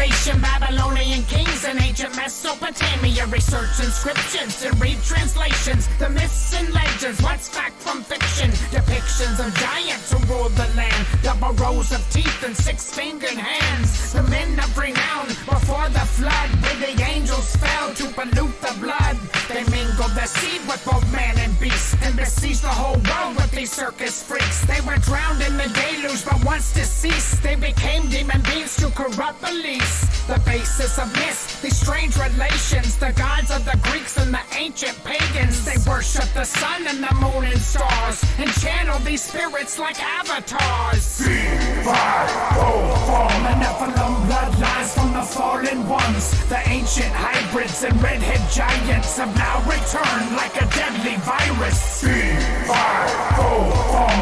civilization, Babylonian kings in ancient Mesopotamia. Research inscriptions and read translations, the myths and legends, what's fact from fiction. Depictions of giants who ruled the land, double rows of teeth and six-fingered hands. The men of renown before the flood, where the angels fell to pollute the blood. They mingled their seed with both man and beast, and besieged the whole world with these circus freaks. They were drowned in the deluge, but once deceased, they became demon beings to corrupt beliefs. The basis of myths, these strange relations, the gods of the Greeks and the ancient pagans. They worship the sun and the moon and stars, and channel these spirits like avatars. From the Nephilim bloodlines from the fallen ones, the ancient hybrids and redhead giants have now returned like a deadly virus. From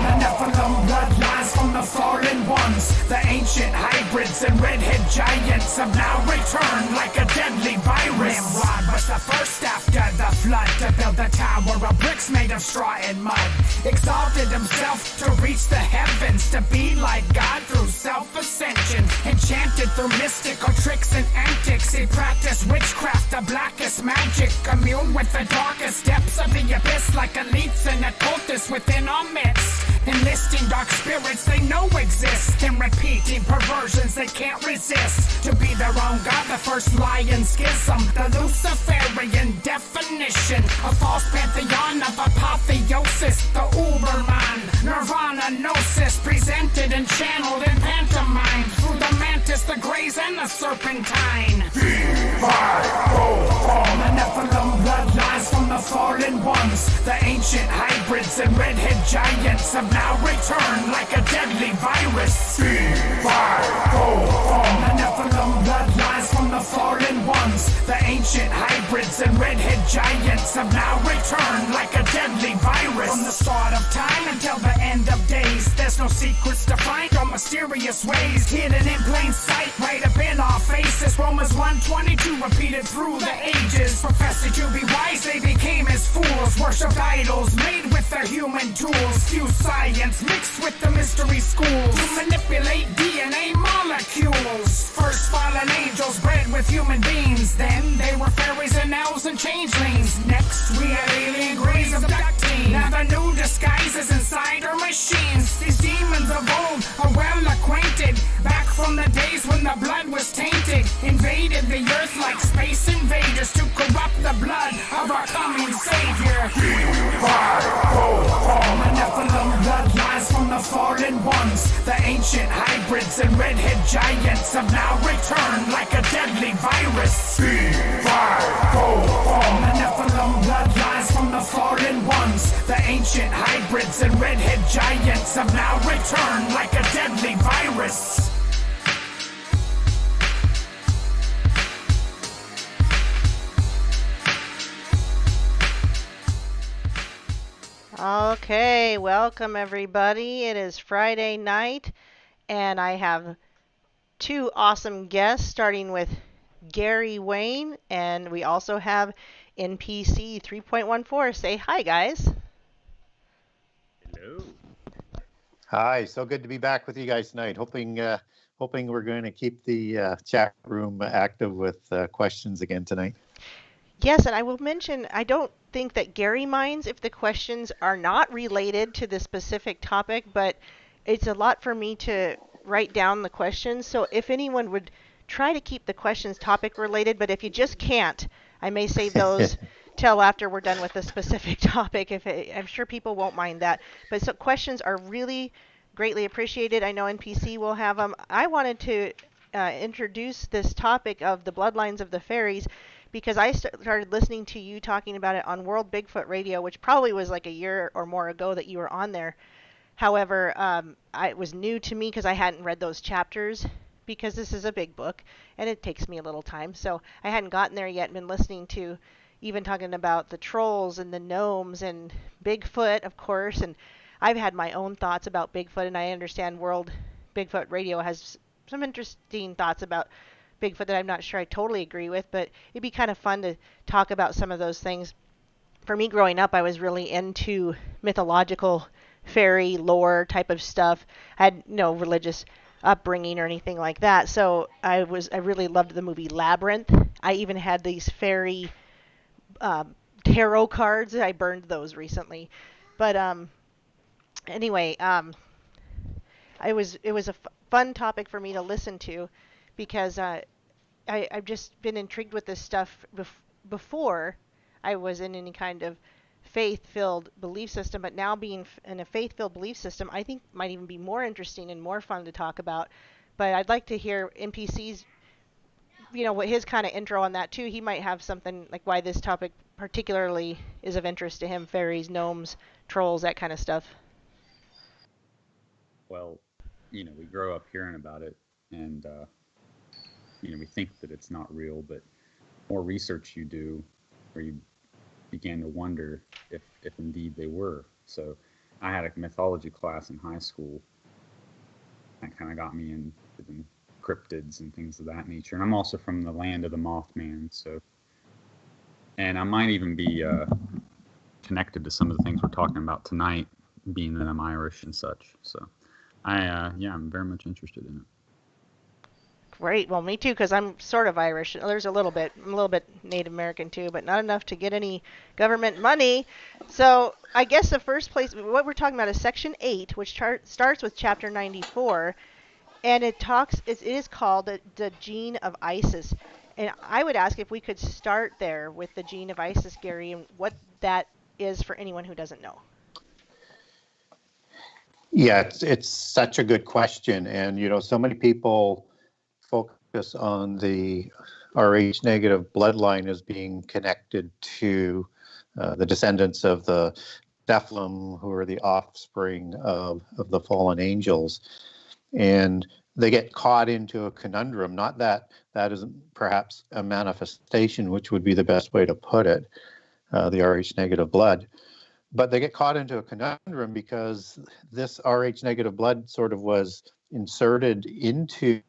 the Nephilim bloodlines from the fallen ones, the ancient hybrids and redhead giants have now returned like a deadly virus. Nimrod was the first after the flood to build a tower of bricks made of straw and mud. Exalted himself to reach the heavens, to be like God through self-ascension. Enchanted through mystical tricks and antics, he practiced witchcraft, the blackest magic. Commune with the darkest depths of the abyss, like elites and occultists within our midst. Enlisting dark spirits they know exist, and repeating perversions they can't resist. To be their own god, the first lion schism, the Luciferian definition, a false pantheon of apotheosis, the Uberman, Nirvana gnosis, presented and channeled in pantomime through the mantis, the grays, and the serpentine. From the Nephilim bloodlines from the fallen ones, the ancient hybrids and redhead giants have now returned like a deadly virus. From the Nephilim bloodlines from the fallen ones, the ancient hybrids and redhead giants have now returned like a deadly virus. From the start of time until the end of days, there's no secrets to find or mysterious ways, hidden in plain sight right up in our faces. Romans 1:22 repeated through the ages. Professing to be wise, they became as fools, worshipped idols made with their human tools. Fused science mixed with the mystery schools to manipulate DNA molecules. First fallen angels bred with human beings, then they were fairies and elves and changelings. Next we had alien greys abducting. Now the new disguises inside our machines. These demons of old are well acquainted, back from the days when the blood was tainted. Invaded the earth like space invaders to corrupt the blood of our coming savior. From the Nephilim bloodlines from the fallen ones, the ancient hybrids and redhead giants have now returned like a deadly virus. From the Nephilim bloodlines from the fallen ones, the ancient hybrids and redhead giants have now returned like a deadly virus. Okay, welcome everybody. It is Friday night, and I have two awesome guests, starting with Gary Wayne, and we also have NPC-3.14. Say hi, guys. Hello. Hi, so good to be back with you guys tonight. Hoping we're going to keep the chat room active with questions again tonight. Yes, and I will mention, I don't think that Gary minds if the questions are not related to the specific topic, but it's a lot for me to write down the questions. So if anyone would try to keep the questions topic related, but if you just can't, I may save those till after we're done with the specific topic. I'm sure people won't mind that. But so questions are really greatly appreciated. I know NPC will have them. I wanted to introduce this topic of the bloodlines of the fairies because I started listening to you talking about it on World Bigfoot Radio, which probably was like a year or more ago that you were on there. However, it was new to me because I hadn't read those chapters, because this is a big book and it takes me a little time. So I hadn't gotten there yet and been listening to even talking about the trolls and the gnomes and Bigfoot, of course. And I've had my own thoughts about Bigfoot, and I understand World Bigfoot Radio has some interesting thoughts about Bigfoot that I'm not sure I totally agree with, but it'd be kind of fun to talk about some of those things. For me, growing up, I was really into mythological fairy lore type of stuff. I had no religious upbringing or anything like that. So I really loved the movie Labyrinth. I even had these fairy tarot cards. I burned those recently, but anyway, it was a fun topic for me to listen to because I've just been intrigued with this stuff before I was in any kind of faith-filled belief system, but now being in a faith-filled belief system, I think might even be more interesting and more fun to talk about. But I'd like to hear NPC's, what his kind of intro on that too. He might have something like why this topic particularly is of interest to him: fairies, gnomes, trolls, that kind of stuff. Well, we grow up hearing about it, and we think that it's not real, but more research you do, where you began to wonder if indeed they were. So I had a mythology class in high school that kind of got me into cryptids and things of that nature. And I'm also from the land of the Mothman, and I might even be connected to some of the things we're talking about tonight, being that I'm Irish and such. So I'm very much interested in it. Great. Well, me too, because I'm sort of Irish. There's a little bit. I'm a little bit Native American too, but not enough to get any government money. So I guess the first place, what we're talking about is Section 8, which starts with Chapter 94, and it is called the Gene of Isis. And I would ask if we could start there with the Gene of Isis, Gary, and what that is for anyone who doesn't know. Yeah, it's such a good question, and so many people focus on the Rh negative bloodline as being connected to the descendants of the Nephilim, who are the offspring of the fallen angels, and they get caught into a conundrum. Not that is perhaps a manifestation, which would be the best way to put it, the Rh negative blood. But they get caught into a conundrum because this Rh negative blood sort of was inserted into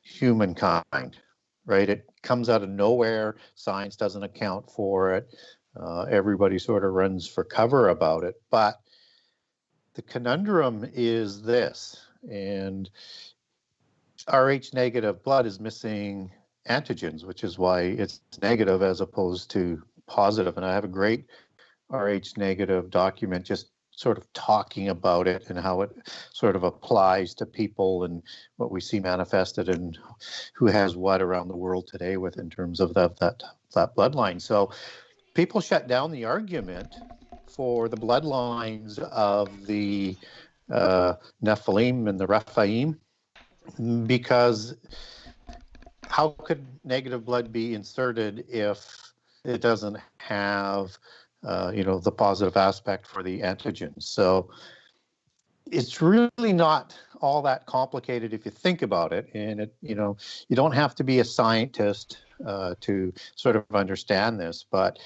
humankind, right? It comes out of nowhere. Science doesn't account for it. Everybody sort of runs for cover about it. But the conundrum is this, and Rh negative blood is missing antigens, which is why it's negative as opposed to positive. And I have a great Rh negative document just sort of talking about it and how it sort of applies to people and what we see manifested and who has what around the world today with in terms of that bloodline. So people shut down the argument for the bloodlines of the Nephilim and the Rephaim, because how could negative blood be inserted if it doesn't have the positive aspect for the antigens? So it's really not all that complicated if you think about it. And you don't have to be a scientist to sort of understand this, but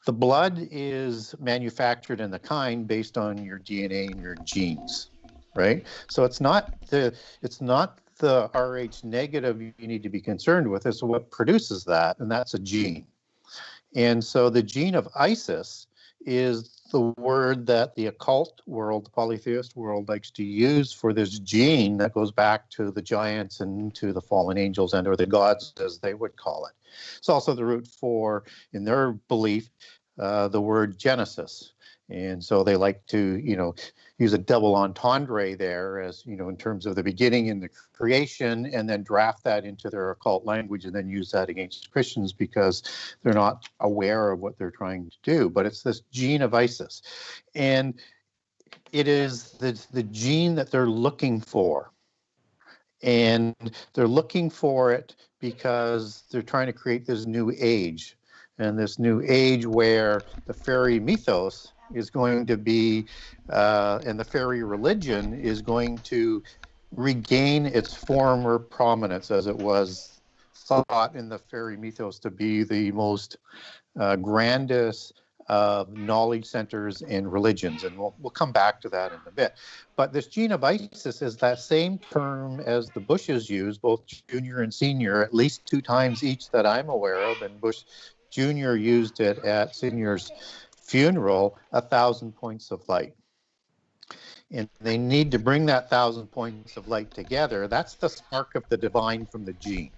the blood is manufactured in the kind based on your DNA and your genes, right? So it's not the Rh negative you need to be concerned with. It's what produces that, and that's a gene. And so the gene of Isis is the word that the occult world, the polytheist world, likes to use for this gene that goes back to the giants and to the fallen angels and or the gods, as they would call it. It's also the root for, in their belief, the word Genesis. And so they like to, use a double entendre there as, in terms of the beginning and the creation, and then draft that into their occult language and then use that against Christians because they're not aware of what they're trying to do. But it's this gene of Isis. And it is the gene that they're looking for. And they're looking for it because they're trying to create this new age. And this new age where the fairy mythos is going to be, and the fairy religion is going to regain its former prominence, as it was thought in the fairy mythos to be the most grandest knowledge centers and religions. And we'll come back to that in a bit. But this gene of Isis is that same term as the Bushes use, both junior and senior, at least 2 times each that I'm aware of. And Bush Jr. used it at Senior's funeral, 1,000 points of light. and they need to bring that 1,000 points of light together. That's the spark of the divine from the gene.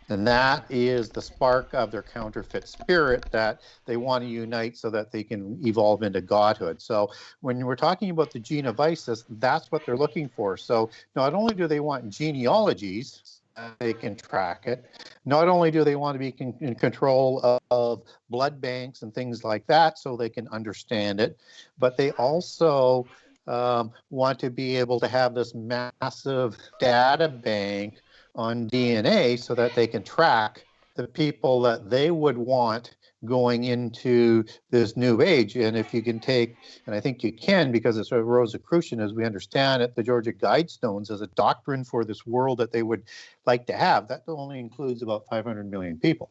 And that is the spark of their counterfeit spirit that they want to unite so that they can evolve into godhood. So when we're talking about the gene of Isis, that's what they're looking for. So not only do they want genealogies, they can track it. Not only do they want to be in control of blood banks and things like that so they can understand it, but they also want to be able to have this massive data bank on DNA so that they can track the people that they would want going into this new age. And if you can take, and I think you can, because it's a Rosicrucian, as we understand it, the Georgia Guidestones as a doctrine for this world that they would like to have, that only includes about 500 million people.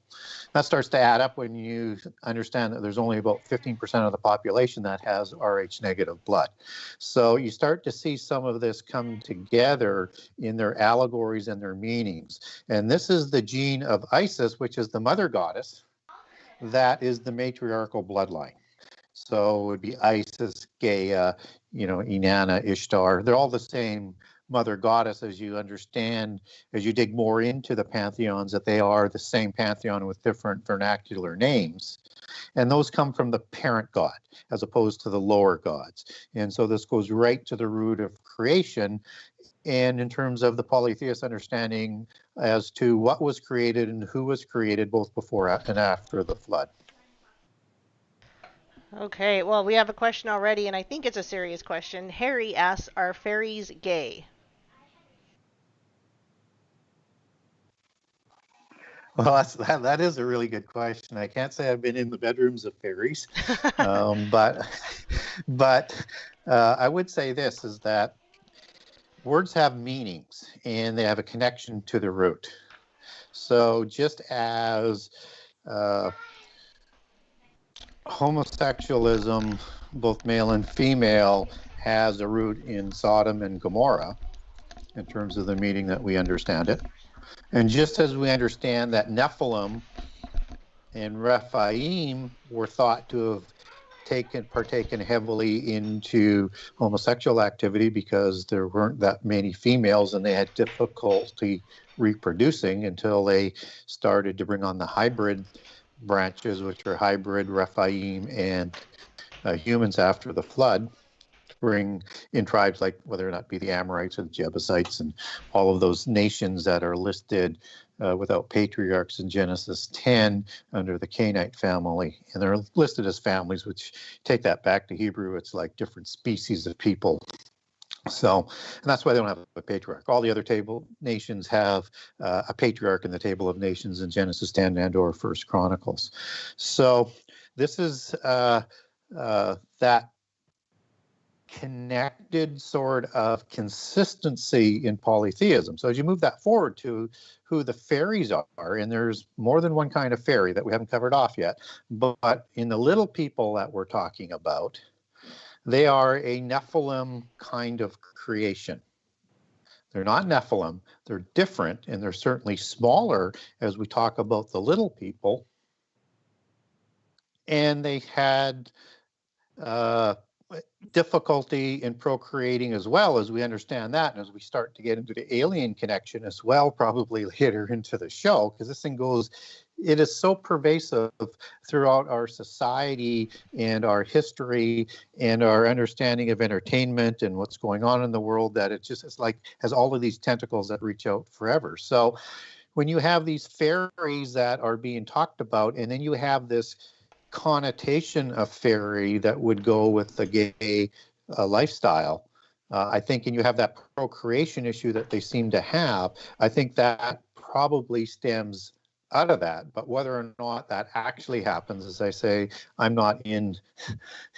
That starts to add up when you understand that there's only about 15% of the population that has Rh negative blood. So you start to see some of this come together in their allegories and their meanings. And this is the gene of Isis, which is the mother goddess. That is the matriarchal bloodline. So it would be Isis, Gaia, Inanna, Ishtar. They're all the same mother goddess, as you understand, as you dig more into the pantheons, that they are the same pantheon with different vernacular names. And those come from the parent god as opposed to the lower gods. And so this goes right to the root of creation. And in terms of the polytheist understanding as to what was created and who was created both before and after the flood. Okay, well, we have a question already, and I think it's a serious question. Harry asks, are fairies gay? Well, that is a really good question. I can't say I've been in the bedrooms of fairies, but I would say this is that words have meanings and they have a connection to the root. So just as homosexualism, both male and female, has a root in Sodom and Gomorrah in terms of the meaning that we understand it. And just as we understand that Nephilim and Rephaim were thought to have partaken heavily into homosexual activity because there weren't that many females and they had difficulty reproducing until they started to bring on the hybrid branches, which are hybrid Rephaim and humans after the flood, bring in tribes like whether or not be the Amorites or the Jebusites and all of those nations that are listed without patriarchs in Genesis 10 under the Canaanite family. And they're listed as families, which take that back to Hebrew. It's like different species of people. So, and that's why they don't have a patriarch. All the other nations have a patriarch in the table of nations in Genesis 10 and or First Chronicles. So this is that connected sort of consistency in polytheism. So as you move that forward to who the fairies are, and there's more than one kind of fairy that we haven't covered off yet, but in the little people that we're talking about, they are a Nephilim kind of creation. They're not Nephilim, they're different, and they're certainly smaller as we talk about the little people. And they had difficulty in procreating as well, as we understand that. And as we start to get into the alien connection as well, probably later into the show, because this thing goes, it is so pervasive throughout our society and our history and our understanding of entertainment and what's going on in the world that it's like has all of these tentacles that reach out forever. So when you have these fairies that are being talked about, and then you have this connotation of fairy that would go with the gay lifestyle, I think, and you have that procreation issue that they seem to have, I think that probably stems out of that. But whether or not that actually happens, as I say, I'm not in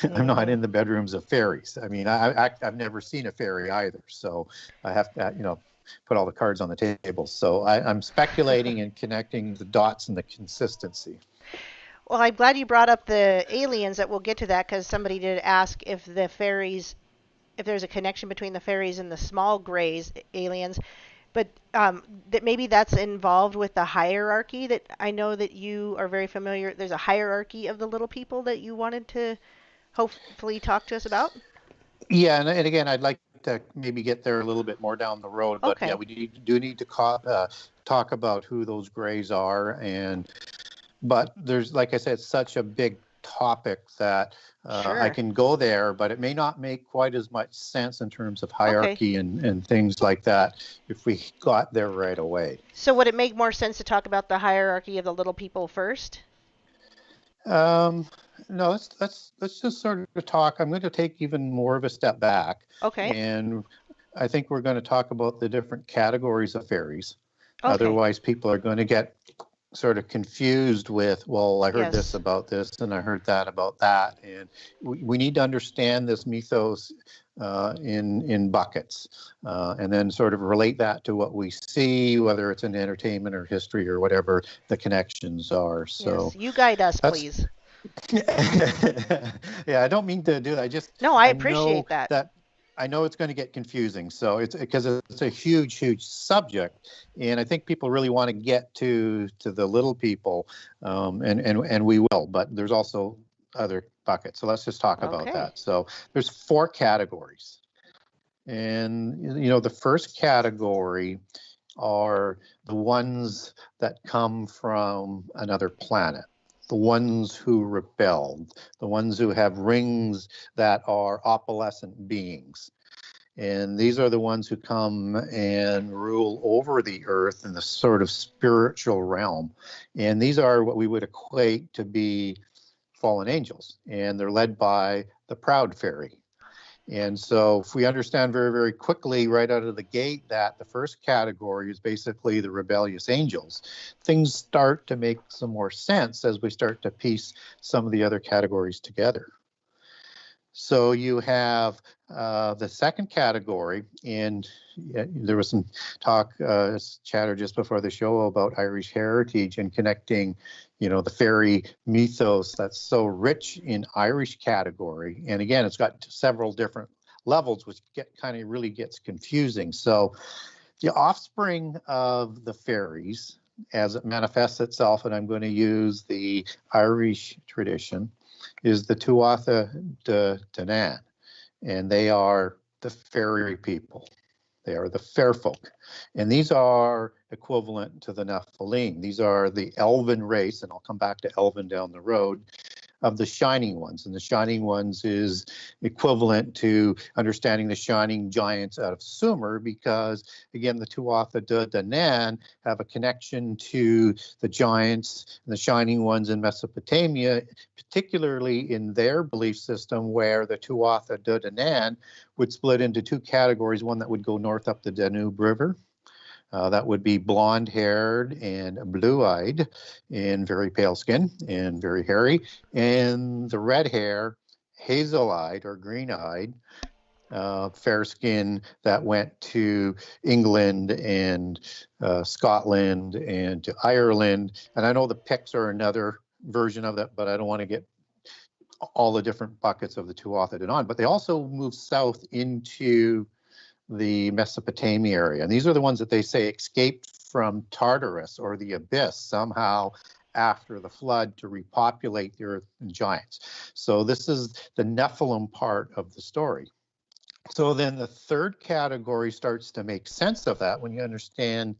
the bedrooms of fairies. I mean, I've never seen a fairy either, so I have to put all the cards on the table. So I'm speculating and connecting the dots and the consistency. Well, I'm glad you brought up the aliens. That we'll get to that, because somebody did ask if the fairies, if there's a connection between the fairies and the small grays aliens, but that maybe that's involved with the hierarchy that I know that you are very familiar. There's a hierarchy of the little people that you wanted to hopefully talk to us about. Yeah, and again, I'd like to maybe get there a little bit more down the road, but yeah, Okay. we do need to talk about who those grays are, but there's, like I said, such a big topic that I Sure. can go there, but it may not make quite as much sense in terms of Okay. hierarchy and things like that if we got there right away. So would it make more sense to talk about the hierarchy of the little people first? Um, no, let's just sort of talk. I'm going to take even more of a step back, Okay. and I think we're going to talk about the different categories of fairies. Okay. Otherwise, people are going to get sort of confused with, well, I heard this Yes. about this and I heard that about that, and we need to understand this mythos in buckets, and then sort of relate that to what we see, whether it's in entertainment or history or whatever the connections are. Yes. So You guide us, that's please. yeah, I don't mean to do that. No, I I know appreciate that. that it's going to get confusing. So it's because it's a huge subject, and I think people really want to get to the little people, and we will. But there's also other buckets. So let's just talk about Okay. that. So there's 4 categories, and the first category are the ones that come from another planet, the ones who rebelled, the ones who have rings that are opalescent beings. And these are the ones who come and rule over the earth in the sort of spiritual realm. And these are what we would equate to be fallen angels. And they're led by the proud fairy. And so if we understand very quickly right out of the gate that the first category is basically the rebellious angels, things start to make some more sense as we start to piece some of the other categories together. So you have the second category, and there was some talk, chatter just before the show about Irish heritage and connecting, the fairy mythos that's so rich in Irish category. And again, it's got several different levels, which really gets confusing. So the offspring of the fairies, as it manifests itself, and I'm going to use the Irish tradition, is the Tuatha De Danann, and they are the fairy people. They are the fair folk, and these are equivalent to the Nephilim. These are the Elven race, and I'll come back to Elven down the road, of the Shining Ones. And the Shining Ones is equivalent to understanding the Shining Giants out of Sumer, because, again, the Tuatha De Danann have a connection to the giants and the Shining Ones in Mesopotamia, particularly in their belief system, where the Tuatha De Danann would split into 2 categories, one that would go north up the Danube River. That would be blonde-haired and blue-eyed and very pale skin and very hairy. And the red hair, hazel-eyed or green-eyed, fair skin that went to England and Scotland and to Ireland. And I know the Picts are another version of that, but I don't want to get all the different buckets of the Tuatha De Danann. But they also moved south into the Mesopotamia area. And these are the ones that they say escaped from Tartarus or the abyss somehow after the flood to repopulate the earth and giants. So this is the Nephilim part of the story. So then the third category starts to make sense of that when you understand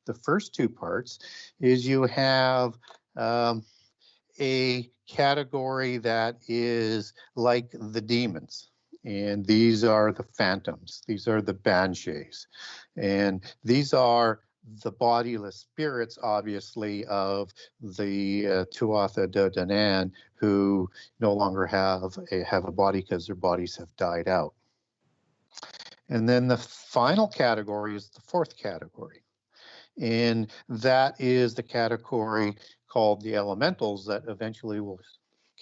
the first 2 parts, is you have a category that is like the demons. And these are the phantoms. These are the banshees. And these are the bodiless spirits, obviously, of the Tuatha De Danann, who no longer have a body because their bodies have died out. And then the final category is the fourth category. And that is the category called the elementals that eventually will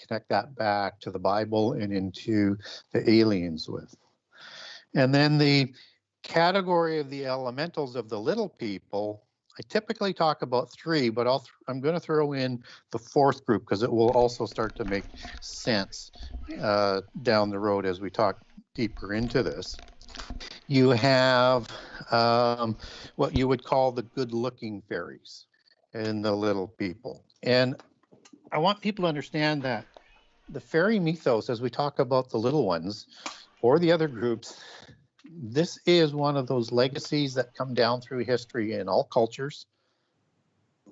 connect that back to the Bible and into the aliens with. And then the category of the elementals of the little people, I typically talk about 3, but I'm going to throw in the 4th group because it will also start to make sense down the road as we talk deeper into this. You have what you would call the good-looking fairies and the little people. And I want people to understand that the fairy mythos, as we talk about the little ones, For the other groups, this is one of those legacies that come down through history in all cultures,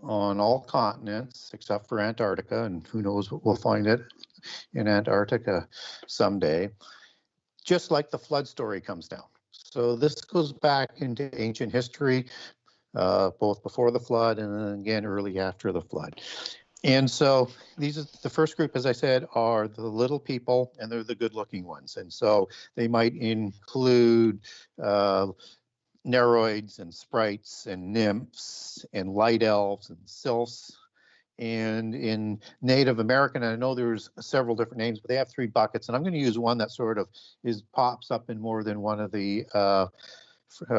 on all continents, except for Antarctica, and who knows what we'll find it in Antarctica someday, just like the flood story comes down. So this goes back into ancient history, both before the flood and then again early after the flood. And so these are the first group, as I said, are the little people, and they're the good-looking ones. And so they might include Neroids and sprites and nymphs and light elves and sylphs. And in Native American, I know there's several different names, but they have 3 buckets. And I'm going to use one that sort of pops up in more than one of the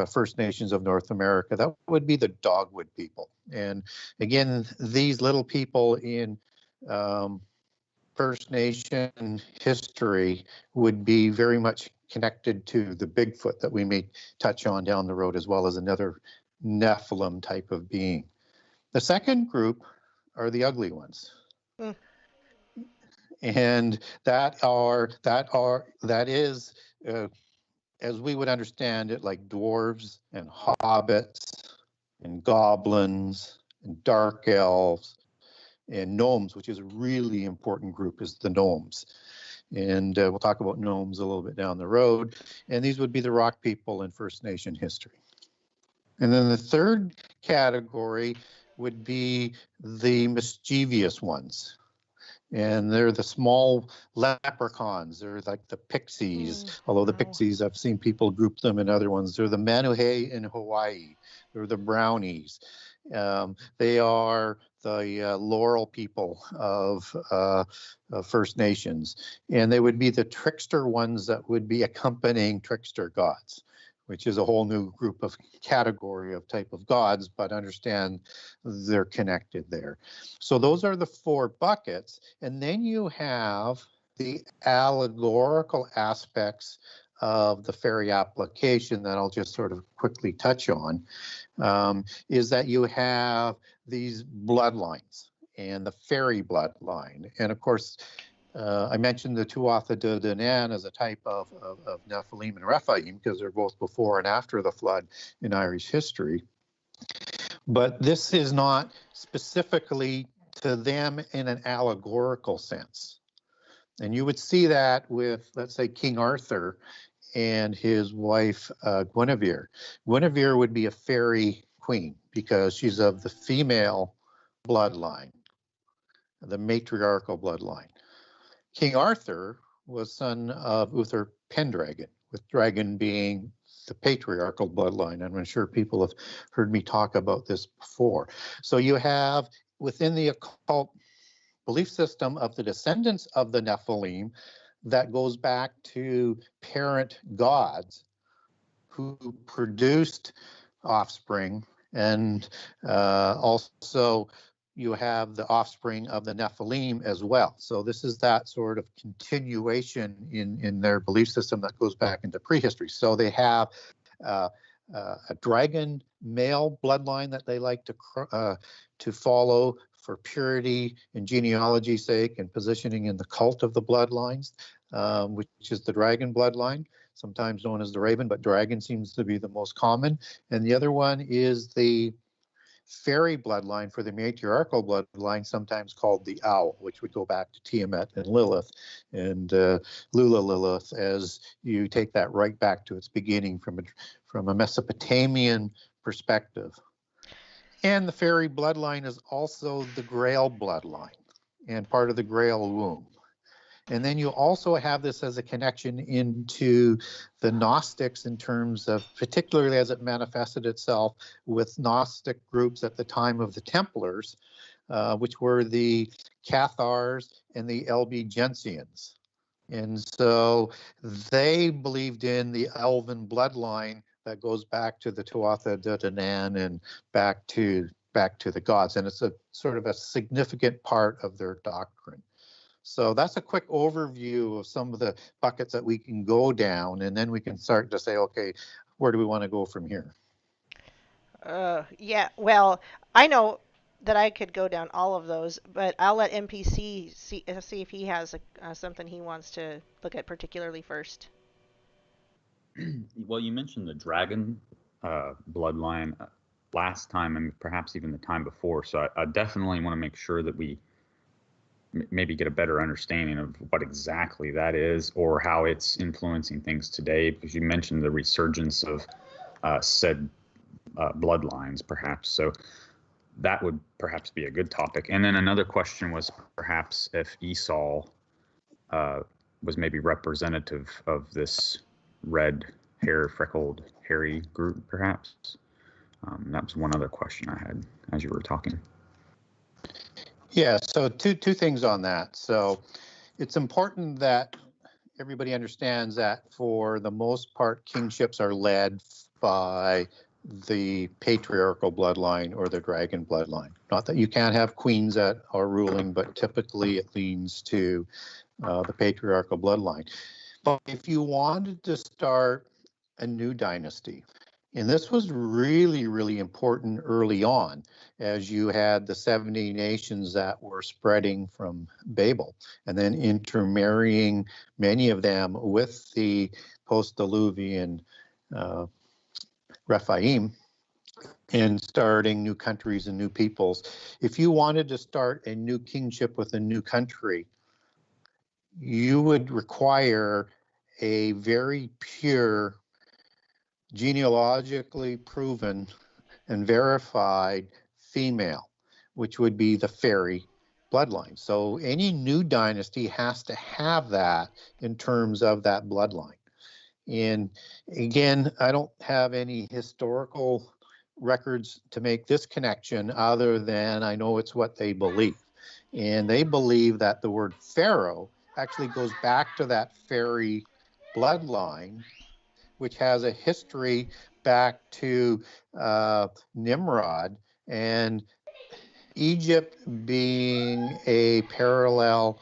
First Nations of North America. That would be the Dogwood People. And again, these little people in First Nation history would be very much connected to the Bigfoot that we may touch on down the road, as well as another Nephilim type of being. The second group are the ugly ones. Mm. And that is as we would understand it, like dwarves and hobbits and goblins and dark elves and gnomes, which is a really important group, is the gnomes. And we'll talk about gnomes a little bit down the road. And these would be the rock people in First Nation history. And then the third category would be the mischievous ones. And they're the small leprechauns. They're like the pixies, although the pixies, I've seen people group them in other ones. They're the Manuhei in Hawaii. They're the brownies. They are the laurel people of First Nations. And they would be the trickster ones that would be accompanying trickster gods, which is a whole new group of category of type of gods, but understand they're connected there. So those are the 4 buckets. And then you have the allegorical aspects of the fairy application that I'll just sort of quickly touch on, is that you have these bloodlines and the fairy bloodline. And of course, I mentioned the Tuatha De Danann as a type of Nephilim and Rephaim because they're both before and after the flood in Irish history. But this is not specifically to them in an allegorical sense. And you would see that with, let's say, King Arthur and his wife Guinevere. Guinevere would be a fairy queen because she's of the female bloodline, the matriarchal bloodline. King Arthur was son of Uther Pendragon, with dragon being the patriarchal bloodline. I'm sure people have heard me talk about this before. So you have within the occult belief system of the descendants of the Nephilim that goes back to parent gods who produced offspring, and also you have the offspring of the Nephilim as well. So this is that sort of continuation in their belief system that goes back into prehistory. So they have a dragon male bloodline that they like to follow for purity and genealogy's sake and positioning in the cult of the bloodlines, which is the dragon bloodline, sometimes known as the raven, but dragon seems to be the most common. And the other one is the fairy bloodline for the matriarchal bloodline, sometimes called the owl, which would go back to Tiamat and Lilith and Lula Lilith, as you take that right back to its beginning from a Mesopotamian perspective. And the fairy bloodline is also the Grail bloodline and part of the Grail womb. And then you also have this as a connection into the Gnostics in terms of, particularly as it manifested itself with Gnostic groups at the time of the Templars, which were the Cathars and the Albigensians. And so they believed in the Elven bloodline that goes back to the Tuatha De Danann and back to the gods. And it's a sort of a significant part of their doctrine. So that's a quick overview of some of the buckets that we can go down, and then we can start to say, okay, where do we want to go from here? Yeah, well, I know that I could go down all of those, but I'll let NPC see if he has something he wants to look at particularly first. Well, you mentioned the dragon bloodline last time, and perhaps even the time before. So I definitely want to make sure that we maybe get a better understanding of what exactly that is, or how it's influencing things today. Because you mentioned the resurgence of said bloodlines, perhaps. So that would perhaps be a good topic. And then another question was perhaps if Esau was maybe representative of this red hair, freckled, hairy group, perhaps. That was one other question I had as you were talking. Yeah, so two things on that. So it's important that everybody understands that for the most part, kingships are led by the patriarchal bloodline or the dragon bloodline. Not that you can't have queens that are ruling, but typically it leans to the patriarchal bloodline. But if you wanted to start a new dynasty, and this was really, really important early on, as you had the 70 nations that were spreading from Babel and then intermarrying many of them with the post-Diluvian Rephaim and starting new countries and new peoples. If you wanted to start a new kingship with a new country, you would require a very pure, genealogically proven and verified female, which would be the fairy bloodline. So any new dynasty has to have that in terms of that bloodline. And again, I don't have any historical records to make this connection other than I know it's what they believe. And they believe that the word pharaoh actually goes back to that fairy bloodline, which has a history back to Nimrod, and Egypt being a parallel,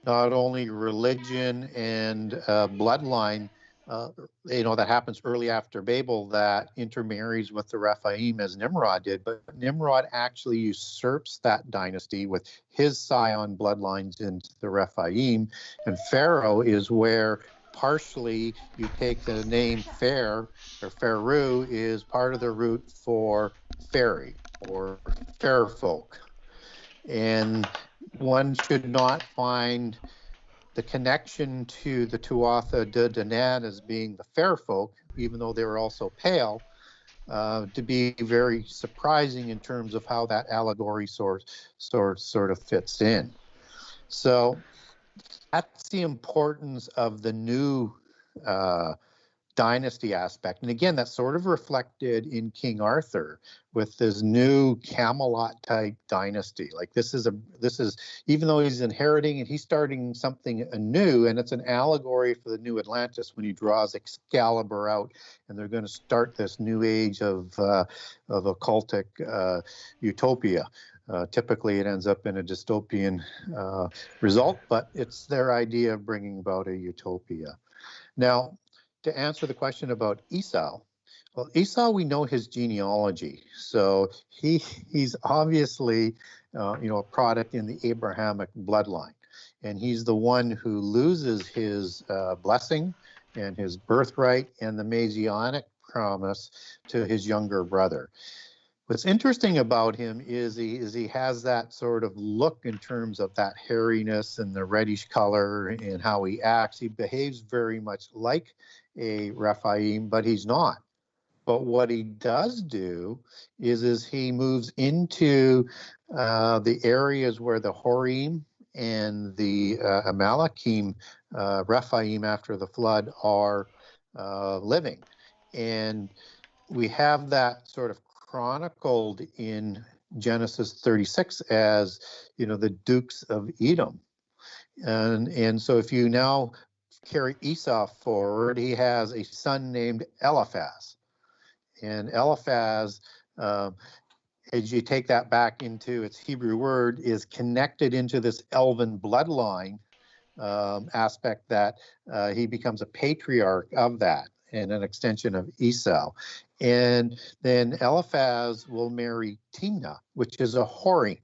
not only religion and bloodline, that happens early after Babel that intermarries with the Rephaim as Nimrod did, but Nimrod actually usurps that dynasty with his scion bloodlines into the Rephaim, and Pharaoh is where partially you take the name Fair or Pharaoh is part of the root for fairy or fair folk. And one should not find the connection to the Tuatha De Danann as being the fair folk, even though they were also pale, to be very surprising in terms of how that allegory sort of fits in. So that's the importance of the new dynasty aspect. And again, that's sort of reflected in King Arthur with this new Camelot type dynasty. Like this is even though he's inheriting and he's starting something anew, and it's an allegory for the new Atlantis when he draws Excalibur out, and they're going to start this new age of occultic utopia. Typically, it ends up in a dystopian result, but it's their idea of bringing about a utopia. Now, to answer the question about Esau, well, Esau, we know his genealogy. So he's obviously, a product in the Abrahamic bloodline. And he's the one who loses his blessing and his birthright and the Messianic promise to his younger brother. What's interesting about him is he has that sort of look in terms of that hairiness and the reddish color and how he acts. He behaves very much like a Rephaim, but he's not. But what he does do is he moves into the areas where the Horim and the Amalekim Rephaim after the flood are living. And we have that sort of chronicled in Genesis 36 as, the Dukes of Edom. And so if you now carry Esau forward, he has a son named Eliphaz. And Eliphaz, as you take that back into its Hebrew word, is connected into this Elven bloodline aspect that he becomes a patriarch of that and an extension of Esau. And then Eliphaz will marry Timnah, which is a Horim,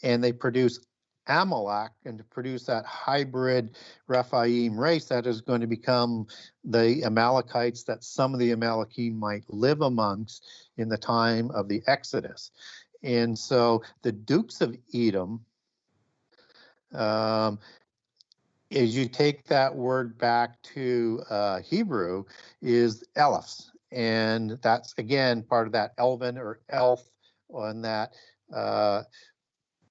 and they produce Amalek and to produce that hybrid Rephaim race that is going to become the Amalekites that some of the Amalekim might live amongst in the time of the Exodus. And so the Dukes of Edom, as you take that word back to Hebrew, is Elves. And that's, again, part of that Elven or Elf on that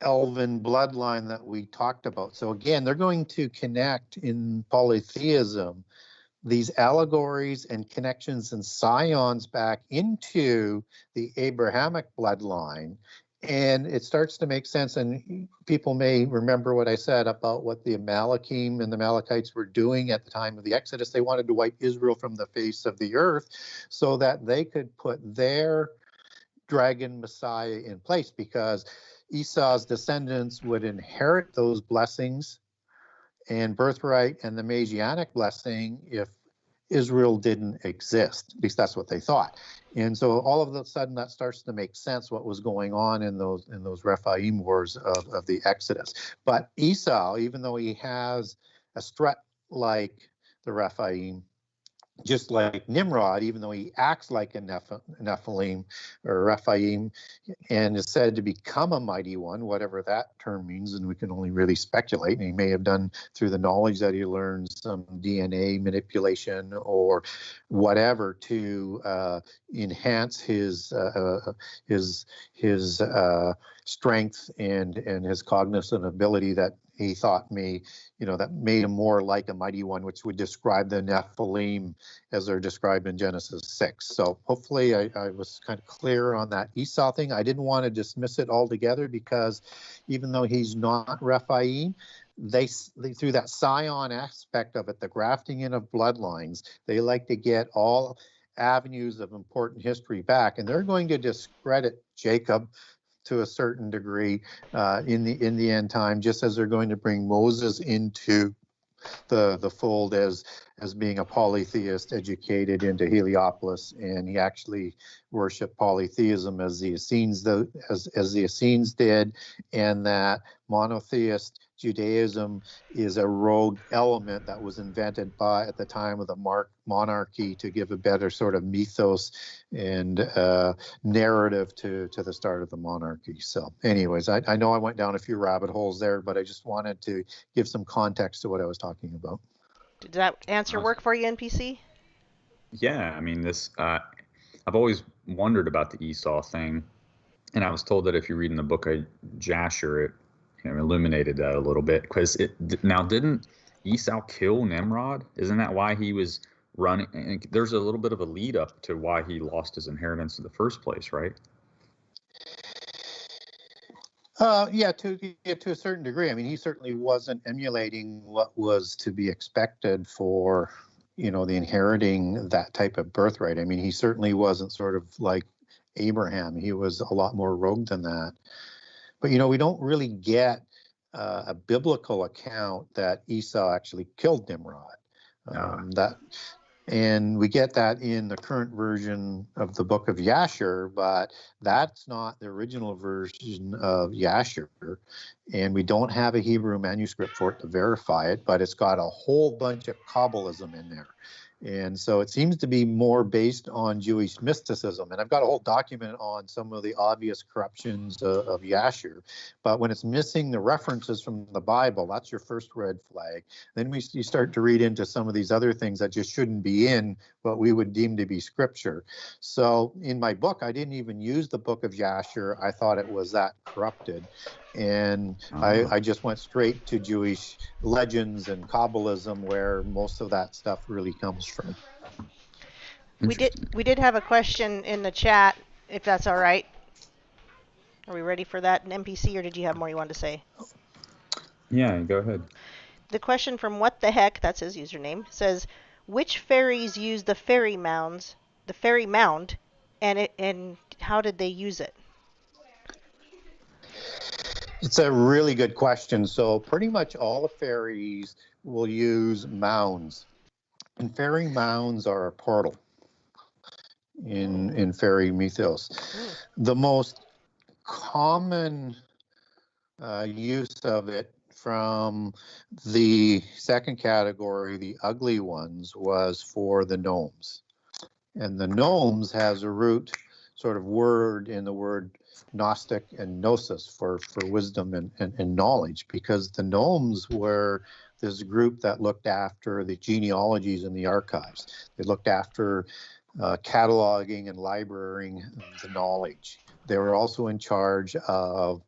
Elven bloodline that we talked about. So again, they're going to connect in polytheism these allegories and connections and scions back into the Abrahamic bloodline. And it starts to make sense. And people may remember what I said about what the Amalekim and the Amalekites were doing at the time of the Exodus. They wanted to wipe Israel from the face of the earth so that they could put their dragon Messiah in place, because Esau's descendants would inherit those blessings and birthright and the Messianic blessing if Israel didn't exist. At least that's what they thought. And so all of a sudden that starts to make sense what was going on in those Rephaim wars of the Exodus. But Esau, even though he has a strut like the Rephaim, just like Nimrod, even though he acts like a Nephilim or Rephaim and is said to become a mighty one, whatever that term means, and we can only really speculate. And he may have done, through the knowledge that he learned, some DNA manipulation or whatever to enhance his strength and his cognizant ability that he thought that made him more like a mighty one, which would describe the Nephilim as they're described in Genesis 6. So hopefully I was kind of clear on that Esau thing. I didn't want to dismiss it altogether, because even though he's not Rephaim, they through that scion aspect of it, the grafting in of bloodlines, they like to get all avenues of important history back, and they're going to discredit Jacob to a certain degree in the end time, just as they're going to bring Moses into the fold as being a polytheist educated into Heliopolis, and he actually worshiped polytheism as the Essenes did, and that monotheist Judaism is a rogue element that was invented at the time of the monarchy to give a better sort of mythos and narrative to the start of the monarchy. So anyways, I know I went down a few rabbit holes there, but I just wanted to give some context to what I was talking about. Did that answer work for you, NPC? Yeah, I mean, I've always wondered about the Esau thing, and I was told that if you read in the book of Jasher, it illuminated that a little bit, because didn't Esau kill Nimrod? Isn't that why he was running? And there's a little bit of a lead up to why he lost his inheritance in the first place, right? Yeah, to a certain degree. I mean, he certainly wasn't emulating what was to be expected for, the inheriting that type of birthright. I mean, he certainly wasn't sort of like Abraham. He was a lot more rogue than that. But, we don't really get a biblical account that Esau actually killed Nimrod. And we get that in the current version of the book of Jasher, but that's not the original version of Jasher. And we don't have a Hebrew manuscript for it to verify it, but it's got a whole bunch of Kabbalism in there. And so it seems to be more based on Jewish mysticism. And I've got a whole document on some of the obvious corruptions of Jasher. But when it's missing the references from the Bible, that's your first red flag. Then you start to read into some of these other things that just shouldn't be in what we would deem to be scripture. So in my book, I didn't even use the book of Jasher. I thought it was that corrupted. And I just went straight to Jewish legends and Kabbalism, where most of that stuff really comes from. We did have a question in the chat, if that's all right. Are we ready for that, an NPC, or did you have more you wanted to say? Yeah, go ahead. The question from What the Heck, that's his username, says, which fairies use the fairy mound, and how did they use it? It's a really good question. So pretty much all the fairies will use mounds. And fairy mounds are a portal in fairy mythos. The most common use of it from the second category, the ugly ones, was for the gnomes. And the gnomes has a root sort of word in the word Gnostic and Gnosis for wisdom and knowledge, because the gnomes were this group that looked after the genealogies and the archives. They looked after cataloging and librarying the knowledge. They were also in charge of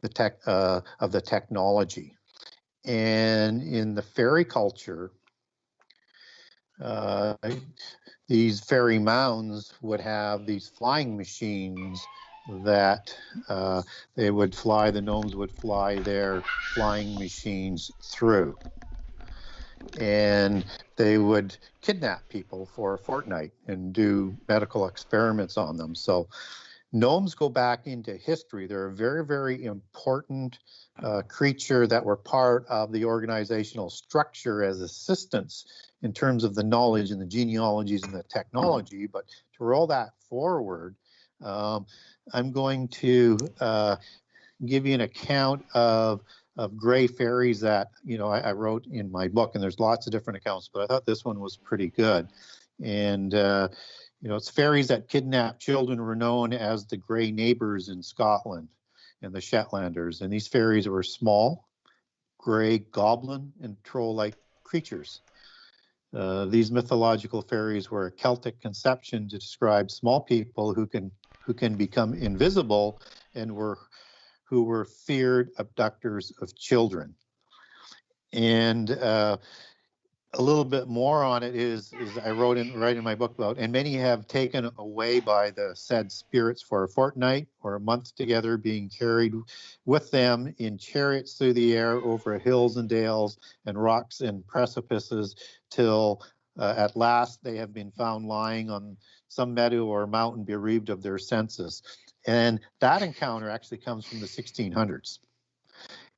the technology. And in the fairy culture, these fairy mounds would have these flying machines that they would fly, the gnomes would fly their flying machines through. And they would kidnap people for a fortnight and do medical experiments on them. So gnomes go back into history. They're a very, very important creature that were part of the organizational structure as assistants in terms of the knowledge and the genealogies and the technology. But to roll that forward, I'm going to give you an account of gray fairies that, you know, I wrote in my book, and there's lots of different accounts, but I thought this one was pretty good. And you know, it's fairies that kidnap children were known as the Grey Neighbors in Scotland and the Shetlanders. And these fairies were small, gray, goblin, and troll-like creatures. These mythological fairies were a Celtic conception to describe small people who can become invisible and who were feared abductors of children. And a little bit more on it is I wrote right in my book about, and many have taken away by the said spirits for a fortnight or a month together, being carried with them in chariots through the air over hills and dales and rocks and precipices, till at last they have been found lying on some meadow or mountain, bereaved of their senses. And that encounter actually comes from the 1600s.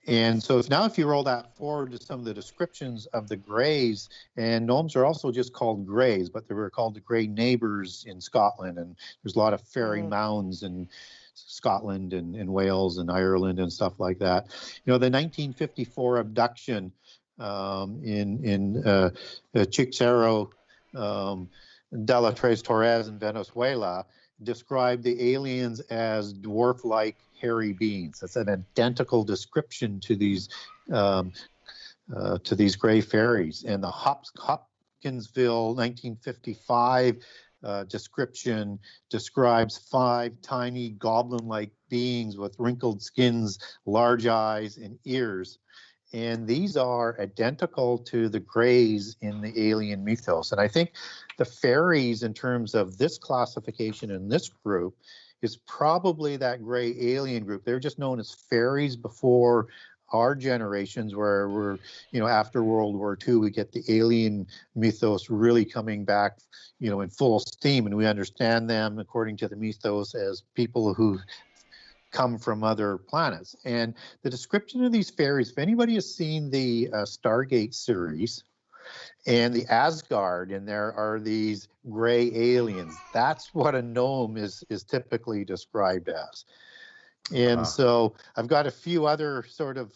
And so now if you roll that forward to some of the descriptions of the greys, and gnomes are also just called greys, but they were called the Grey Neighbors in Scotland, and there's a lot of fairy mounds in Scotland and Wales and Ireland and stuff like that. You know, the 1954 abduction in Chicxero de la Tres Torres in Venezuela described the aliens as dwarf-like hairy beings. That's an identical description to these gray fairies. And the Hopkinsville 1955 description describes 5 tiny goblin-like beings with wrinkled skins, large eyes, and ears. And these are identical to the greys in the alien mythos. And I think the fairies, in terms of this classification in this group, is probably that gray alien group. They're just known as fairies before our generations, where we're, you know, after World War II, we get the alien mythos really coming back, you know, in full steam. And we understand them, according to the mythos, as people who come from other planets. And the description of these fairies, if anybody has seen the Stargate series and the Asgard, and there are these gray aliens, that's what a gnome is typically described as. And so I've got a few other sort of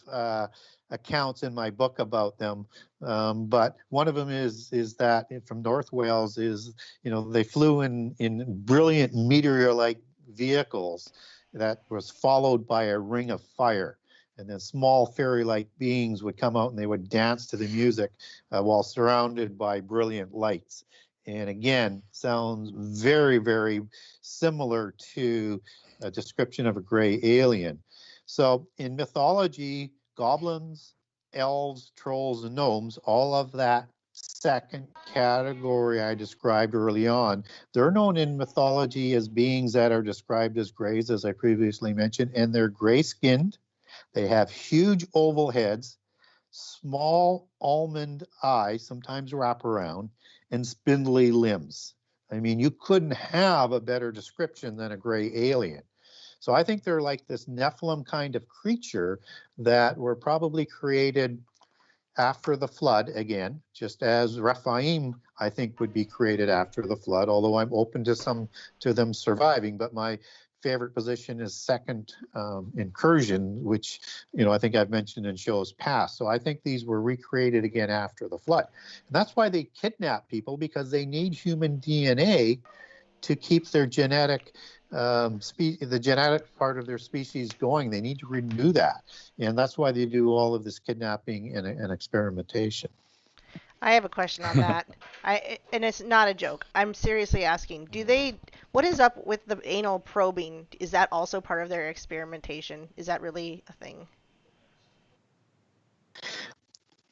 accounts in my book about them, but one of them is that from North Wales is, you know, they flew in brilliant meteor-like vehicles that was followed by a ring of fire. And then small fairy-like beings would come out and they would dance to the music while surrounded by brilliant lights. And again, sounds very, very similar to a description of a gray alien. So in mythology, goblins, elves, trolls, and gnomes, all of that second category I described early on, they're known in mythology as beings that are described as greys, as I previously mentioned, and they're gray-skinned. They have huge oval heads, small almond eyes, sometimes wrap around, and spindly limbs. I mean, you couldn't have a better description than a gray alien. So I think they're like this Nephilim kind of creature that were probably created after the flood, again, just as Rephaim, I think, would be created after the flood, although I'm open to them surviving. But my favorite position is second incursion, which, I think I've mentioned in shows past. So I think these were recreated again after the flood. And that's why they kidnap people, because they need human DNA to keep their genetic the genetic part of their species going. They need to renew that. And that's why they do all of this kidnapping and experimentation. I have a question on that. And it's not a joke. I'm seriously asking. What is up with the anal probing? Is that also part of their experimentation? Is that really a thing?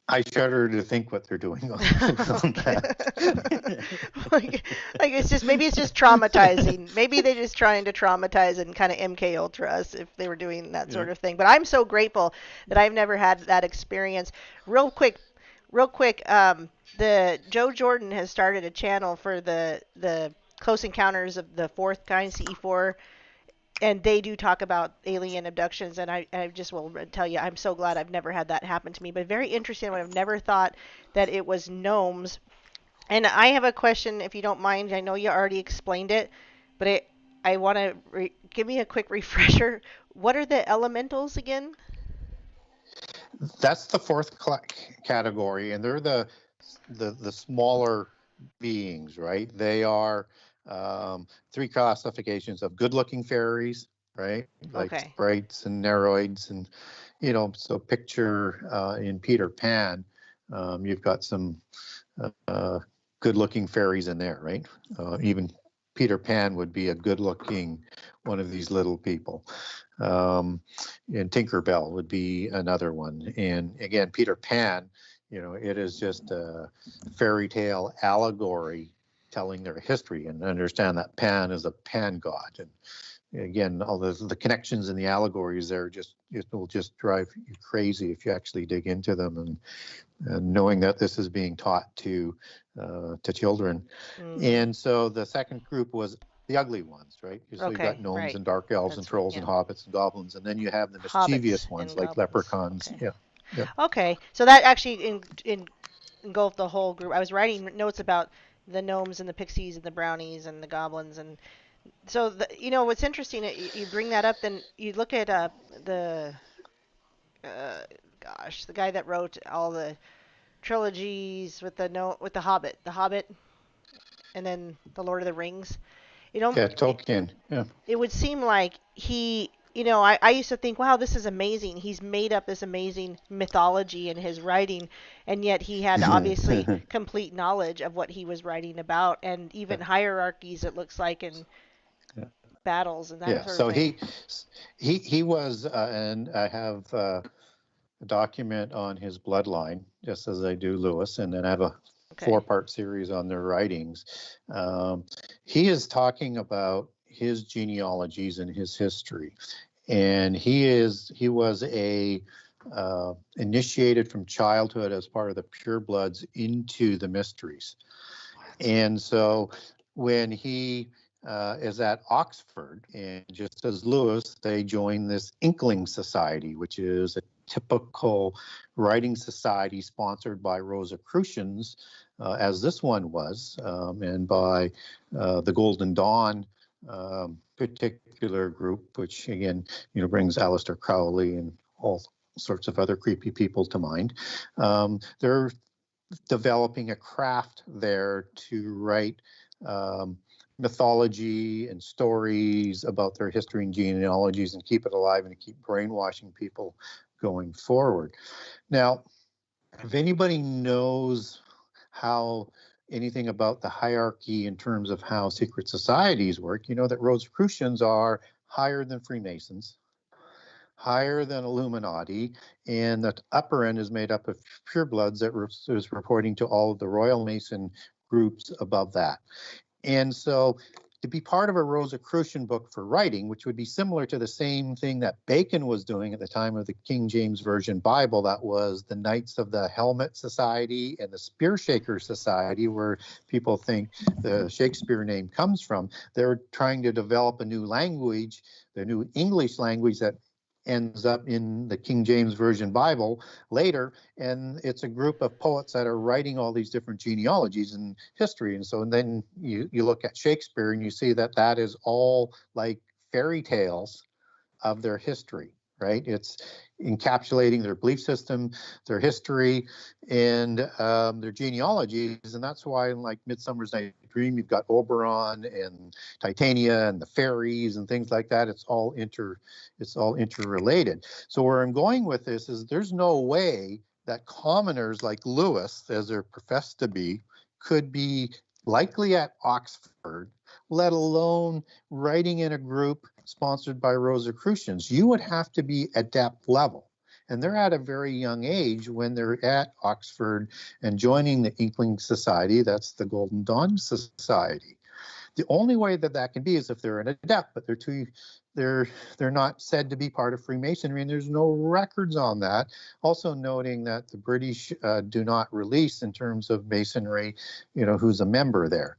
I shudder to think what they're doing on that. like maybe it's just traumatizing. Maybe they're just trying to traumatize and kind of MK Ultra us if they were doing that sort of thing. But I'm so grateful that I've never had that experience. Real quick, the Joe Jordan has started a channel for the Close Encounters of the Fourth Kind, CE4, and they do talk about alien abductions, and I just will tell you, I'm so glad I've never had that happen to me. But very interesting, I've never thought that it was gnomes. And I have a question, if you don't mind. I know you already explained it, but I want to give me a quick refresher. What are the elementals again? That's the fourth category, and they're the smaller beings, right? They are three classifications of good-looking fairies, right? Like sprites and neroids, and so picture in Peter Pan, you've got some good-looking fairies in there, right? Even Peter Pan would be a good-looking one of these little people. And Tinkerbell would be another one. And again, Peter Pan, it is just a fairy tale allegory telling their history, and understand that Pan is a pan god. And again, all the connections and the allegories there it will just drive you crazy if you actually dig into them, and knowing that this is being taught to children. And so the second group was the ugly ones, right? So you've got gnomes and dark elves and trolls and hobbits and goblins, and then you have the mischievous ones like leprechauns. Yeah. Okay, so that actually engulfed the whole group. I was writing notes about the gnomes and the pixies and the brownies and the goblins, and so what's interesting, you bring that up, then you look at the guy that wrote all the trilogies with the Hobbit, and then the Lord of the Rings. Tolkien. Yeah. It would seem like he, I used to think, wow, this is amazing. He's made up this amazing mythology in his writing, and yet he had obviously complete knowledge of what he was writing about, and even hierarchies, it looks like, and battles and that sort of thing. So he was, and I have a document on his bloodline, just as I do Lewis, and then I have a 4-part series on their writings. He is talking about his genealogies and his history, and he was initiated from childhood as part of the purebloods into the mysteries. And so when he is at Oxford, and just as Lewis, they join this Inkling Society, which is a typical writing society sponsored by Rosicrucians, as this one was, and by the Golden Dawn particular group, which again, brings Aleister Crowley and all sorts of other creepy people to mind. They're developing a craft there to write mythology and stories about their history and genealogies, and keep it alive and keep brainwashing people going forward. Now, if anybody knows anything about the hierarchy in terms of how secret societies work, that Rosicrucians are higher than Freemasons, higher than Illuminati, and the upper end is made up of purebloods that is reporting to all of the Royal Mason groups above that. And so to be part of a Rosicrucian book for writing, which would be similar to the same thing that Bacon was doing at the time of the King James Version Bible, that was the Knights of the Helmet Society and the Spear Shaker Society, where people think the Shakespeare name comes from. They're trying to develop a new language, the new English language that ends up in the King James Version Bible later, and it's a group of poets that are writing all these different genealogies and history. And then you look at Shakespeare and you see that is all like fairy tales of their history, right? It's encapsulating their belief system, their history, and their genealogies. And that's why in like Midsummer's Night's Dream, you've got Oberon and Titania and the fairies and things like that. It's all interrelated. So where I'm going with this is there's no way that commoners like Lewis, as they're professed to be, could be likely at Oxford, let alone writing in a group sponsored by Rosicrucians. You would have to be adept level. And they're at a very young age when they're at Oxford and joining the Inkling Society. That's the Golden Dawn Society. The only way that that can be is if they're an adept, but they're not said to be part of Freemasonry, and there's no records on that. Also noting that the British do not release in terms of Masonry, who's a member there.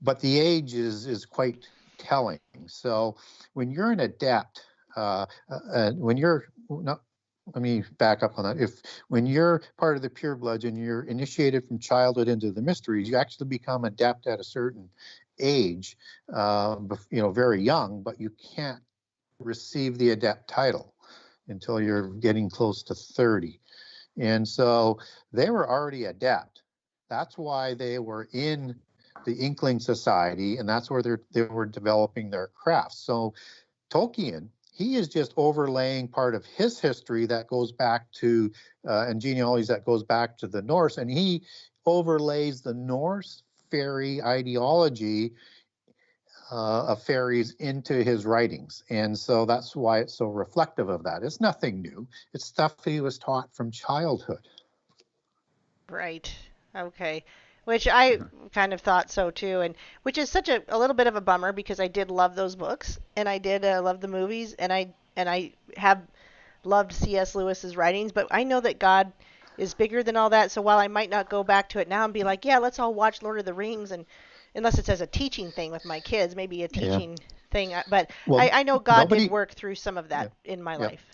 But the age is quite telling. So when you're an adept, when you're not, let me back up on that. When you're part of the purebloods and you're initiated from childhood into the mysteries, you actually become adept at a certain age, very young, but you can't receive the adept title until you're getting close to 30. And so they were already adept. That's why they were in the Inkling Society, and that's where they were developing their crafts. So Tolkien, he is just overlaying part of his history that goes back to, and genealogies that goes back to the Norse, and he overlays the Norse fairy ideology of fairies into his writings. And so that's why it's so reflective of that. It's nothing new. It's stuff he was taught from childhood. Right. Okay. Which I kind of thought so too, and which is such a little bit of a bummer because I did love those books and I did love the movies and I have loved C.S. Lewis's writings, but I know that God is bigger than all that. So while I might not go back to it now and be like, yeah, let's all watch Lord of the Rings, and unless it's as a teaching thing with my kids, maybe a teaching thing, but well, I know God did work through some of that in my life.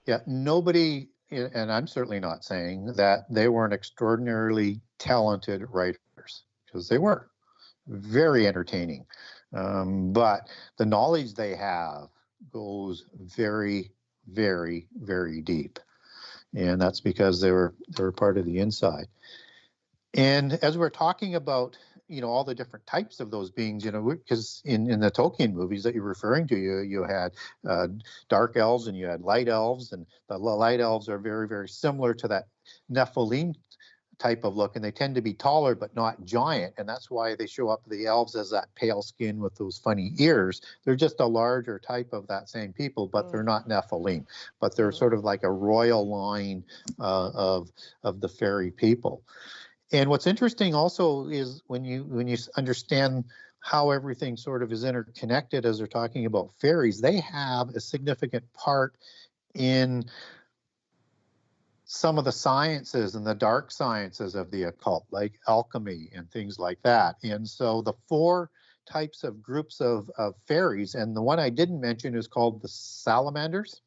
Yeah, nobody, and I'm certainly not saying that they weren't extraordinarily talented writers, because they were very entertaining. But the knowledge they have goes very, very, very deep. And that's because they were part of the inside. And as we're talking about, all the different types of those beings, because in the Tolkien movies that you're referring to, you had dark elves and you had light elves, and the light elves are very, very similar to that Nephilim type of look, and they tend to be taller but not giant, and that's why they show up the elves as that pale skin with those funny ears. They're just a larger type of that same people, but they're not Nephilim, but they're sort of like a royal line of the fairy people. And what's interesting also is when you understand how everything sort of is interconnected as they're talking about fairies, they have a significant part in some of the sciences and the dark sciences of the occult, like alchemy and things like that. And so the 4 types of groups of fairies, and the one I didn't mention is called the salamanders.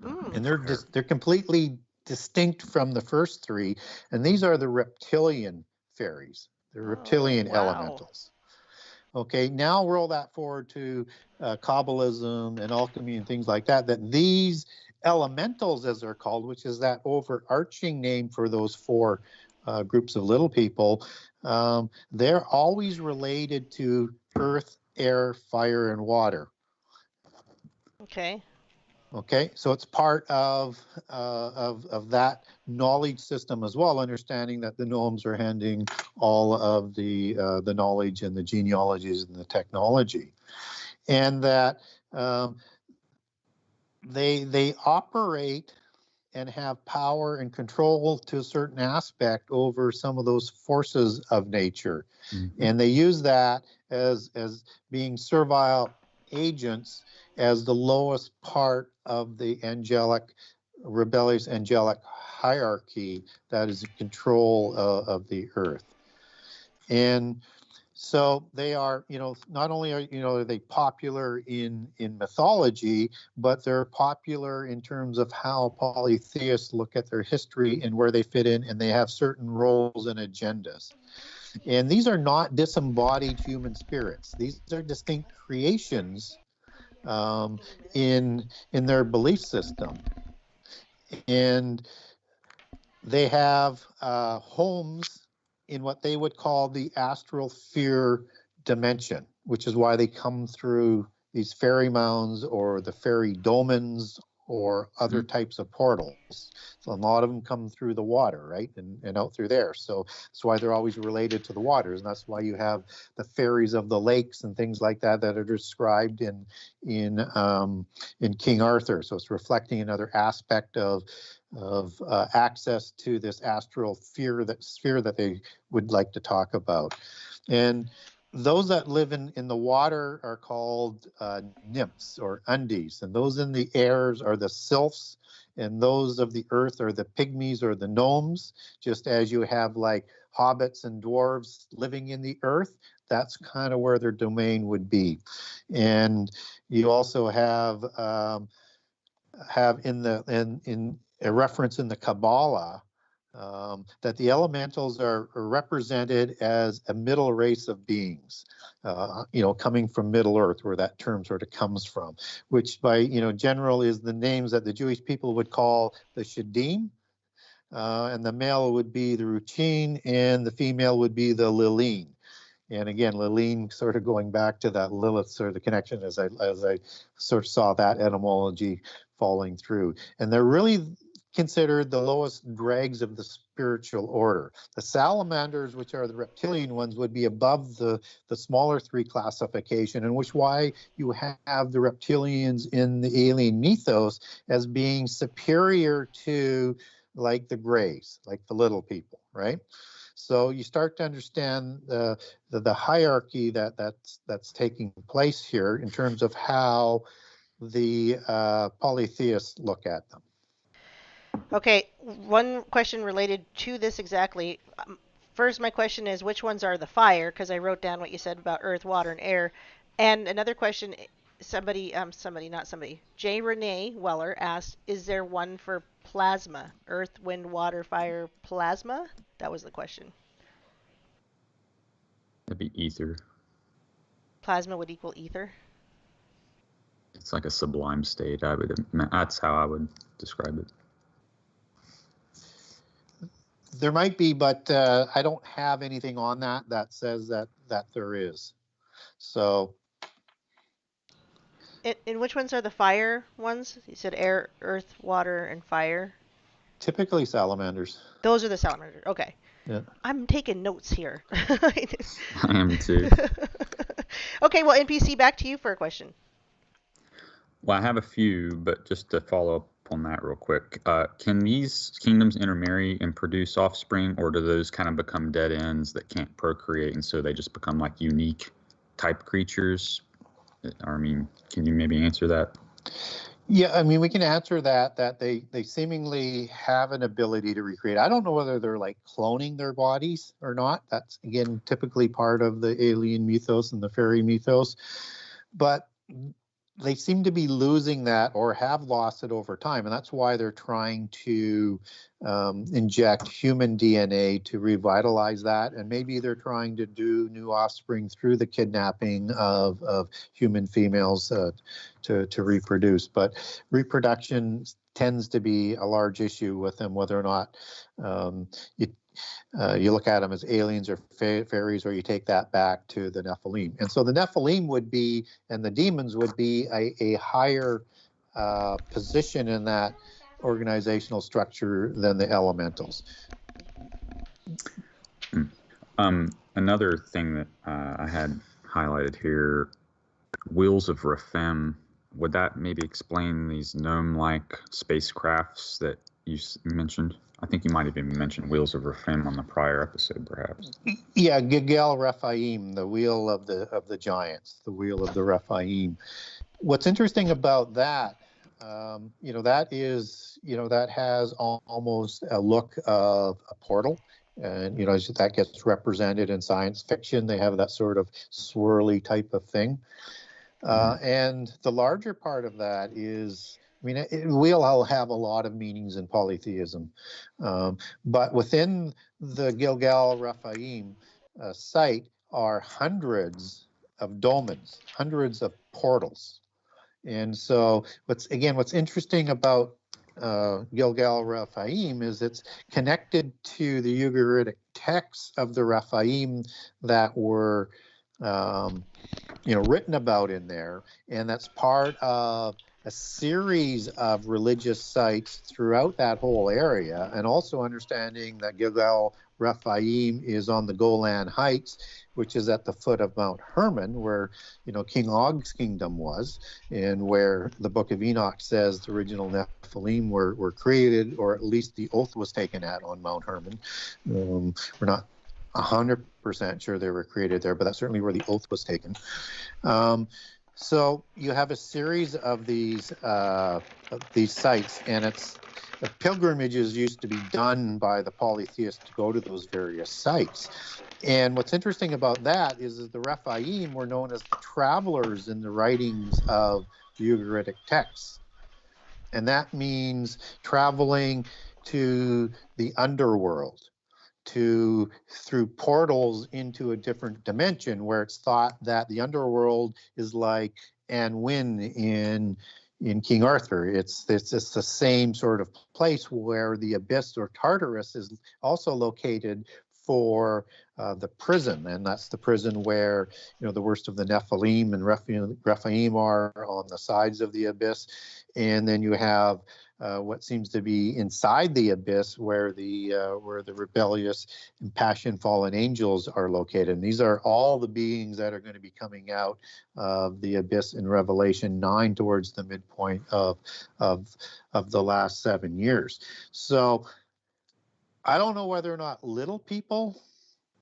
And they're completely distinct from the first 3, and these are the reptilian fairies, the reptilian elementals. Okay, now roll that forward to Kabbalism and alchemy and things like that, that these elementals, as they're called, which is that overarching name for those 4 groups of little people, they're always related to earth, air, fire, and water. Okay, so it's part of that knowledge system as well, understanding that the gnomes are handing all of the knowledge and the genealogies and the technology, and that they operate and have power and control to a certain aspect over some of those forces of nature. Mm-hmm. And they use that as being servile agents as the lowest part of the rebellious angelic hierarchy that is in control of the earth. And so they are, not only are they popular in mythology, but they're popular in terms of how polytheists look at their history and where they fit in, and they have certain roles and agendas. And these are not disembodied human spirits. These are distinct creations in their belief system. And they have homes in what they would call the astral sphere dimension, which is why they come through these fairy mounds or the fairy domens or other types of portals. So a lot of them come through the water, right, and out through there. So that's why they're always related to the waters, and that's why you have the fairies of the lakes and things like that that are described in King Arthur. So it's reflecting another aspect of access to this astral sphere that they would like to talk about. And those that live in the water are called nymphs or undies, and those in the airs are the sylphs, and those of the earth are the pygmies or the gnomes. Just as you have like hobbits and dwarves living in the earth, that's kind of where their domain would be. And you also have in a reference in the Kabbalah that the elementals are represented as a middle race of beings, coming from Middle Earth, where that term sort of comes from, which by general is the names that the Jewish people would call the Shadim, and the male would be the Ruchin, and the female would be the Lilin. And again, Lilin sort of going back to that Lilith sort of the connection as I sort of saw that etymology falling through. And they're really considered the lowest dregs of the spiritual order. The salamanders, which are the reptilian ones, would be above the smaller three classification, and which why you have the reptilians in the alien mythos as being superior to like the Greys, like the little people, right? So you start to understand the hierarchy that's taking place here in terms of how the polytheists look at them. Okay, one question related to this exactly. First, my question is, which ones are the fire? Because I wrote down what you said about earth, water, and air. And another question, J. Renee Weller asked, is there one for plasma? Earth, wind, water, fire, plasma? That was the question. That'd be ether. Plasma would equal ether? It's like a sublime state. That's how I would describe it. There might be, but I don't have anything on that says that there is. So. And which ones are the fire ones? You said air, earth, water, and fire. Typically salamanders. Those are the salamanders. Okay. Yeah. I'm taking notes here. I am too. Okay, well, NPC, back to you for a question. Well, I have a few, but just to follow up on that real quick, can these kingdoms intermarry and produce offspring, or do those kind of become dead ends that can't procreate, and so they just become like unique type creatures? I mean, can you maybe answer that? Yeah, I mean, we can answer that they seemingly have an ability to recreate. I don't know whether they're like cloning their bodies or not. That's, again, typically part of the alien mythos and the fairy mythos. But they seem to be losing that or have lost it over time. And that's why they're trying to inject human DNA to revitalize that. And maybe they're trying to do new offspring through the kidnapping of human females to reproduce. But reproduction tends to be a large issue with them, whether or not you look at them as aliens or fairies, or you take that back to the Nephilim. And so the Nephilim would be, and the demons would be a higher position in that organizational structure than the elementals. Another thing that I had highlighted here, Wheels of Rephem, would that maybe explain these gnome-like spacecrafts that you mentioned? I think you might have even mentioned Wheels of Rephem on the prior episode, perhaps. Yeah, Gigel Rephaim, the wheel of the giants, the wheel of the Rephaim. What's interesting about that, that is, that has almost a look of a portal. And, that gets represented in science fiction. They have that sort of swirly type of thing. And the larger part of that is, we'll have a lot of meanings in polytheism. But within the Gilgal Rephaim site are hundreds of dolmens, hundreds of portals. And so what's interesting about Gilgal Raphaim is it's connected to the Ugaritic texts of the Raphaim that were written about in there, and that's part of a series of religious sites throughout that whole area, and also understanding that Gilgal Raphaim is on the Golan Heights, which is at the foot of Mount Hermon, where King Og's kingdom was, and where the Book of Enoch says the original Nephilim were created, or at least the oath was taken on Mount Hermon. We're not 100% sure they were created there, but that's certainly where the oath was taken. So you have a series of these sites, and it's pilgrimages used to be done by the polytheists to go to those various sites. And what's interesting about that is that the Rephaim were known as the travelers in the writings of the Ugaritic texts. And that means traveling to the underworld, through portals into a different dimension, where it's thought that the underworld is like Anwin in King Arthur. It's the same sort of place where the abyss or Tartarus is also located for the prison, and that's the prison where the worst of the Nephilim and Rephaim are on the sides of the abyss. And then you have what seems to be inside the abyss, where the rebellious, impassioned fallen angels are located. And these are all the beings that are going to be coming out of the abyss in Revelation 9 towards the midpoint of the last 7 years. So I don't know whether or not little people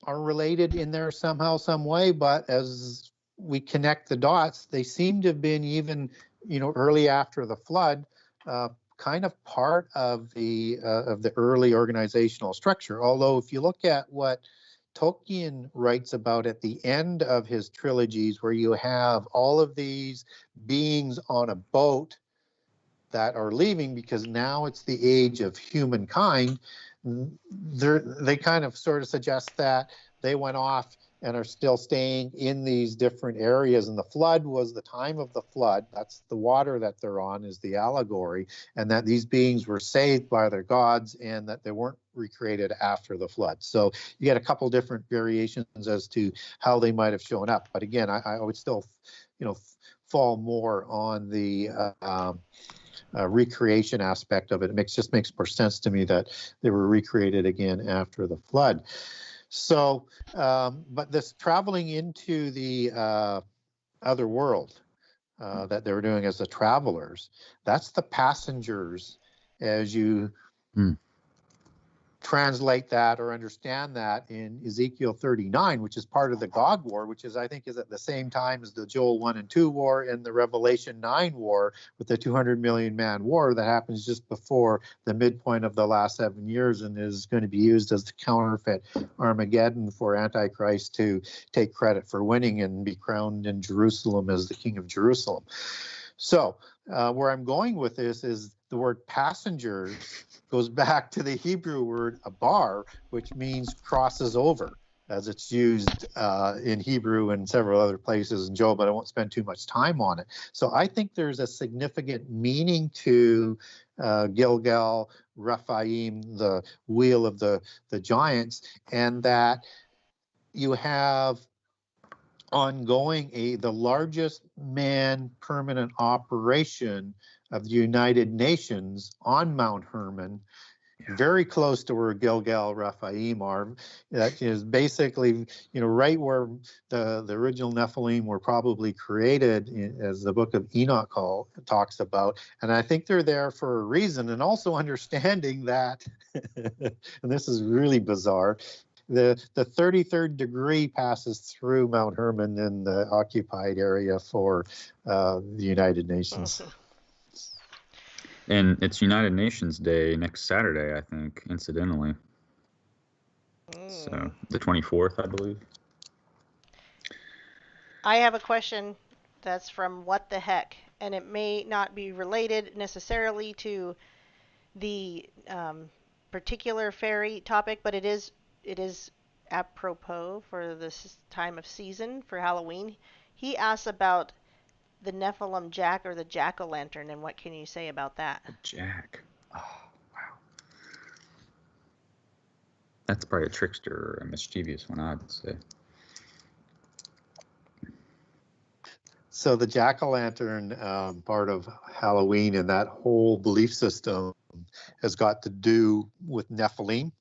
are related in there somehow, some way, but as we connect the dots, they seem to have been even, early after the flood, kind of part of the early organizational structure. Although if you look at what Tolkien writes about at the end of his trilogies, where you have all of these beings on a boat that are leaving because now it's the age of humankind, they kind of sort of suggest that they went off and are still staying in these different areas. And the flood was the time of the flood. That's the water that they're on, is the allegory, and that these beings were saved by their gods and that they weren't recreated after the flood. So you get a couple different variations as to how they might have shown up. But again, I would still, fall more on the recreation aspect of it. It just makes more sense to me that they were recreated again after the flood. So, but this traveling into the other world that they were doing as the travelers, that's the passengers as you translate that or understand that in Ezekiel 39, which is part of the Gog War, which is, I think, is at the same time as the Joel 1 and 2 war and the Revelation 9 war, with the 200 million man war that happens just before the midpoint of the last 7 years, and is going to be used as the counterfeit Armageddon for Antichrist to take credit for winning and be crowned in Jerusalem as the king of Jerusalem. So where I'm going with this is the word passengers goes back to the Hebrew word abar, which means crosses over, as it's used in Hebrew and several other places in Job, but I won't spend too much time on it. So I think there's a significant meaning to Gilgal Raphaim, the wheel of the giants, and that you have ongoing the largest manned permanent operation of the United Nations on Mount Hermon, very close to where Gilgal Raphaim are. That is basically, right where the original Nephilim were probably created, as the Book of Enoch talks about. And I think they're there for a reason, and also understanding that, and this is really bizarre, the 33rd degree passes through Mount Hermon in the occupied area for the United Nations. And it's United Nations Day next Saturday, I think, incidentally. So the 24th, I believe. I have a question that's from What the Heck, and it may not be related necessarily to the particular fairy topic, but it is apropos for this time of season for Halloween. He asks about the Nephilim Jack or the Jack-o'-lantern, and what can you say about that? Jack. Oh, wow. That's probably a trickster or a mischievous one, I'd say. So the jack-o'-lantern part of Halloween and that whole belief system has got to do with Nephilim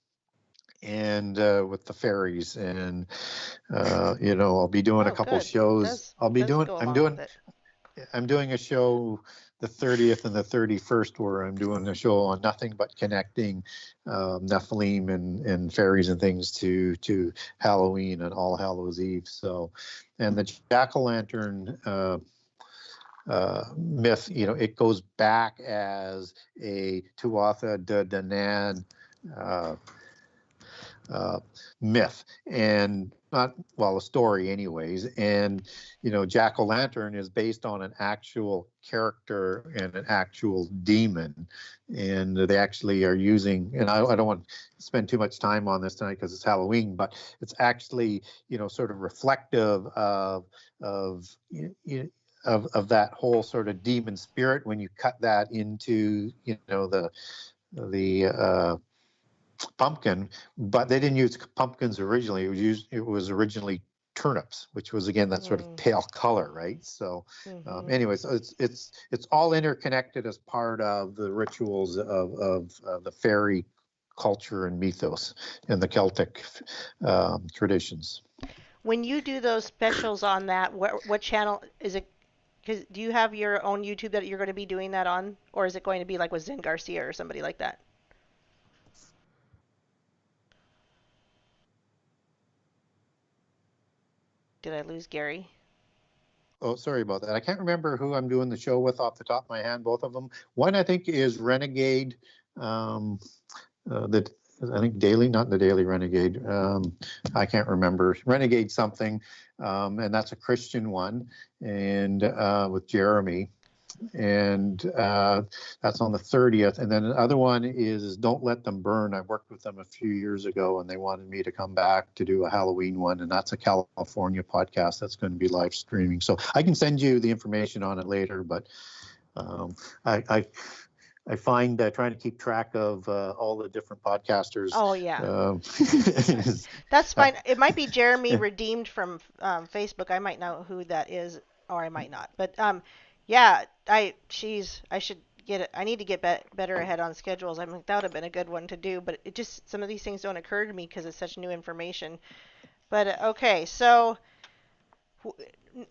and with the fairies. And I'll be doing a couple Good. shows. I'm doing a show the 30th and the 31st where I'm doing a show on nothing but connecting Nephilim and fairies and things to Halloween and All Hallows Eve. So, and the jack-o'-lantern myth, it goes back as a Tuatha De Danann myth, and a story anyways. And jack-o'-lantern is based on an actual character and an actual demon, and they actually are using, and I don't want to spend too much time on this tonight because it's Halloween, but it's actually sort of reflective of that whole sort of demon spirit when you cut that into the pumpkin. But they didn't use pumpkins originally. It was originally turnips, which was again that sort of pale color, right? So anyways, it's all interconnected as part of the rituals of the fairy culture and mythos and the Celtic traditions. When you do those specials on that, what channel is it? Because do you have your own YouTube that you're going to be doing that on, or is it going to be like with Zen Garcia or somebody like that? Did I lose Gary? Oh, sorry about that. I can't remember who I'm doing the show with off the top of my hand, both of them. One, I think, is Renegade, I think Daily, not the Daily Renegade. I can't remember. Renegade something, and that's a Christian one, and with Jeremy. And that's on the 30th. And then the other one is Don't Let Them Burn. I worked with them a few years ago, and they wanted me to come back to do a Halloween one, and that's a California podcast that's going to be live streaming. So I can send you the information on it later, but I find trying to keep track of all the different podcasters. Oh, yeah. That's fine. It might be Jeremy Redeemed from Facebook. I might know who that is, or I might not. But yeah, I need to get better ahead on schedules. I mean, that would have been a good one to do, but it just, some of these things don't occur to me because it's such new information. But okay, so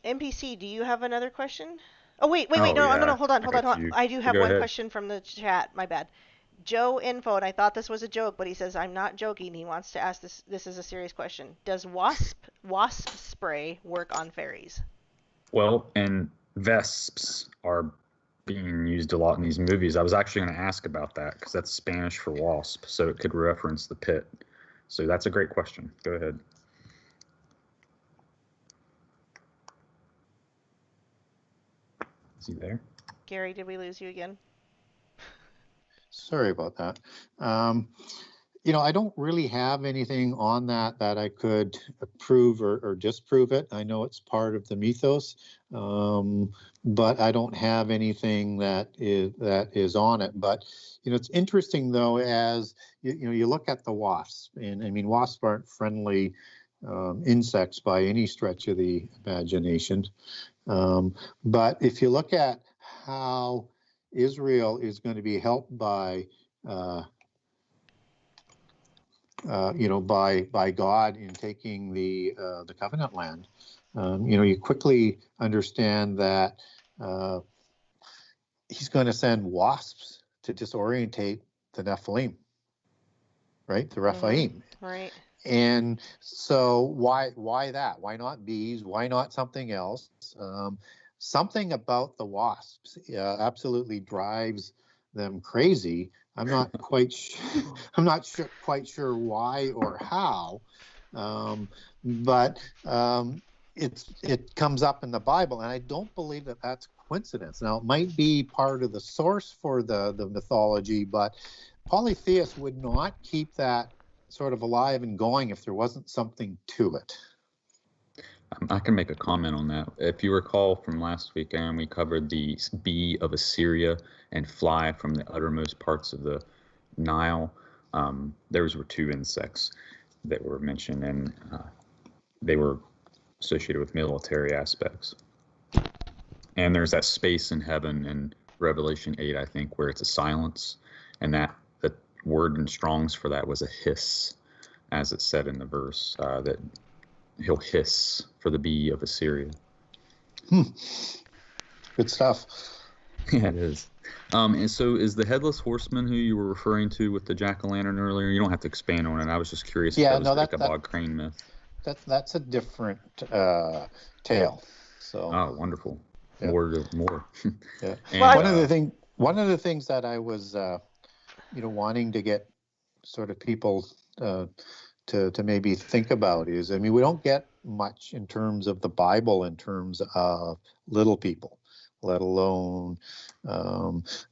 NPC, do you have another question? Oh, wait, no, hold on. I do have one question from the chat. My bad. Joe Info, and I thought this was a joke, but he says, I'm not joking. He wants to ask this. This is a serious question. Does wasp spray work on fairies? Well, and vesps are being used a lot in these movies. I was actually going to ask about that because that's Spanish for wasp, so it could reference the pit. So that's a great question. Go ahead. Is he there? Gary, did we lose you again? Sorry about that. I don't really have anything on that I could approve or disprove it. I know it's part of the mythos, but I don't have anything that is on it. But it's interesting though, as you look at the wasps, and I mean wasps aren't friendly insects by any stretch of the imagination. But if you look at how Israel is going to be helped by by God in taking the covenant land, you quickly understand that he's going to send wasps to disorientate the Nephilim, right? The Rephaim. Right. And so why that? Why not bees? Why not something else? Something about the wasps absolutely drives them crazy. I'm not quite sure why or how, but it comes up in the Bible, and I don't believe that that's coincidence. Now, it might be part of the source for the mythology, but polytheists would not keep that sort of alive and going if there wasn't something to it. I can make a comment on that. If you recall from last weekend, we covered the bee of Assyria and fly from the uttermost parts of the Nile. Those were two insects that were mentioned, and they were associated with military aspects. And there's that space in heaven in Revelation 8, I think, where it's a silence, and that the word in Strong's for that was a hiss, as it said in the verse, that he'll hiss for the bee of Assyria. Good stuff. Yeah, it is. And so is the headless horseman who you were referring to with the jack-o'-lantern earlier? You don't have to expand on it. I was just curious if that was like a Bog Crane myth. That's a different tale. So. Oh, wonderful. Yeah. More. Yeah. And, one of the things that I was, wanting to get sort of people to maybe think about is, I mean, we don't get much in terms of the Bible in terms of little people, let alone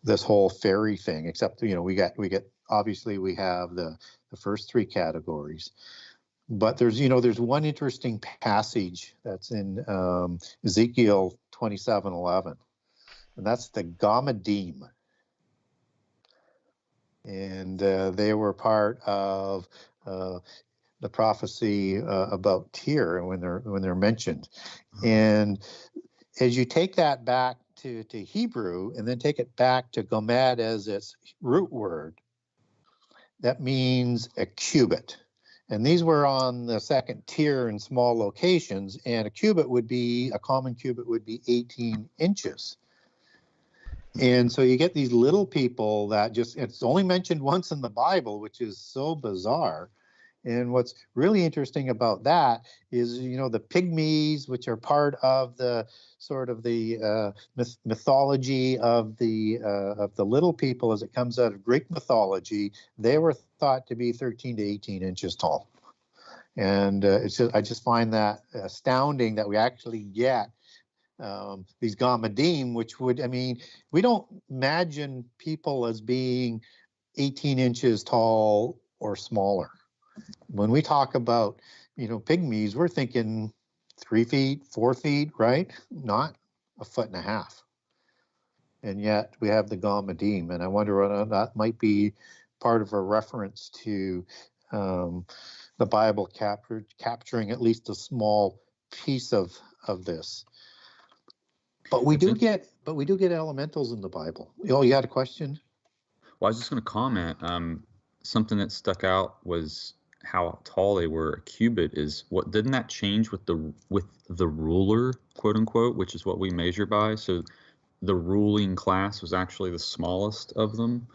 this whole fairy thing. Except we get obviously we have the first three categories. But there's one interesting passage that's in Ezekiel 27:11, and that's the Gamadim, and they were part of the prophecy about Tyr when they're mentioned. And as you take that back to Hebrew and then take it back to Gomad as its root word, that means a cubit. And these were on the second tier in small locations, and a common cubit would be 18 inches. And so you get these little people that it's only mentioned once in the Bible, which is so bizarre. And what's really interesting about that is, the pygmies, which are part of the sort of the mythology of the little people as it comes out of Greek mythology, they were thought to be 13 to 18 inches tall. And I just find that astounding that we actually get these Gamadim, which we don't imagine people as being 18 inches tall or smaller. When we talk about, pygmies, we're thinking 3 feet, 4 feet, right? Not 1.5 feet. And yet we have the Gamadim, and I wonder whether that might be part of a reference to the Bible capturing at least a small piece of this. But we do get elementals in the Bible. Oh, you had a question? Well, I was just going to comment. Something that stuck out was how tall they were. A cubit is what? Didn't that change with the ruler, quote unquote, which is what we measure by? So the ruling class was actually the smallest of them,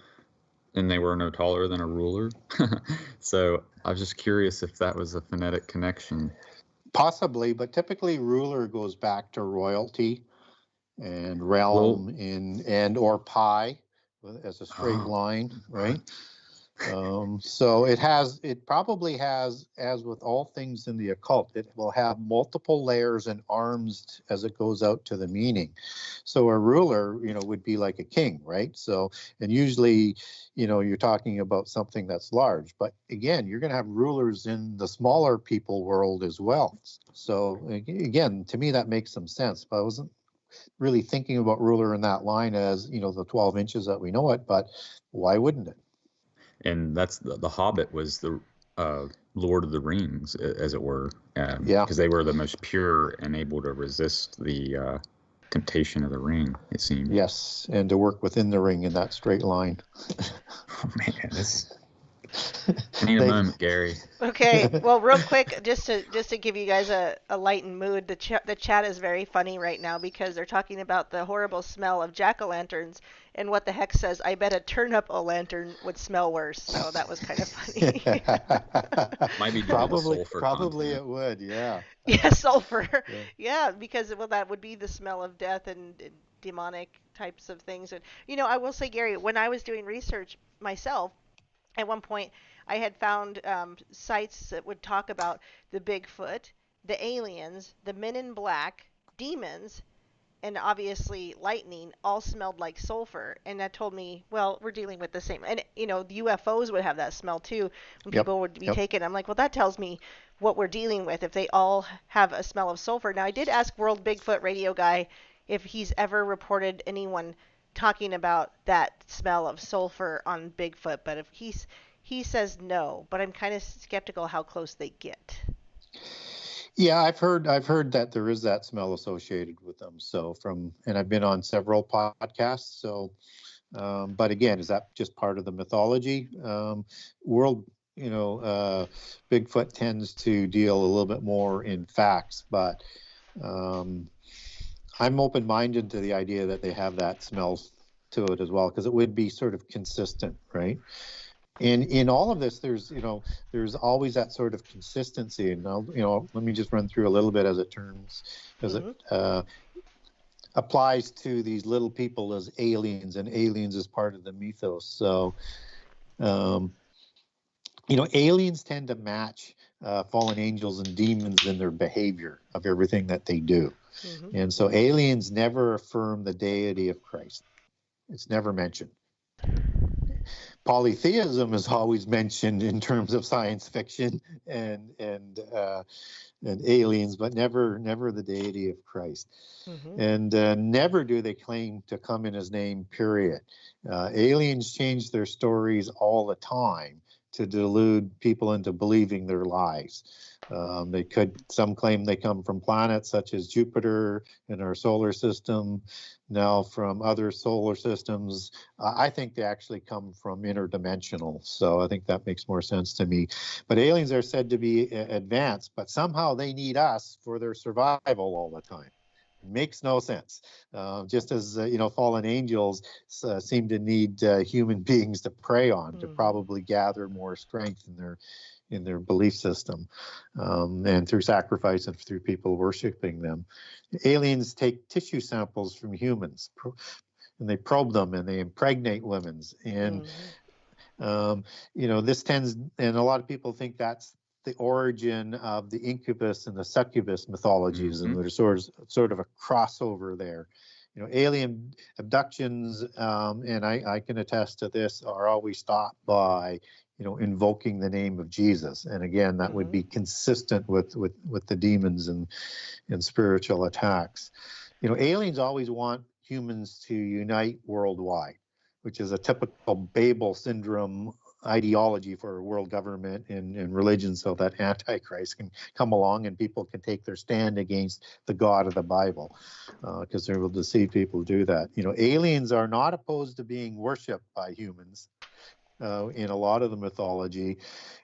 and they were no taller than a ruler. So I was just curious if that was a phonetic connection. Possibly, but typically ruler goes back to royalty and realm and or pi as a straight line, right? So it probably has, as with all things in the occult, it will have multiple layers and arms as it goes out to the meaning. So a ruler, would be like a king, right? So, and usually, you're talking about something that's large, but again, you're going to have rulers in the smaller people world as well. So again, to me, that makes some sense, but I wasn't really thinking about ruler in that line as, the 12 inches that we know it, but why wouldn't it? And that's the Hobbit was the Lord of the Rings, as it were, because they were the most pure and able to resist the temptation of the ring, it seemed. Yes, and to work within the ring in that straight line. Oh man, this. I need a moment, Gary. Okay, well, real quick, just to give you guys a lightened mood, the chat is very funny right now because they're talking about the horrible smell of jack-o'-lanterns, and what the heck says, I bet a turnip-o'-lantern would smell worse. So that was kind of funny. Might be probably content. It would, yeah. Yeah, sulfur. Yeah, because that would be the smell of death and demonic types of things. And I will say, Gary, when I was doing research myself, at one point, I had found sites that would talk about the Bigfoot, the aliens, the Men in Black, demons, and obviously lightning all smelled like sulfur. And that told me, well, we're dealing with the same. And, the UFOs would have that smell too when people would be taken. I'm like, well, that tells me what we're dealing with if they all have a smell of sulfur. Now, I did ask World Bigfoot Radio Guy if he's ever reported anyone talking about that smell of sulfur on Bigfoot, but if he says no, but I'm kind of skeptical how close they get. Yeah, I've heard that there is that smell associated with them. So and I've been on several podcasts. So, but again, is that just part of the mythology? World, Bigfoot tends to deal a little bit more in facts, but I'm open-minded to the idea that they have that smell to it as well, because it would be sort of consistent, right? And in all of this, there's always that sort of consistency. And let me just run through a little bit as it applies to these little people as aliens, and aliens as part of the mythos. So, aliens tend to match fallen angels and demons in their behavior of everything that they do. Mm-hmm. And so aliens never affirm the deity of Christ. It's never mentioned. Polytheism is always mentioned in terms of science fiction and aliens, but never the deity of Christ. Mm-hmm. And never do they claim to come in his name, period. Aliens change their stories all the time to delude people into believing their lies. Some claim they come from planets such as Jupiter in our solar system, now from other solar systems. I think they actually come from interdimensional, so I think that makes more sense to me. But aliens are said to be advanced, but somehow they need us for their survival all the time. Makes no sense. Just as fallen angels seem to need human beings to prey on, to probably gather more strength in their belief system, and through sacrifice and through people worshiping them. Aliens take tissue samples from humans, and they probe them, and they impregnate women. And this tends, and a lot of people think that's the origin of the incubus and the succubus mythologies, and there's sort of a crossover there. Alien abductions, and I can attest to this, are always stopped by invoking the name of Jesus, and again that would be consistent with the demons and spiritual attacks. Aliens always want humans to unite worldwide, which is a typical Babel syndrome ideology for world government and religion, so that Antichrist can come along and people can take their stand against the God of the Bible, because they will deceive people to do that. Aliens are not opposed to being worshipped by humans in a lot of the mythology,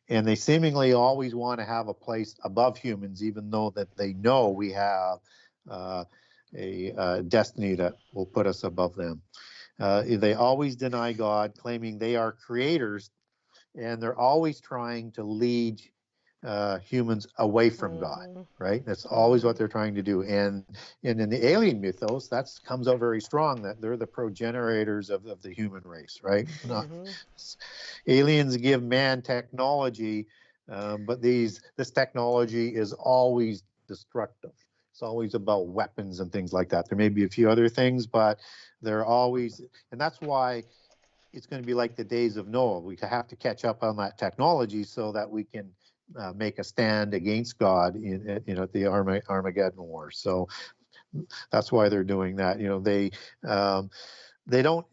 and they seemingly always want to have a place above humans, even though that they know we have a destiny that will put us above them. They always deny God, claiming they are creators, and they're always trying to lead humans away from God, right? That's always what they're trying to do. And in the alien mythos, that comes out very strong, that they're the progenitors of the human race, right? Aliens give man technology, but this technology is always destructive. It's always about weapons and things like that. There may be a few other things, but they're always, and that's why it's going to be like the days of Noah. We have to catch up on that technology so that we can make a stand against God at the Armageddon War. So that's why they're doing that. They don't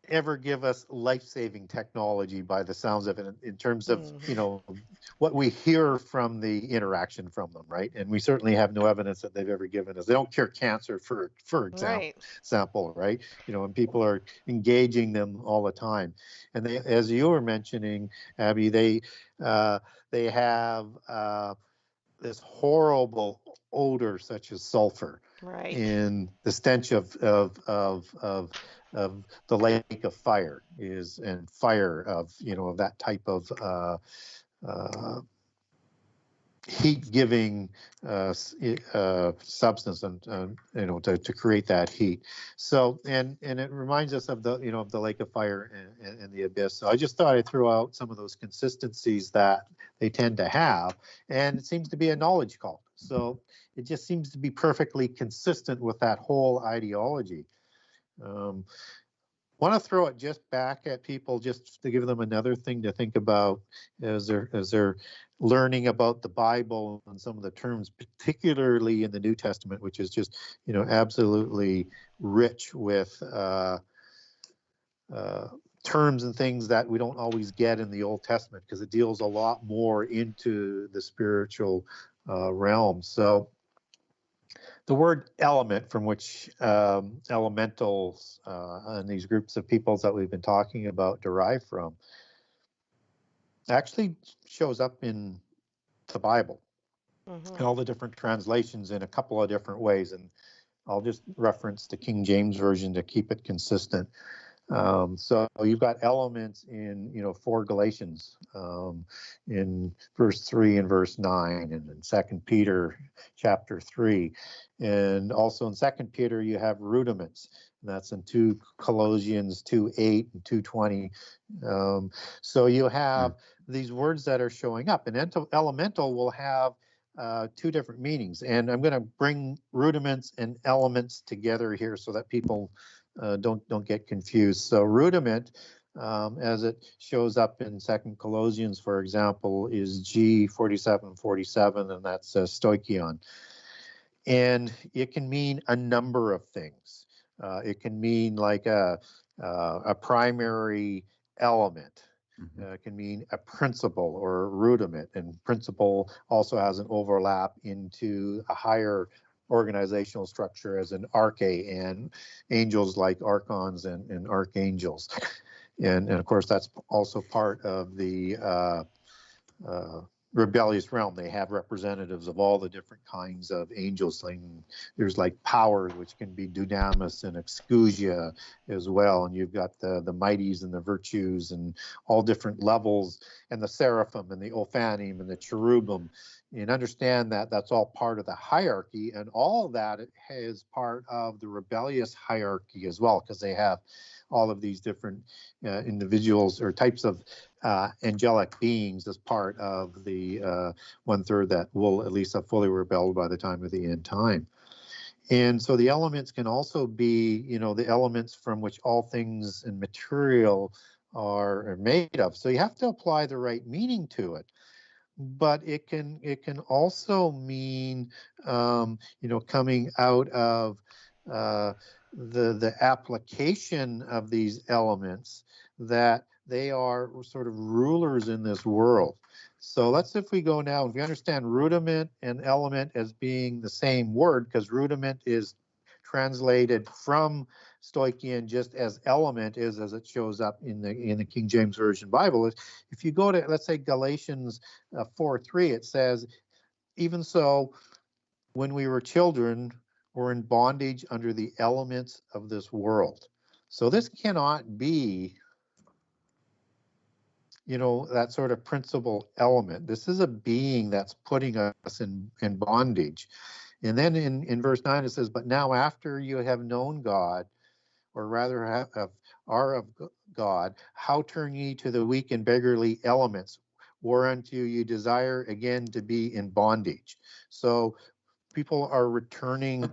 ever give us life-saving technology by the sounds of it, in terms of what we hear from the interaction from them, right? And we certainly have no evidence that they've ever given us. They don't cure cancer, for example, right? And people are engaging them all the time. And they, as you were mentioning, Abby, they have this horrible odor such as sulfur, right? And the stench of the lake of fire and fire of that type of heat-giving substance, and to create that heat. So and it reminds us of the lake of fire and the abyss. So I just thought I'd throw out some of those consistencies that they tend to have, and it seems to be a knowledge cult. So it just seems to be perfectly consistent with that whole ideology. want to throw it just back at people, just to give them another thing to think about as they're learning about the Bible and some of the terms, particularly in the New Testament, which is just, you know, absolutely rich with terms and things that we don't always get in the Old Testament, because it deals a lot more into the spiritual realm. So the word element, from which elementals and these groups of peoples that we've been talking about derive from, actually shows up in the Bible and all the different translations in a couple of different ways. And I'll just reference the King James Version to keep it consistent. So you've got elements in, you know, 4 Galatians, in verse 3 and verse 9, and in 2 Peter chapter 3. And also in 2 Peter, you have rudiments. And that's in 2 Colossians 2:8 and 2:20. So you have these words that are showing up. And elemental will have 2 different meanings. And I'm going to bring rudiments and elements together here so that people don't get confused. So rudiment, as it shows up in 2 Colossians, for example, is G 4747, and that's stoichion. And it can mean a number of things. It can mean like a primary element. It can mean a principle or rudiment, and principle also has an overlap into a higher organizational structure as an arche, and angels like archons and archangels. And of course, that's also part of the rebellious realm. They have representatives of all the different kinds of angels. Like, there's like powers, which can be dunamis and exousia as well. And you've got the mighties and the virtues and all different levels, and the seraphim and the ophanim and the cherubim. And understand that that's all part of the hierarchy, and all that is part of the rebellious hierarchy as well, because they have all of these different individuals or types of angelic beings as part of the 1/3 that will at least have fully rebelled by the time of the end time. And so the elements can also be, you know, the elements from which all things and material are made of. So you have to apply the right meaning to it. But it can also mean, you know, coming out of the application of these elements, that they are sort of rulers in this world. So if we go now, if we understand rudiment and element as being the same word, because rudiment is translated from stoichion just as element is, as it shows up in the King James Version Bible. If you go to, let's say, Galatians 4:3, it says, even so, when we were children, we're in bondage under the elements of this world. So this cannot be, you know, that sort of principal element. This is a being that's putting us in bondage. And then in verse 9 it says, but now after you have known God, or rather are of God, how turn ye to the weak and beggarly elements, whereunto you desire again to be in bondage. So people are returning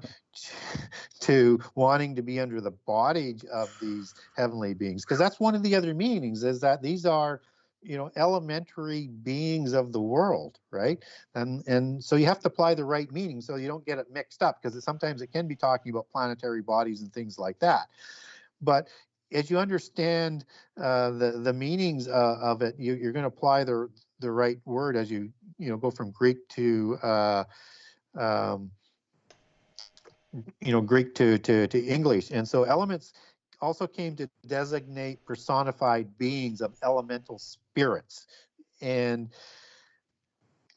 to wanting to be under the bondage of these heavenly beings, because that's one of the other meanings, is that these are, you know, elementary beings of the world, right? And so you have to apply the right meaning so you don't get it mixed up, because sometimes it can be talking about planetary bodies and things like that. But as you understand the meanings of it, you're going to apply the right word as you go from Greek to Greek to English. And so elements also came to designate personified beings of elemental spirits. And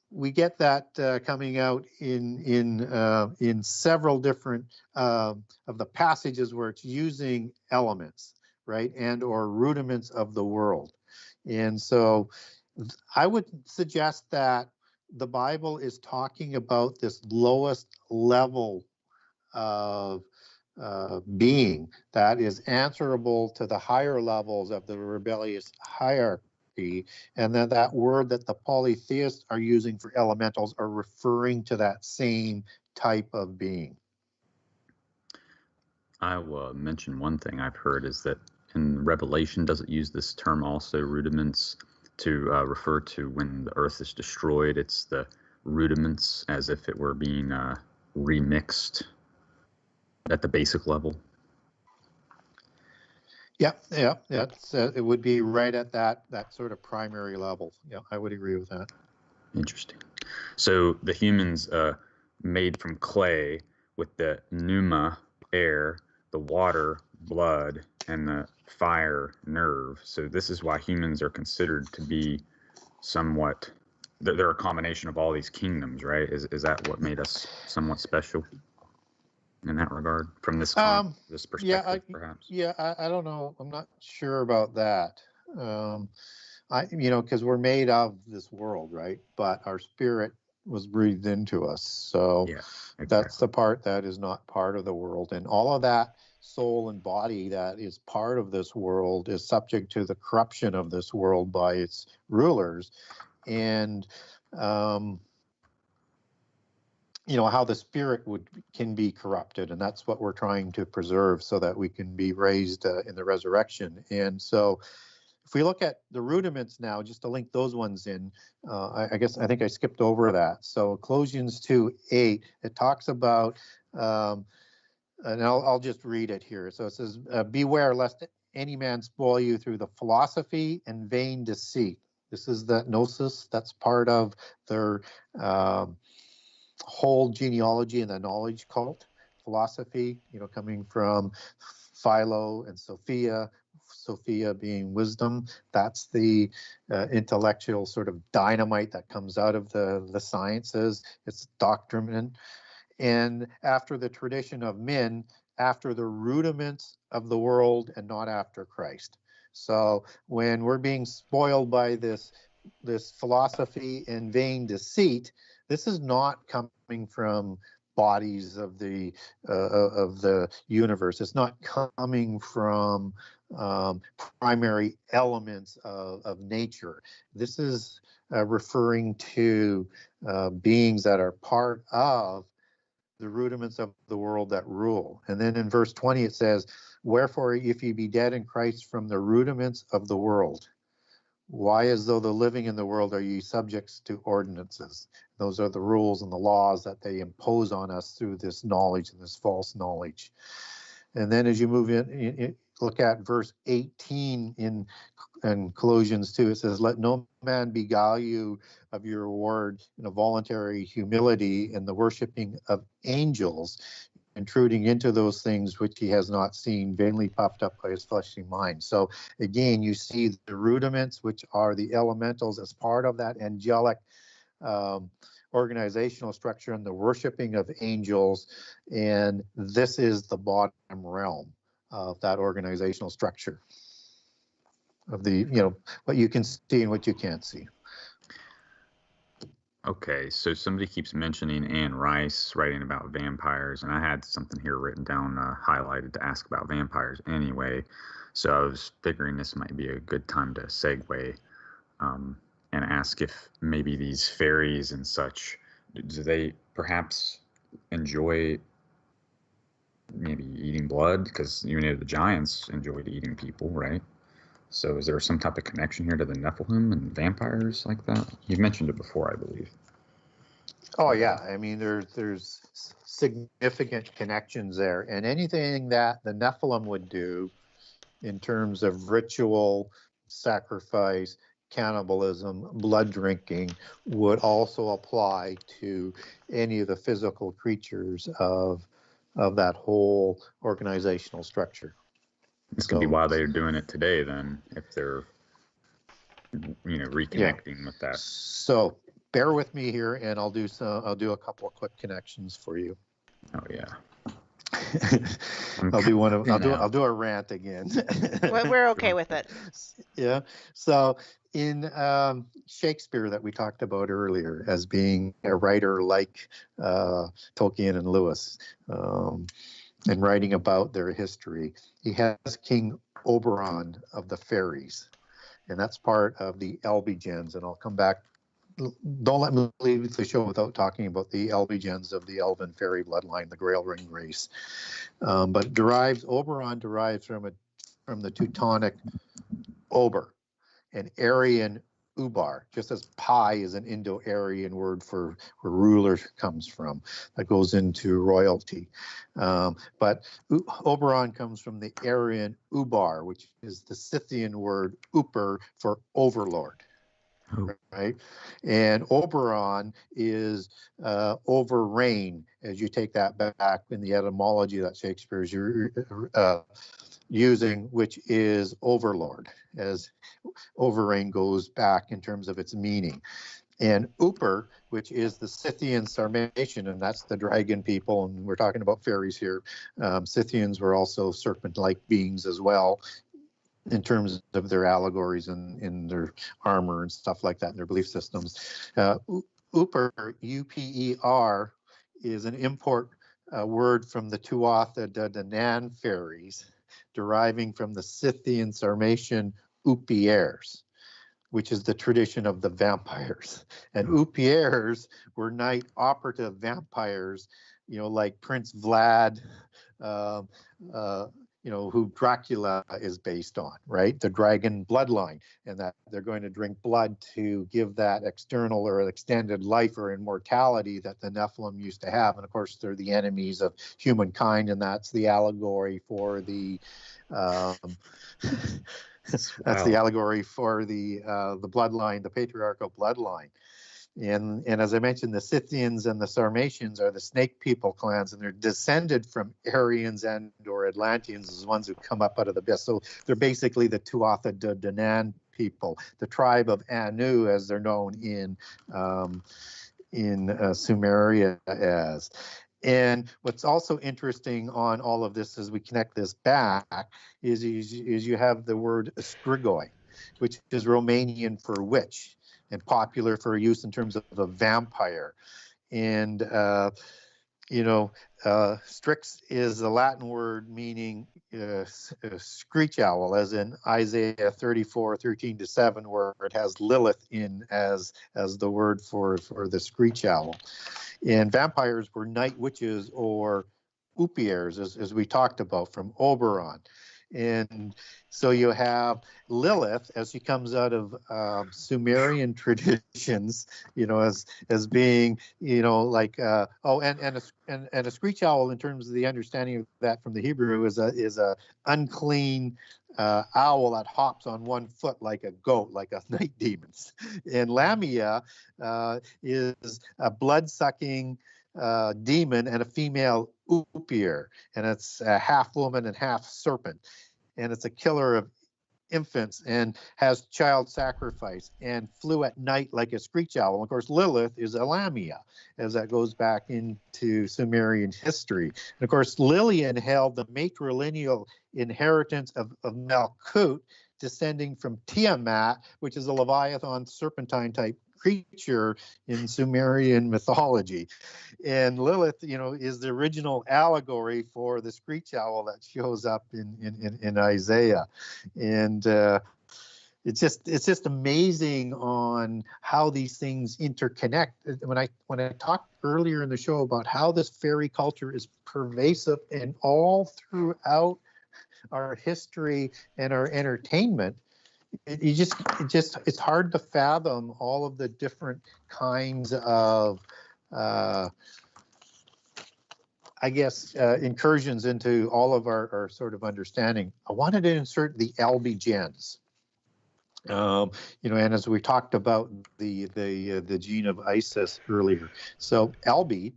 we get that coming out in several different of the passages where it's using elements, right, and or rudiments of the world. And so I would suggest that the Bible is talking about this lowest level of being that is answerable to the higher levels of the rebellious hierarchy, and then that word that the polytheists are using for elementals are referring to that same type of being. I will mention one thing I've heard is that in Revelation, does it use this term also, rudiments, to refer to when the earth is destroyed? It's the rudiments, as if it were being remixed at the basic level. Yeah. It would be right at that sort of primary level. Yeah, I would agree with that. Interesting. So the humans made from clay with the pneuma, air, the water, blood, and the fire, nerve. So this is why humans are considered to be somewhat, they're a combination of all these kingdoms, right? Is that what made us somewhat special in that regard, from this this perspective, perhaps? Yeah, I don't know. I'm not sure about that. Because we're made of this world, right? But our spirit was breathed into us. So yeah, exactly. That's the part that is not part of the world. And all of that soul and body that is part of this world is subject to the corruption of this world by its rulers. And, how the spirit can be corrupted. And that's what we're trying to preserve so that we can be raised in the resurrection. And so, if we look at the rudiments now, just to link those ones in, I think I skipped over that. So Colossians 2:8, it talks about, and I'll just read it here. So it says, beware lest any man spoil you through the philosophy and vain deceit. This is the gnosis. That's part of their whole genealogy and the knowledge cult philosophy, coming from Philo and Sophia being wisdom. That's the intellectual sort of dynamite that comes out of the sciences. It's doctrine. And after the tradition of men, after the rudiments of the world, and not after Christ. So when we're being spoiled by this philosophy and vain deceit, this is not coming from bodies of the universe. It's not coming from primary elements of nature. This is referring to beings that are part of the rudiments of the world that rule. And then in verse 20 it says, wherefore if ye be dead in Christ from the rudiments of the world, why as though the living in the world are ye subjects to ordinances? Those are the rules and the laws that they impose on us through this knowledge and this false knowledge. And then as you move in, look at verse 18 in Colossians 2, it says, let no man beguile you of your reward in a voluntary humility in the worshiping of angels, intruding into those things which he has not seen, vainly puffed up by his fleshly mind. So again, you see the rudiments, which are the elementals, as part of that angelic organizational structure and the worshiping of angels. And this is the bottom realm of that organizational structure of the, what you can see and what you can't see. Okay, so somebody keeps mentioning Anne Rice writing about vampires, and I had something here written down, highlighted, to ask about vampires anyway. So I was figuring this might be a good time to segue and ask if maybe these fairies and such, do they perhaps enjoy maybe eating blood? Because the giants enjoyed eating people, right? So is there some type of connection here to the Nephilim and vampires like that? You've mentioned it before, I believe. Oh yeah, I mean there's significant connections there, and anything that the Nephilim would do in terms of ritual, sacrifice, cannibalism, blood drinking would also apply to any of the physical creatures of that whole organizational structure. This could be why they're doing it today, then, if they're, reconnecting with that. So bear with me here, and I'll do a couple of quick connections for you. Oh yeah. I'll do a rant again. We're okay with it. Yeah. So in Shakespeare, that we talked about earlier as being a writer like Tolkien and Lewis, and writing about their history, he has King Oberon of the Fairies, and that's part of the Elvigens. And I'll come back. Don't let me leave the show without talking about the Elvigens of the Elven fairy bloodline, the Grail Ring race. But Oberon derives from a from the Teutonic ober, and Aryan ubar, just as pi is an Indo-Aryan word for where ruler comes from, that goes into royalty. But Oberon comes from the Aryan ubar, which is the Scythian word uper for overlord. Right, and Oberon is over reign, as you take that back in the etymology that Shakespeare's using, which is overlord, as over reign goes back in terms of its meaning. And Uper, which is the Scythian Sarmatian, and that's the dragon people, and we're talking about fairies here. Scythians were also serpent-like beings as well, in terms of their allegories and in their armor and stuff like that in their belief systems. Uper, U-P-E-R, is an import word from the Tuatha-De-Danann fairies, deriving from the Scythian Sarmatian Upiers, which is the tradition of the vampires. And Upiers were knight operative vampires, like Prince Vlad, who Dracula is based on, right? The dragon bloodline, and that they're going to drink blood to give that external or extended life or immortality that the Nephilim used to have. And of course, they're the enemies of humankind, and that's the allegory for the that's the allegory for the bloodline, the patriarchal bloodline. And as I mentioned, the Scythians and the Sarmatians are the snake people clans, and they're descended from Aryans and or Atlanteans, as ones who come up out of the abyss. So they're basically the Tuatha De Danann people, the tribe of Anu, as they're known in Sumeria as. And what's also interesting on all of this, as we connect this back, is you have the word strigoi, which is Romanian for witch, and popular for use in terms of a vampire. And, strix is a Latin word meaning screech owl, as in Isaiah 34:13-7, where it has Lilith in as the word for the screech owl. And vampires were night witches or upiers, as we talked about, from Oberon. And so you have Lilith, as she comes out of Sumerian traditions, as being, and a screech owl, in terms of the understanding of that from the Hebrew, is a unclean owl that hops on one foot like a goat, like a night demon. And Lamia is a blood-sucking demon and a female upier, and it's a half woman and half serpent, and it's a killer of infants and has child sacrifice and flew at night like a screech owl. And of course, Lilith is a Lamia, as that goes back into Sumerian history. And of course, Lillian held the matrilineal inheritance of Malkut, descending from Tiamat, which is a Leviathan serpentine type creature in Sumerian mythology. And Lilith, is the original allegory for the screech owl that shows up in Isaiah. And it's just amazing on how these things interconnect. When I talked earlier in the show about how this fairy culture is pervasive and all throughout our history and our entertainment, it's hard to fathom all of the different kinds of incursions into all of our sort of understanding. I wanted to insert the Elbe gens. And as we talked about the gene of Isis earlier. So Elbe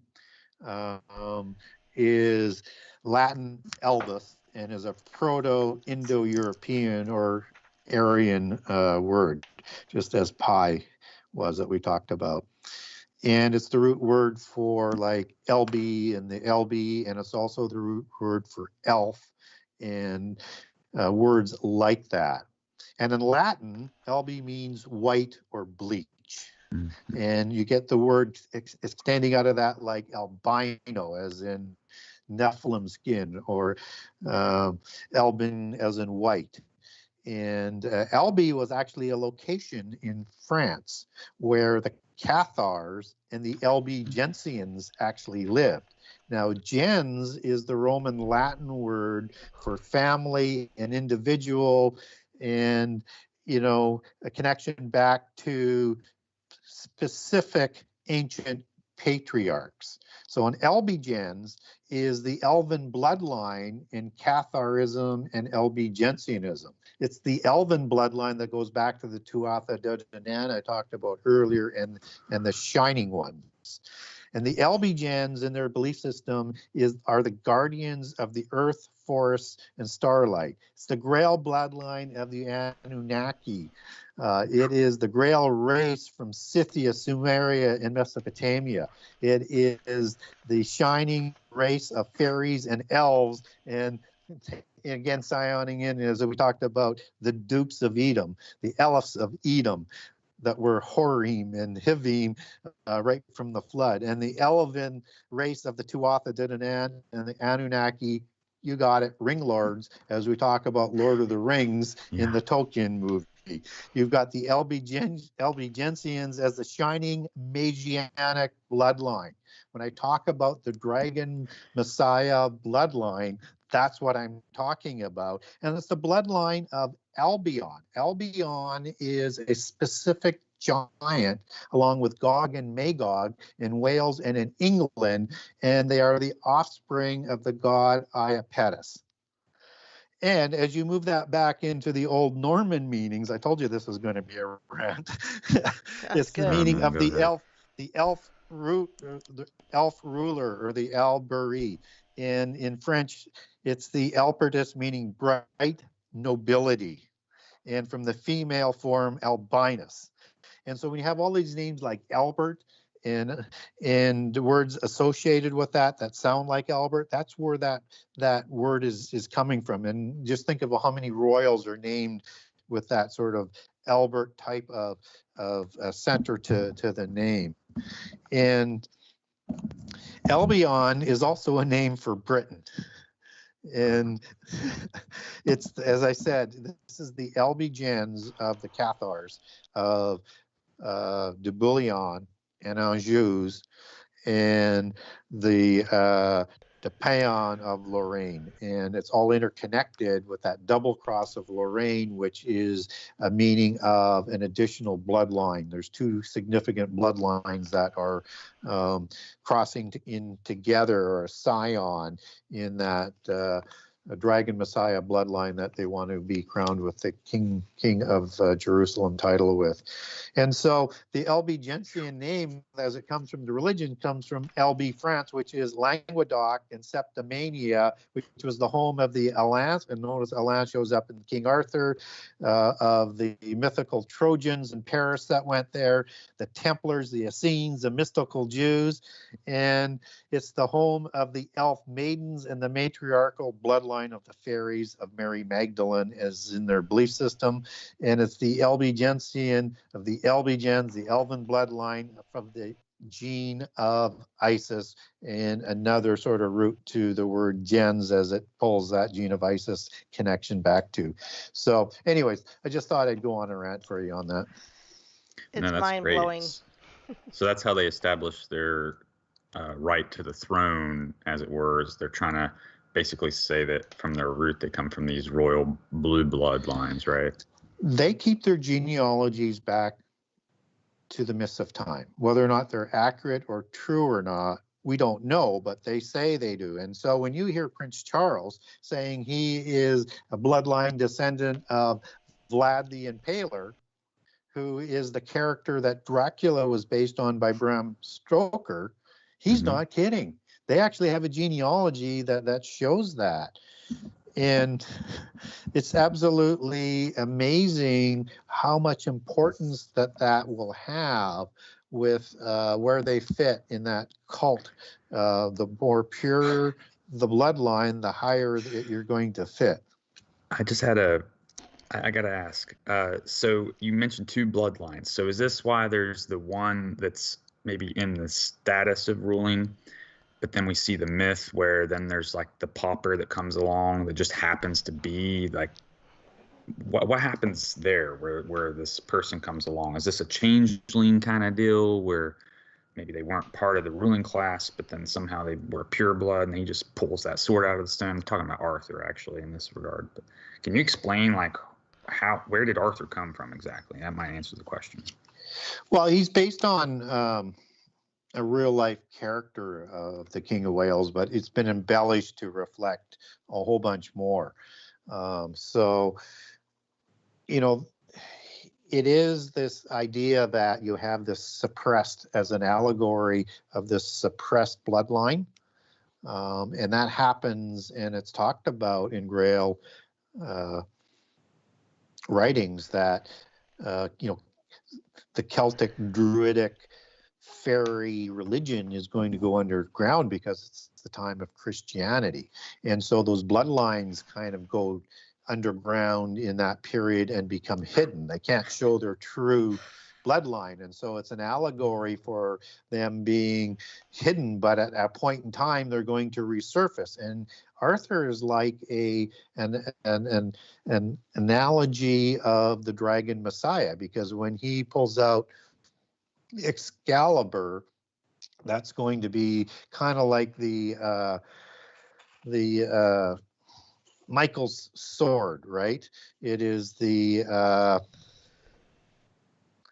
is Latin Elvis and is a Proto-Indo-European or Aryan word, just as pi was that we talked about. And it's the root word for like LB and the LB, and it's also the root word for elf and words like that. And in Latin, LB means white or bleach. Mm-hmm. And you get the word extending out of that like albino, as in Nephilim skin, or Elbin as in white. And Elbe was actually a location in France where the Cathars and the Albigensians actually lived. Now, gens is the Roman Latin word for family and individual, and, you know, a connection back to specific ancient patriarchs. So an Elbigens is the Elven bloodline in Catharism and Elbigensianism. It's the Elven bloodline that goes back to the Tuatha De Danann I talked about earlier, and the Shining Ones. And the Elbigens in their belief system are the guardians of the earth, forest, and starlight. It's the Grail bloodline of the Anunnaki. It is the Grail race from Scythia, Sumeria, and Mesopotamia. It is the shining race of fairies and elves, and again, psioning in, as we talked about, the dupes of Edom, the Elves of Edom, that were Horim and Hivim right from the flood. And the Elven race of the Tuatha De Danann and the Anunnaki, you got it, ring lords, as we talk about Lord of the Rings in the Tolkien movie. You've got the Elbigensians as the shining Magianic bloodline. When I talk about the Dragon Messiah bloodline, that's what I'm talking about. And it's the bloodline of Albion. Albion is a specific giant, along with Gog and Magog in Wales and in England, and they are the offspring of the god Iapetus. And as you move that back into the old Norman meanings, I told you this was going to be a rant. It's the meaning of the elf ruler, or the Alberi. In French, it's the Albertus, meaning bright nobility, and from the female form Albinus. And so when you have all these names like Albert and words associated with that sound like Albert, that's where that word is coming from. And just think of how many royals are named with that sort of Albert type of center to the name. And Albion is also a name for Britain. And it's, as I said, this is the Elbigens of the Cathars, of de Bouillon and Anjous, and the Paon of Lorraine. And it's all interconnected with that double cross of Lorraine, which is a meaning of an additional bloodline. There's two significant bloodlines that are crossing in together, or a scion in that a Dragon Messiah bloodline that they want to be crowned with the King of Jerusalem title with. And so the Elbigensian name, as it comes from the religion, comes from Elbe, France, which is Languedoc and Septimania, which was the home of the Alans. And notice Alans shows up in King Arthur, of the mythical Trojans in Paris that went there, the Templars, the Essenes, the mystical Jews. And it's the home of the elf maidens and the matriarchal bloodline of the fairies of Mary Magdalene, as in their belief system. And it's the Elbigensian of the Elbigens, the Elven bloodline from the gene of Isis, and another sort of root to the word gens, as it pulls that gene of Isis connection back to. So anyways, I just thought I'd go on a rant for you on that. It's mind-blowing. So that's how they establish their right to the throne, as it were, is they're trying to basically say that from their root they come from these royal blue bloodlines, right? They keep their genealogies back to the mists of time. Whether or not they're accurate or true or not, we don't know, but they say they do. And so when you hear Prince Charles saying he is a bloodline descendant of Vlad the Impaler, who is the character that Dracula was based on by Bram Stoker, he's not kidding. They actually have a genealogy that shows that. And it's absolutely amazing how much importance that will have with where they fit in that cult. The more pure the bloodline, the higher that you're going to fit. I got to ask. So you mentioned two bloodlines. So is this why there's the one that's maybe in the status of ruling, but then we see the myth where then there's like the pauper that comes along that just happens to be like, what happens there where this person comes along? Is this a changeling kind of deal where maybe they weren't part of the ruling class, but then somehow they were pure blood, and he just pulls that sword out of the stone. I'm talking about Arthur, actually, in this regard. But can you explain, like, where did Arthur come from exactly? That might answer the question. Well, he's based on a real life character of the King of Wales, but it's been embellished to reflect a whole bunch more. So, you know, it is this idea that you have this suppressed, as an allegory of this suppressed bloodline. And that happens, and it's talked about in Grail writings that, you know, the Celtic Druidic fairy religion is going to go underground because it's the time of Christianity. And so those bloodlines kind of go underground in that period and become hidden. They can't show their true bloodline. And so it's an allegory for them being hidden, but at a point in time, they're going to resurface. And Arthur is like an analogy of the dragon Messiah, because when he pulls out Excalibur, that's going to be kind of like the Michael's sword, right? It is the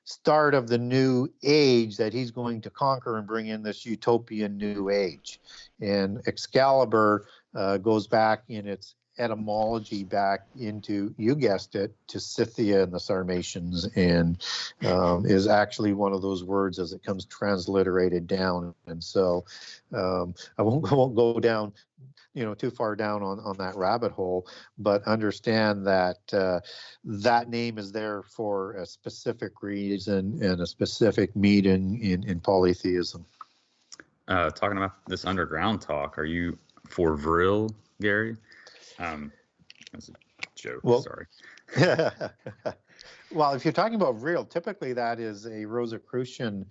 start of the new age that he's going to conquer and bring in this utopian new age. And Excalibur goes back in its etymology back into, you guessed it, to Scythia and the Sarmatians, and is actually one of those words as it comes transliterated down. And so I won't go down, you know, too far down on that rabbit hole, but understand that that name is there for a specific reason and a specific meaning in polytheism. Talking about this underground talk, are you for Vril, Gary? That's a joke. Well, sorry. Well, if you're talking about real, typically that is a Rosicrucian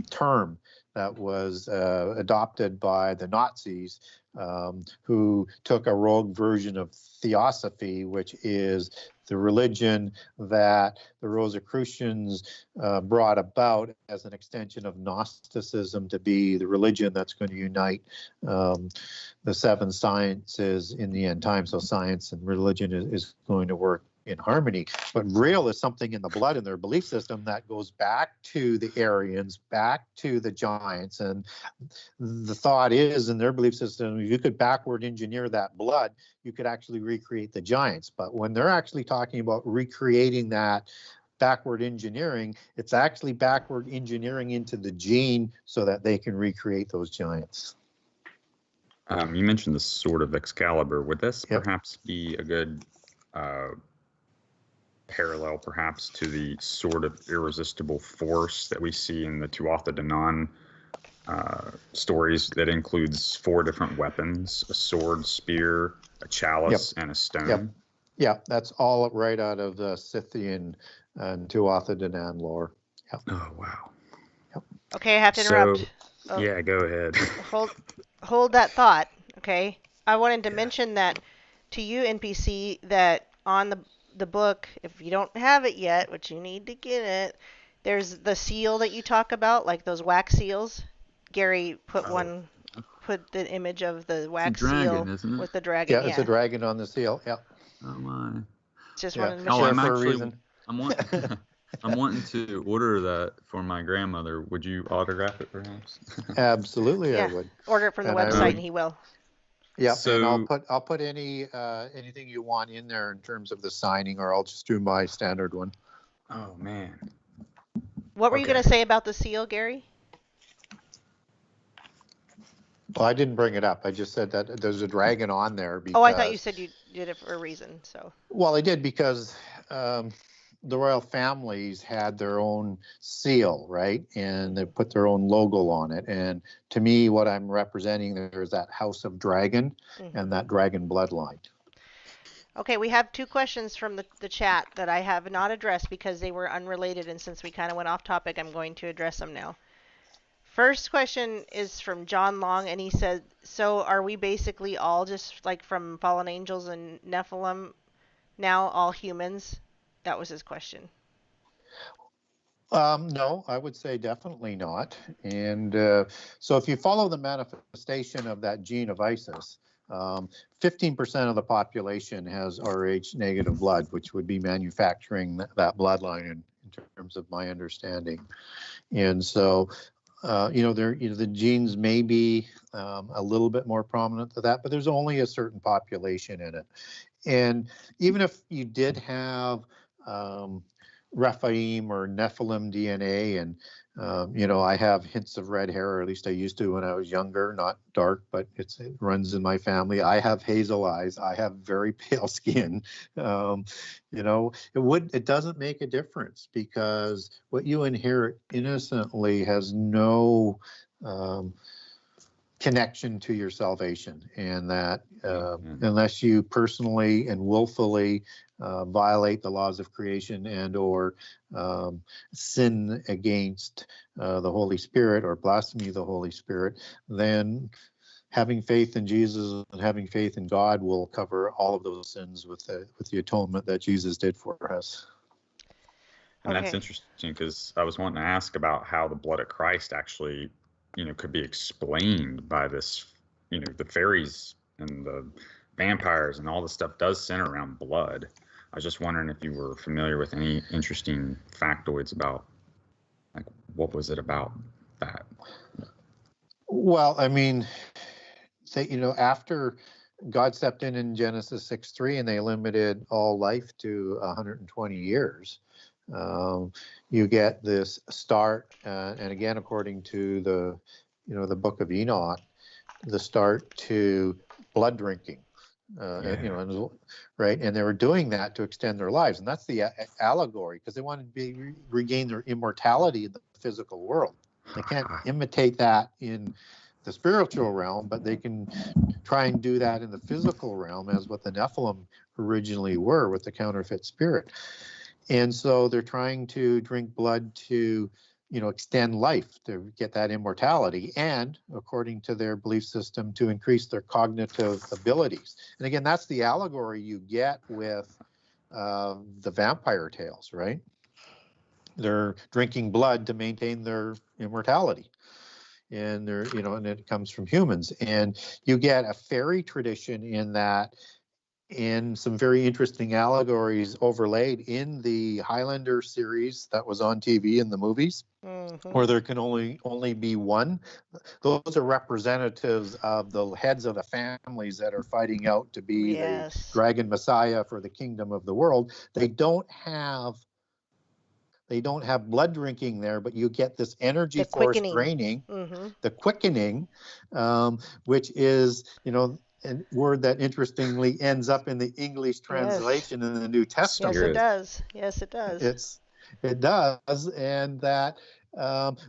term that was adopted by the Nazis, who took a rogue version of theosophy, which is the religion that the Rosicrucians brought about as an extension of Gnosticism to be the religion that's going to unite the seven sciences in the end time. So science and religion is going to work in harmony. But real is something in the blood in their belief system that goes back to the Aryans, back to the giants. And the thought is, in their belief system, if you could backward engineer that blood, you could actually recreate the giants. But when they're actually talking about recreating that backward engineering, it's actually backward engineering into the gene so that they can recreate those giants. You mentioned the sword of Excalibur. Would this perhaps be a good parallel, perhaps, to the sword of irresistible force that we see in the Tuatha De Danann stories, that includes 4 different weapons: a sword, spear, a chalice, and a stone? Yeah, that's all right out of the Scythian and Tuatha De Danann lore. Oh, wow. Okay, I have to interrupt. Yeah, go ahead. Hold that thought, okay? I wanted to mention that to you, NPC, that on the book, if you don't have it yet, which you need to get it, there's the seal that you talk about, like those wax seals. Gary put the image of the wax seal with the dragon. Yeah, it's a dragon on the seal. Yeah. Oh my. Just wanted to mention that. For a reason. I'm wanting to order that for my grandmother. Would you autograph it, perhaps? Absolutely, I would. Order it from the website, and he will. Yeah, so, and I'll put anything you want in there in terms of the signing, or I'll just do my standard one. Oh man. What were you going to say about the seal, Gary? Well, I didn't bring it up. I just said that there's a dragon on there. Because, I thought you said you did it for a reason. So. Well, I did because the royal families had their own seal, right? And they put their own logo on it. And to me, what I'm representing there is that House of Dragon and that dragon bloodline. Okay, we have 2 questions from the chat that I have not addressed because they were unrelated, and since we kind of went off topic, I'm going to address them now. First question is from John Long, and he said, so are we basically all just like from fallen angels and Nephilim now, all humans? That was his question. No, I would say definitely not. And so if you follow the manifestation of that gene of Isis, 15% of the population has Rh negative blood, which would be manufacturing that bloodline in terms of my understanding. And so, the genes may be a little bit more prominent to that, but there's only a certain population in it. And even if you did have Rephaim or Nephilim DNA, and I have hints of red hair, or at least I used to when I was younger, not dark, but it runs in my family. I have hazel eyes. I have very pale skin. It doesn't make a difference, because what you inherit innocently has no connection to your salvation, and that unless you personally and willfully violate the laws of creation and or sin against the Holy Spirit or blasphemy the Holy Spirit, then having faith in Jesus and having faith in God will cover all of those sins with the atonement that Jesus did for us. And that's interesting, because I was wanting to ask about how the blood of Christ actually, could be explained by this, the fairies and the vampires and all this stuff does center around blood. I was just wondering if you were familiar with any interesting factoids about, like, what was it about that? Well, I mean, after God stepped in Genesis 6:3 and they limited all life to 120 years, you get this start, and again, according to the book of Enoch, the start to blood drinking. Right, and they were doing that to extend their lives, and that's the allegory, because they wanted to regain their immortality in the physical world. They can't imitate that in the spiritual realm, but they can try and do that in the physical realm, as what the Nephilim originally were with the counterfeit spirit. And so they're trying to drink blood to extend life, to get that immortality, and according to their belief system, to increase their cognitive abilities. And again, that's the allegory you get with the vampire tales, right? They're drinking blood to maintain their immortality, and and it comes from humans. And you get a fairy tradition in that, in some very interesting allegories overlaid in the Highlander series that was on TV in the movies, where there can only be one. Those are representatives of the heads of the families that are fighting out to be the dragon messiah for the kingdom of the world. They don't have blood drinking there, but you get this energy force draining, the quickening, which is, a word that interestingly ends up in the English translation in the New Testament. Yes, it does. Yes, it does. It does, and that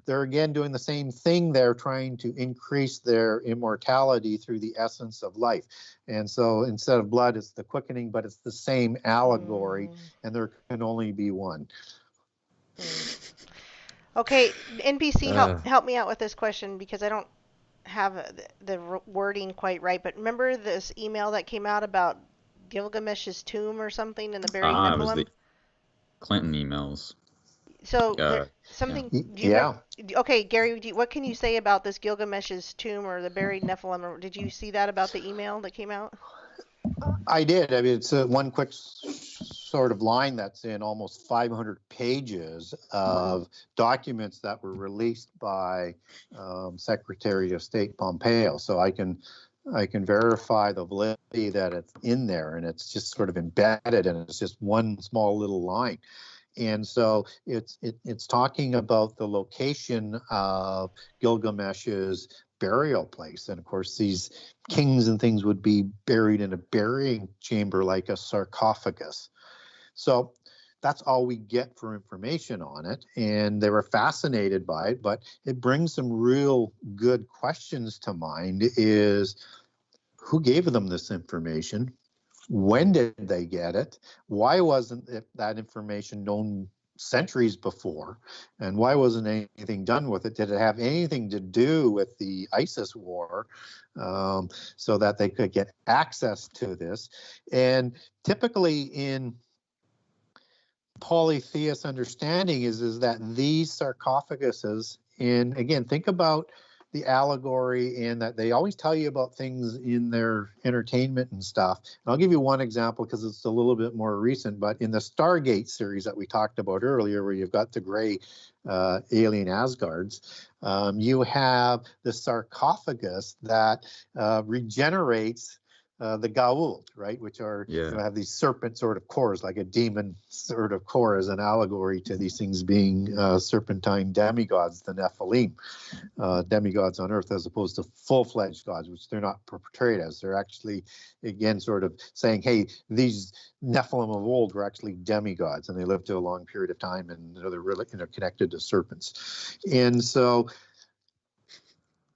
they're again doing the same thing. They're trying to increase their immortality through the essence of life. And so instead of blood, it's the quickening, but it's the same allegory, and there can only be one. Okay, NPC, help me out with this question, because I don't have the wording quite right. But remember this email that came out about Gilgamesh's tomb or something in the buried Nephilim? It was the Clinton emails. So something. Yeah. Okay, Gary, what can you say about this Gilgamesh's tomb or the buried Nephilim? Or did you see that about the email that came out? I did. I mean, it's one quick sort of line that's in almost 500 pages of documents that were released by Secretary of State Pompeo. So I can verify the validity that it's in there, and it's just sort of embedded, and it's just one small little line. And so it's talking about the location of Gilgamesh's burial place. And of course, these kings and things would be buried in a burying chamber like a sarcophagus. So that's all we get for information on it. And they were fascinated by it, but it brings some real good questions to mind. Is who gave them this information? When did they get it? Why wasn't that information known centuries before? And why wasn't anything done with it? Did it have anything to do with the ISIS war, so that they could get access to this? And typically in polytheist understanding is that these sarcophaguses, and again, think about the allegory and that they always tell you about things in their entertainment and stuff. And I'll give you one example because it's a little bit more recent, but in the Stargate series that we talked about earlier, where you've got the gray alien Asgards, you have the sarcophagus that regenerates the Gauld, right, which are have these serpent sort of cores, like a demon sort of core, as an allegory to these things being serpentine demigods, the Nephilim, demigods on Earth, as opposed to full-fledged gods, which they're not portrayed as. They're actually, again, sort of saying, hey, these Nephilim of old were actually demigods, and they lived to a long period of time, and they're really connected to serpents. And so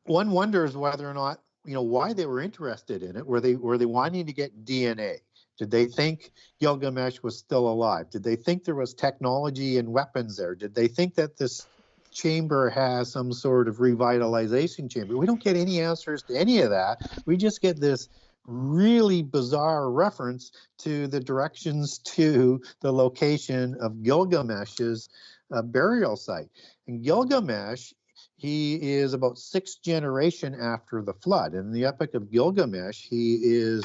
one wonders whether or not, why they were interested in it. Were they wanting to get DNA? Did they think Gilgamesh was still alive? Did they think there was technology and weapons there? Did they think that this chamber has some sort of revitalization chamber? We don't get any answers to any of that. We just get this really bizarre reference to the directions to the location of Gilgamesh's burial site. And Gilgamesh, he is about 6th generation after the flood. In the Epic of Gilgamesh, he is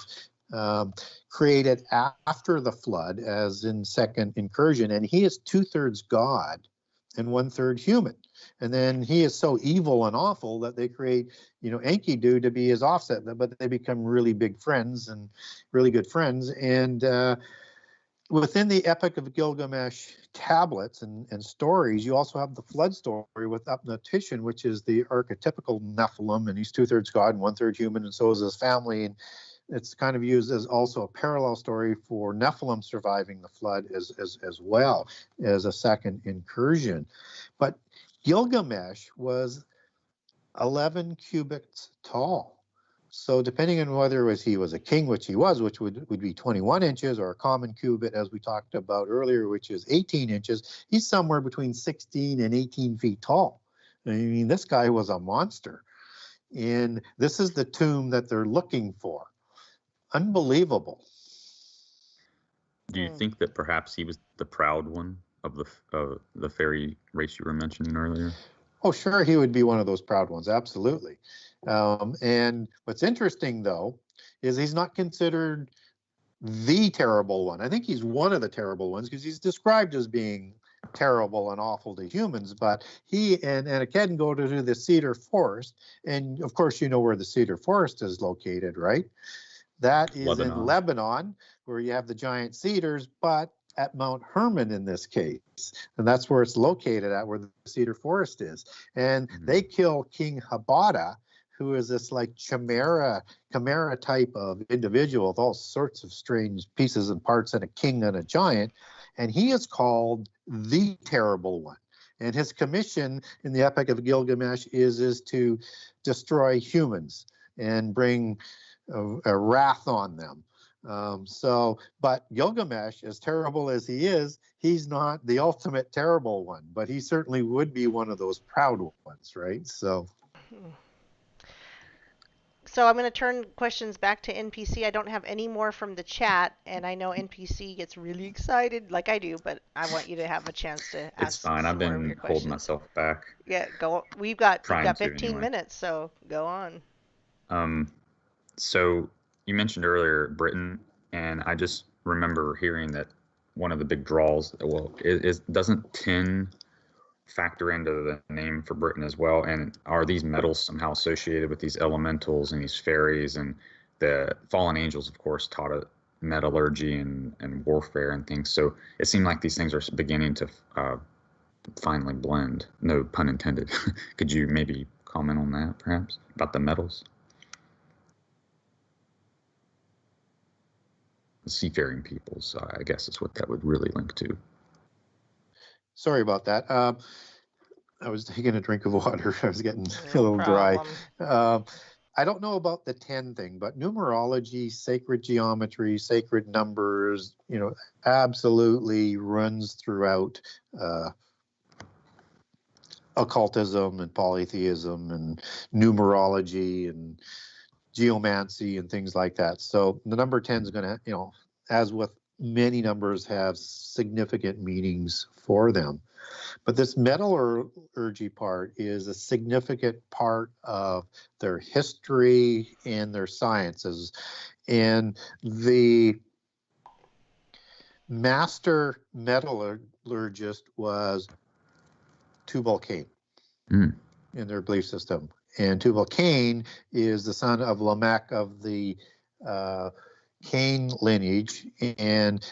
created after the flood, as in second incursion, and he is 2/3 god and 1/3 human. And then he is so evil and awful that they create, Enkidu to be his offset, but they become really big friends and really good friends. And within the Epic of Gilgamesh tablets and stories, you also have the flood story with Upnautishan, which is the archetypical Nephilim, and he's 2/3 god and 1/3 human, and so is his family. And it's kind of used as also a parallel story for Nephilim surviving the flood as well as a second incursion. But Gilgamesh was 11 cubits tall. So depending on whether he was a king, which he was, which would be 21 inches, or a common cubit, as we talked about earlier, which is 18 inches, he's somewhere between 16 and 18 feet tall. I mean, this guy was a monster. And this is the tomb that they're looking for. Unbelievable. Do you think that perhaps he was the proud one of the fairy race you were mentioning earlier? Oh, sure, he would be one of those proud ones, absolutely. And what's interesting, though, is he's not considered the terrible one. I think he's one of the terrible ones because he's described as being terrible and awful to humans, but he and Akedin go to the cedar forest, and of course you know where the cedar forest is located, right? That is Lebanon. In Lebanon, where you have the giant cedars, but at Mount Hermon in this case, and that's where it's located at, where the cedar forest is. And they kill King Habada, who is this like chimera type of individual with all sorts of strange pieces and parts, and a king and a giant, and he is called the Terrible One. And his commission in the Epic of Gilgamesh is to destroy humans and bring a wrath on them. But Gilgamesh, as terrible as he is, he's not the ultimate terrible one, but he certainly would be one of those proud ones, right? So I'm going to turn questions back to NPC. I don't have any more from the chat, and I know NPC gets really excited like I do, but I want you to have a chance to ask. It's fine. I've been holding myself back. Yeah, go. We've got 15 minutes, so go on. So you mentioned earlier Britain, and I just remember hearing that one of the big draws, doesn't tin factor into the name for Britain as well? And are these metals somehow associated with these elementals and these fairies? And the fallen angels, of course, taught metallurgy and warfare and things. So it seemed like these things are beginning to finally blend. No pun intended. Could you maybe comment on that, perhaps, about the metals? The seafaring peoples, I guess is what that would really link to. Sorry about that. I was taking a drink of water. I was getting a little dry. I don't know about the 10 thing, but numerology, sacred geometry, sacred numbers, absolutely runs throughout occultism and polytheism and numerology and geomancy and things like that. So the number 10 is going to, as with many numbers have significant meanings for them. But this metallurgy part is a significant part of their history and their sciences. And the master metallurgist was Tubal-Cain in their belief system. And Tubal-Cain is the son of Lamech of the Cain lineage, and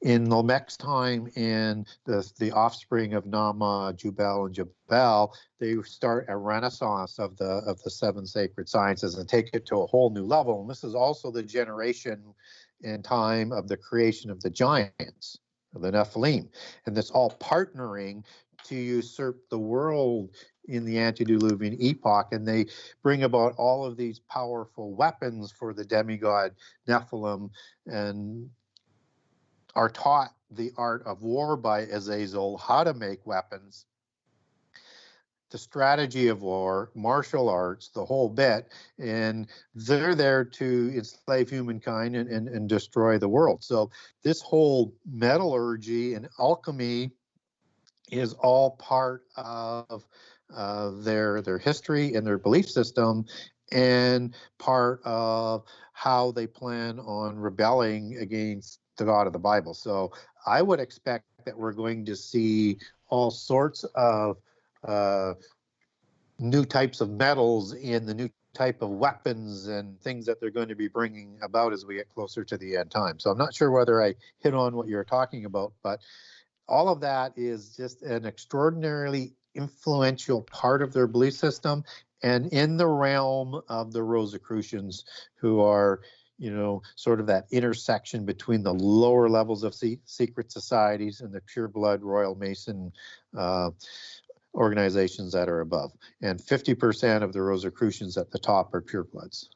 in Lamech's time and the offspring of Nama, Jubal, and Jabal, they start a renaissance of the seven sacred sciences and take it to a whole new level. And this is also the generation and time of the creation of the giants, of the Nephilim, and that's all partnering to usurp the world in the antediluvian epoch, and they bring about all of these powerful weapons for the demigod Nephilim, and are taught the art of war by Azazel, how to make weapons, the strategy of war, martial arts, the whole bit, and they're there to enslave humankind and destroy the world. So this whole metallurgy and alchemy is all part of their history and their belief system, and part of how they plan on rebelling against the God of the Bible. So I would expect that we're going to see all sorts of new types of metals in the new type of weapons and things that they're going to be bringing about as we get closer to the end time. So I'm not sure whether I hit on what you're talking about, but all of that is just an extraordinarily influential part of their belief system, and in the realm of the Rosicrucians, who are, sort of that intersection between the lower levels of secret societies and the pure blood Royal Mason organizations that are above. And 50% of the Rosicrucians at the top are pure bloods.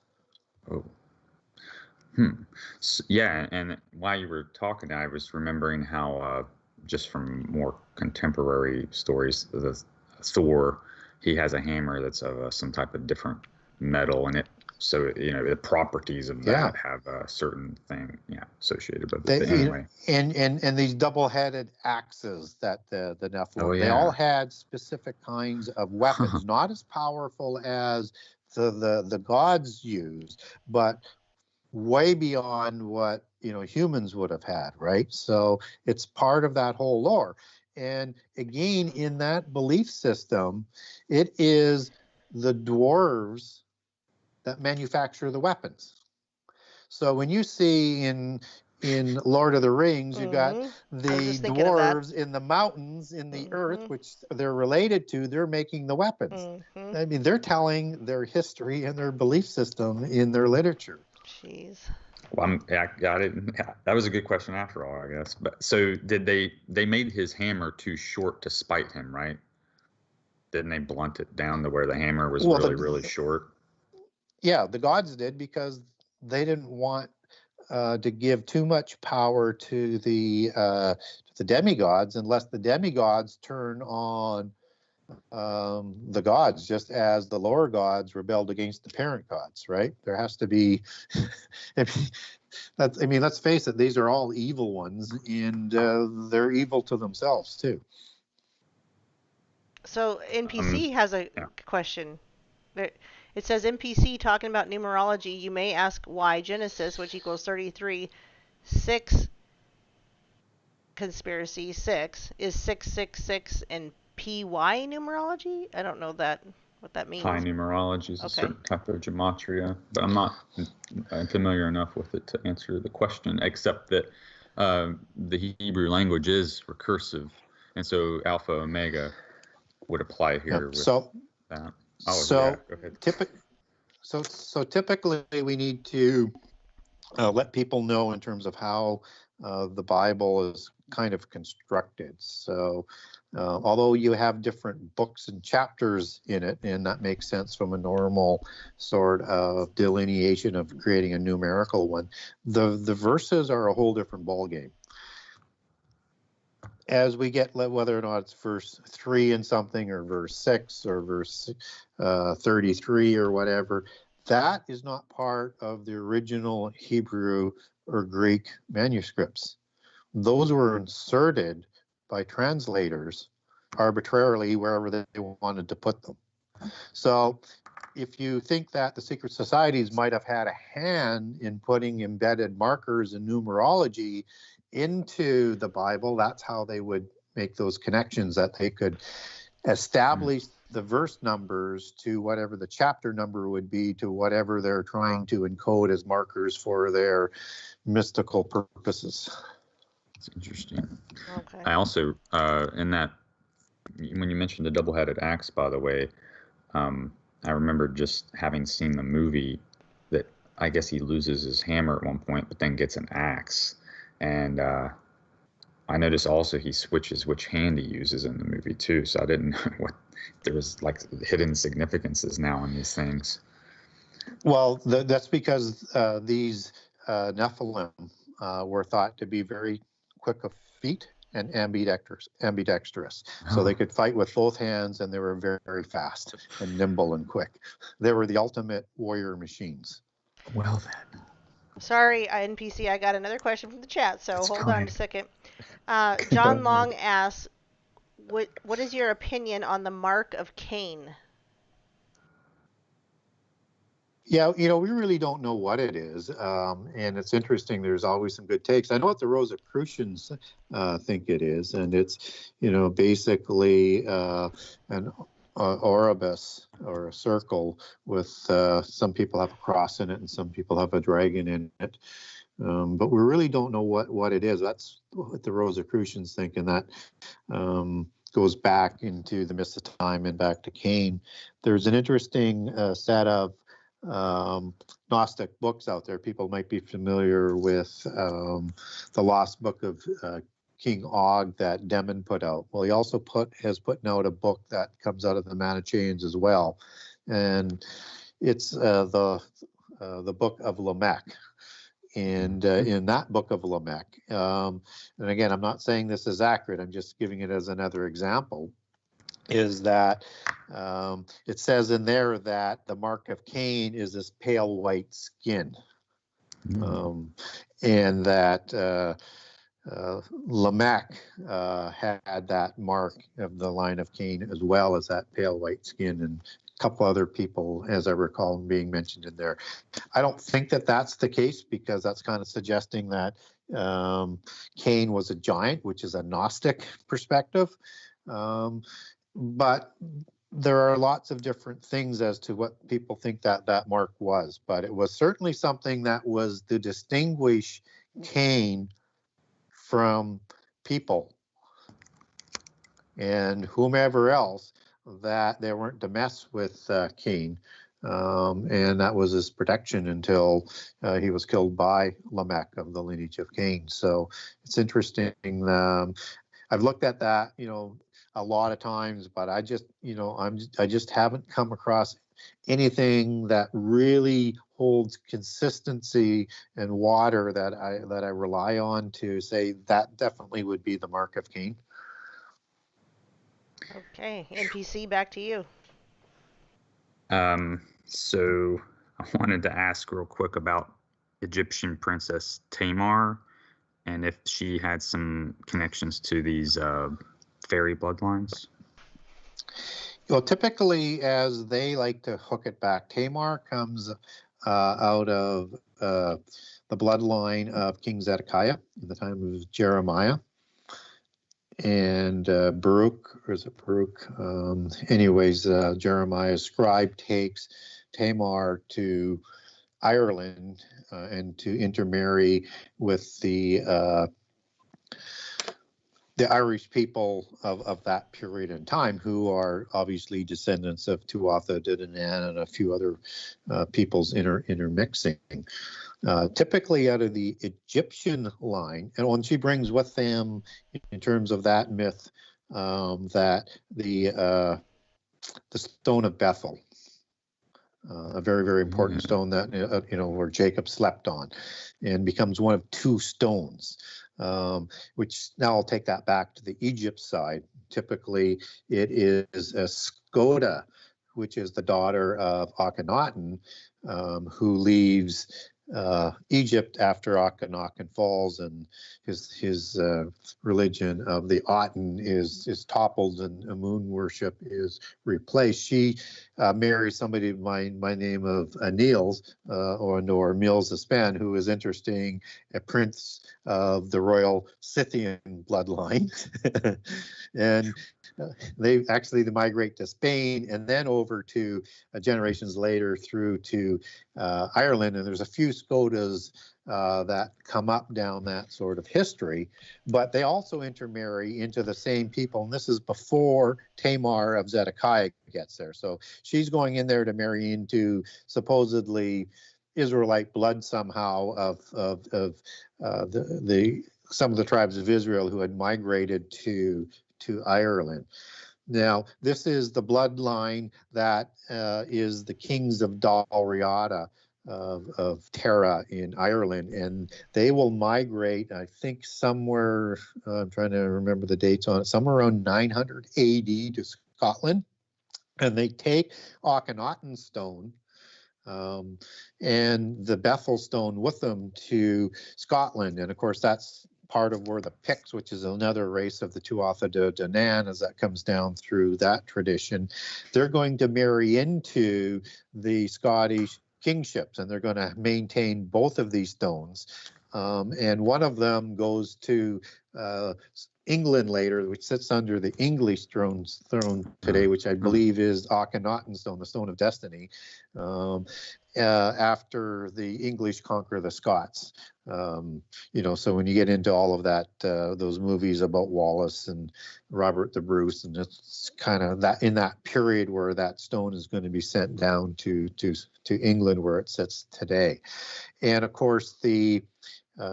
Oh. So, yeah, and while you were talking, I was remembering how just from more contemporary stories, the Thor, he has a hammer that's of some type of different metal, and the properties of that have a certain thing associated with it. Anyway, and these double-headed axes that the Nephilim, they all had specific kinds of weapons, not as powerful as the gods used, but way beyond what humans would have had, right? So it's part of that whole lore. And again, in that belief system, it is the dwarves that manufacture the weapons. So when you see in Lord of the Rings, you got the dwarves in the mountains, in the earth, which they're related to, they're making the weapons. I mean, they're telling their history and their belief system in their literature. Jeez. Well, I got it. That was a good question after all, I guess. But so did they made his hammer too short to spite him, right? Didn't they blunt it down to where the hammer was really short? Yeah, the gods did, because they didn't want to give too much power to the demigods, unless the demigods turn on the gods, just as the lower gods rebelled against the parent gods, right? There has to be. Let's face it; these are all evil ones, and they're evil to themselves too. So NPC has a question. It says NPC talking about numerology. You may ask why Genesis, which equals 33, 6 conspiracy 6 is 666 and PY numerology. I don't know what that means. Pi numerology is a certain type of gematria, but I'm not familiar enough with it to answer the question, except that the Hebrew language is recursive, and so alpha omega would apply here with that. Go ahead. So typically we need to let people know in terms of how the Bible is kind of constructed. So although you have different books and chapters in it, and that makes sense from a normal sort of delineation of creating a numerical one, the verses are a whole different ballgame. As we get, whether or not it's verse 3 and something, or verse 6, or verse 33 or whatever, that is not part of the original Hebrew or Greek manuscripts. Those were inserted by translators arbitrarily wherever they wanted to put them. So if you think that the secret societies might have had a hand in putting embedded markers and numerology into the Bible, that's how they would make those connections, that they could establish the verse numbers to whatever the chapter number would be to whatever they're trying to encode as markers for their mystical purposes. It's interesting. Okay. I also, in that, when you mentioned the double-headed axe, by the way, I remember just having seen the movie that I guess he loses his hammer at one point, but then gets an axe. And I noticed also he switches which hand he uses in the movie too. So I didn't know what there was like hidden significances now in these things. Well, that's because these Nephilim were thought to be very quick of feet and ambidextrous. So they could fight with both hands, and they were very, very fast and nimble and quick. They were the ultimate warrior machines. Well then. Sorry, NPC, I got another question from the chat, so That's hold fine. on a second. John Long asks, what is your opinion on the mark of Cain? Yeah, we really don't know what it is. And it's interesting, there's always some good takes. I know what the Rosicrucians think it is, and it's, basically an oribus, or a circle with some people have a cross in it and some people have a dragon in it. But we really don't know what it is. That's what the Rosicrucians think, and that goes back into the mist of time and back to Cain. There's an interesting set of Gnostic books out there. People might be familiar with the Lost Book of King Og that Demon put out. Well, he also has put out a book that comes out of the Manichaeans as well, and it's the Book of Lamech. And in that Book of Lamech, and again, I'm not saying this is accurate, I'm just giving it as another example, is that it says in there that the mark of Cain is this pale white skin, and that Lamech had that mark of the line of Cain as well as that pale white skin, and a couple other people, as I recall, being mentioned in there. I don't think that that's the case, because that's kind of suggesting that Cain was a giant, which is a Gnostic perspective. But there are lots of different things as to what people think that mark was. But it was certainly something that was to distinguish Cain from people and whomever else, that they weren't to mess with Cain. And that was his protection until he was killed by Lamech of the lineage of Cain. So it's interesting. I've looked at that, a lot of times, but I just haven't come across anything that really holds consistency and water that I rely on to say that definitely would be the mark of Cain. Okay, NPC, back to you. So I wanted to ask real quick about Egyptian princess Tamar, and if she had some connections to these fairy bloodlines. Well, typically, as they like to hook it back, Tamar comes out of the bloodline of King Zedekiah in the time of Jeremiah. And Baruch, or is it Baruch? Jeremiah's scribe takes Tamar to Ireland and to intermarry with the Irish people of that period in time, who are obviously descendants of Tuatha De Danann and a few other peoples intermixing. Typically out of the Egyptian line, and when she brings with them, in terms of that myth, that the Stone of Bethel, a very, very important stone that where Jacob slept on, and becomes one of two stones. Which now I'll take that back to the Egypt side. Typically, it is a Skoda, which is the daughter of Akhenaten, who leaves Egypt after Akhenaten falls, and his religion of the Aten is toppled, and Amun worship is replaced. She marries somebody by name of Niels, or Mills Espan, who is interesting, a prince of the royal Scythian bloodline, and they migrate to Spain and then over to generations later through to Ireland, and there's a few Skodas that come up down that sort of history, but they also intermarry into the same people, and this is before Tamar of Zedekiah gets there. So she's going in there to marry into supposedly Israelite blood somehow of the some of the tribes of Israel who had migrated to Ireland. Now, this is the bloodline that is the kings of Dalriada of Tara in Ireland, and they will migrate, I think, somewhere, I'm trying to remember the dates on it, somewhere around 900 AD to Scotland, and they take Akhenaten stone and the Bethel stone with them to Scotland, and of course that's part of where the Picts, which is another race of the Tuatha De Danann, as that comes down through that tradition, they're going to marry into the Scottish kingships, and they're going to maintain both of these stones. And one of them goes to England later, which sits under the English throne today, which I believe is Akhenaten stone, the Stone of Destiny, after the English conquer the Scots. So when you get into all of that, those movies about Wallace and Robert the Bruce, and it's kind of that in that period where that stone is going to be sent down to England, where it sits today. And of course, the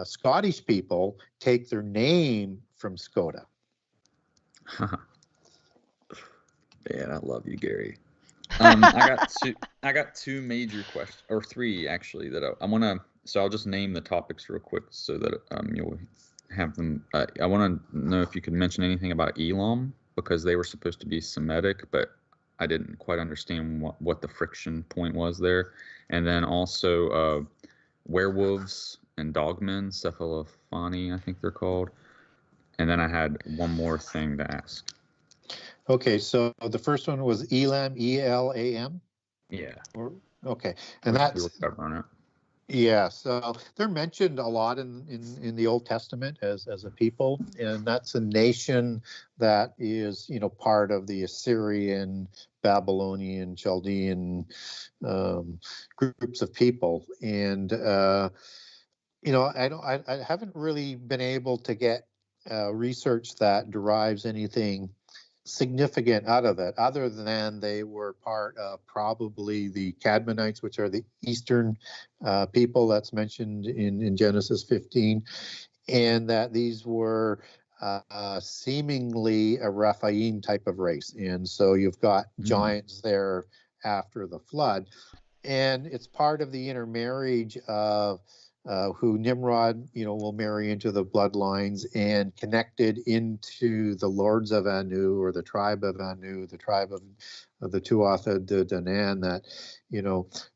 Scottish people take their name from Skoda. Man, I love you, Gary. I got two major questions, or three actually, that I want to. So I'll just name the topics real quick so that you'll have them. I want to know if you could mention anything about Elam, because they were supposed to be Semitic, but I didn't quite understand what the friction point was there. And then also werewolves and dogmen, cephalophani, I think they're called. And then I had one more thing to ask. Okay, so the first one was Elam, E-L-A-M? Yeah. Okay, and that's... We were covering it. Yeah, so they're mentioned a lot in the Old Testament as a people, and that's a nation that is, part of the Assyrian, Babylonian, Chaldean groups of people. And, I haven't really been able to get research that derives anything significant out of it, other than they were part of probably the Cadmonites, which are the eastern people that's mentioned in Genesis 15, and that these were seemingly a Rephaim type of race. And so you've got giants there after the flood, and it's part of the intermarriage of who Nimrod, will marry into the bloodlines, and connected into the lords of Anu, or the tribe of Anu, the tribe of the Tuatha De Danann, that,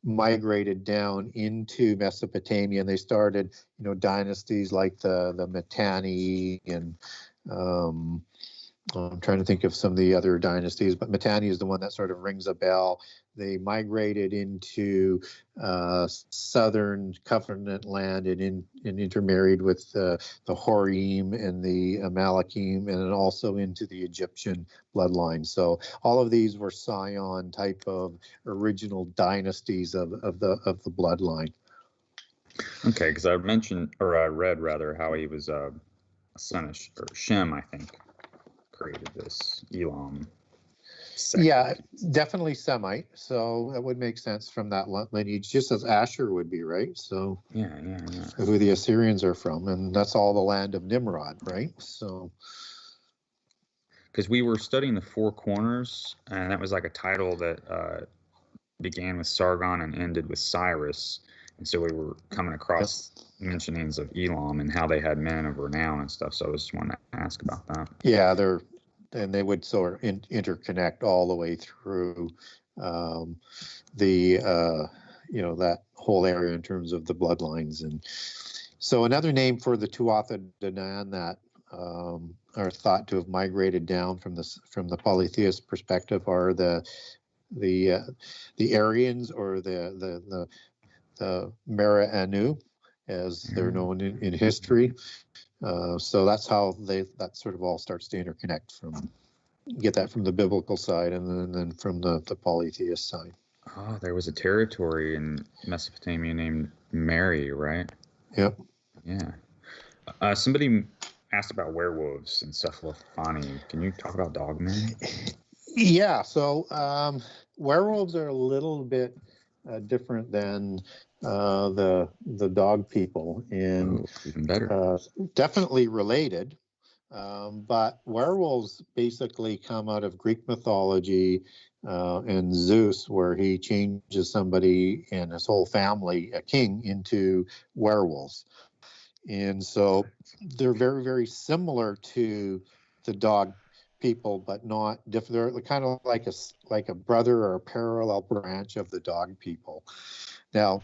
migrated down into Mesopotamia, and they started, dynasties like the Mitanni, and I'm trying to think of some of the other dynasties, but Mitanni is the one that sort of rings a bell. They migrated into southern Covenant land and intermarried with the Horim and the Amalekim, and then also into the Egyptian bloodline. So all of these were scion type of original dynasties of the bloodline. Okay, because I read rather how he was a son of Shem, I think, created this Elam sect. Yeah, definitely Semite. So that would make sense from that lineage, just as Asher would be, right? So yeah. Who the Assyrians are from, and that's all the land of Nimrod, right? So because we were studying the Four Corners, and that was like a title that began with Sargon and ended with Cyrus, and so we were coming across mentionings of Elam and how they had men of renown and stuff. So I was just wanting to ask about that. Yeah, they would sort of interconnect all the way through the that whole area in terms of the bloodlines. And so another name for the Tuatha De Danann that are thought to have migrated down from the polytheist perspective are the Aryans, or the Mera Anu, as they're known in history. So that's how that sort of all starts to interconnect. Get that from the biblical side, and then from the polytheist side. Oh, there was a territory in Mesopotamia named Mary, right? Yep. Yeah. Somebody asked about werewolves and cephalophaeny. Can you talk about dogmen? Yeah. So werewolves are a little bit different than the dog people, and even better. Definitely related. But werewolves basically come out of Greek mythology and Zeus, where he changes somebody and his whole family, a king, into werewolves. And so they're very, very similar to the dog people, but not different. They're kind of like a brother or a parallel branch of the dog people. Now,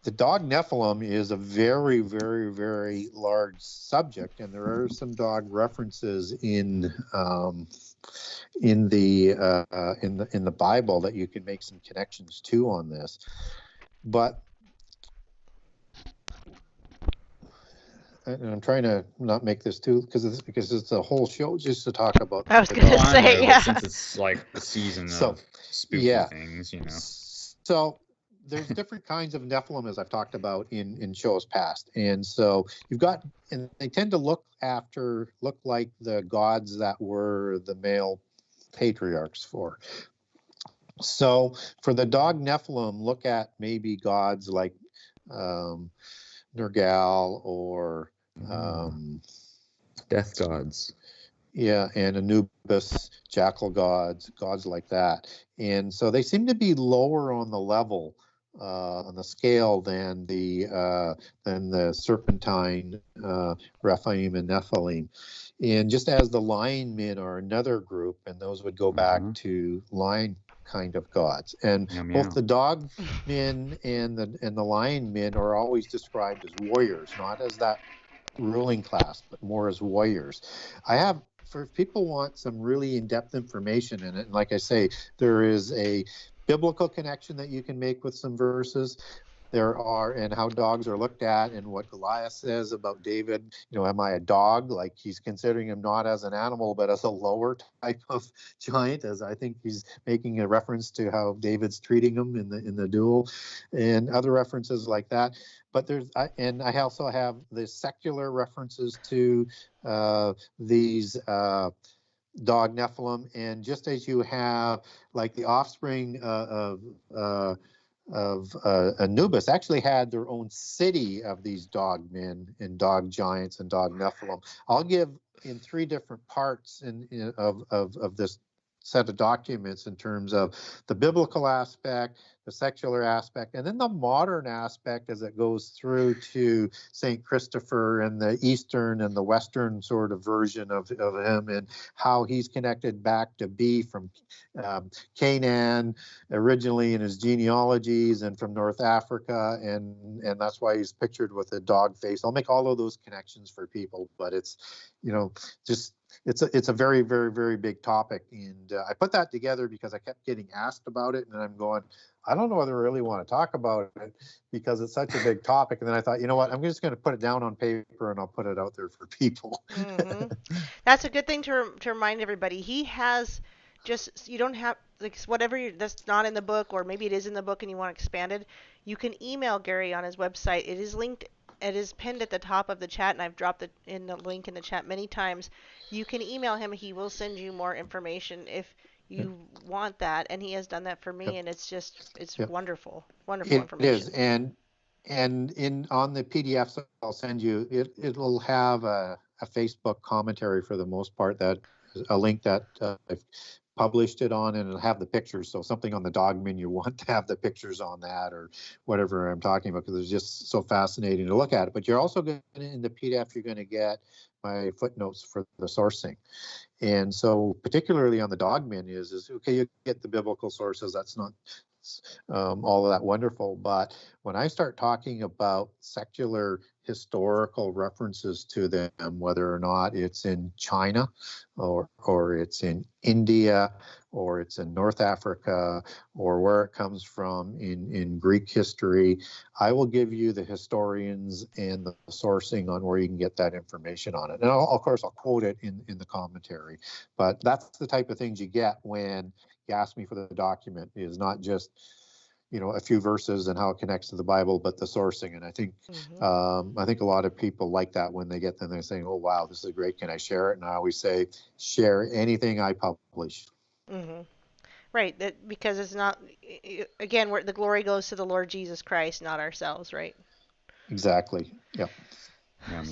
the dog Nephilim is a very, very, very large subject, and there are some dog references in the Bible that you can make some connections to on this. But and I'm trying to not make this too, because it's a whole show just to talk about. I was going to say, yeah. Since it's like the season of spooky things, So there's different kinds of Nephilim, as I've talked about in shows past, and so and they tend to look like the gods that were the male patriarchs for. So for the dog Nephilim, look at maybe gods like Nergal or death gods. Yeah, and Anubis, jackal gods like that. And so they seem to be lower on the level, on the scale than the serpentine Rephaim and Nephilim. And just as the lion men are another group, and those would go back to lion kind of gods. And both the dog men and the lion men are always described as warriors, not as that ruling class, but more as warriors. If people want some really in-depth information in it, and like I say, there is a biblical connection that you can make with some verses. And how dogs are looked at, and what Goliath says about David. Am I a dog? Like, he's considering him not as an animal, but as a lower type of giant, as I think he's making a reference to how David's treating him in the duel, and other references like that. But I also have the secular references to these dog Nephilim, and just as you have like the offspring of Anubis actually had their own city of these dog men and dog giants and dog Nephilim. I'll give in 3 different parts of this set of documents in terms of the biblical aspect, the secular aspect, and then the modern aspect as it goes through to St. Christopher and the Eastern and the Western sort of version of him, and how he's connected back to be from Canaan originally in his genealogies, and from North Africa, and that's why he's pictured with a dog face. I'll make all of those connections for people, but it's it's a very, very, very big topic, and I put that together because I kept getting asked about it, and I'm going, I don't know whether I really want to talk about it because it's such a big topic. And then I thought, you know what, I'm just going to put it down on paper and I'll put it out there for people. That's a good thing to remind everybody. He has you don't have whatever that's not in the book, or maybe it is in the book and you want expanded. You can email Gary on his website. It is linked. It is pinned at the top of the chat, and I've dropped in the link in the chat many times. You can email him. He will send you more information if you want that, and he has done that for me, and it's wonderful information. It is, and on the PDFs I'll send you, it will have a Facebook commentary for the most part, that a link that I've published it on, and it'll have the pictures. So something on the Dogman, you want to have the pictures on that, or whatever I'm talking about, because it's just so fascinating to look at it. But you're also going to, in the PDF, you're going to get my footnotes for the sourcing. And so particularly on the Dogman is okay, you get the biblical sources. That's not all of that wonderful. But when I start talking about secular historical references to them, whether or not it's in China or it's in India or it's in North Africa or where it comes from in Greek history, I will give you the historians and the sourcing on where you can get that information on it. And of course, I'll quote it in the commentary. But that's the type of things you get when you ask me for the document, is not just, a few verses and how it connects to the Bible, but the sourcing. And I think I think a lot of people like that when they get them. They're saying, "Oh wow, this is great. Can I share it?" And I always say, "Share anything I publish." Right, because it's not, again, where the glory goes to the Lord Jesus Christ, not ourselves, right? Exactly. Yeah. Yeah.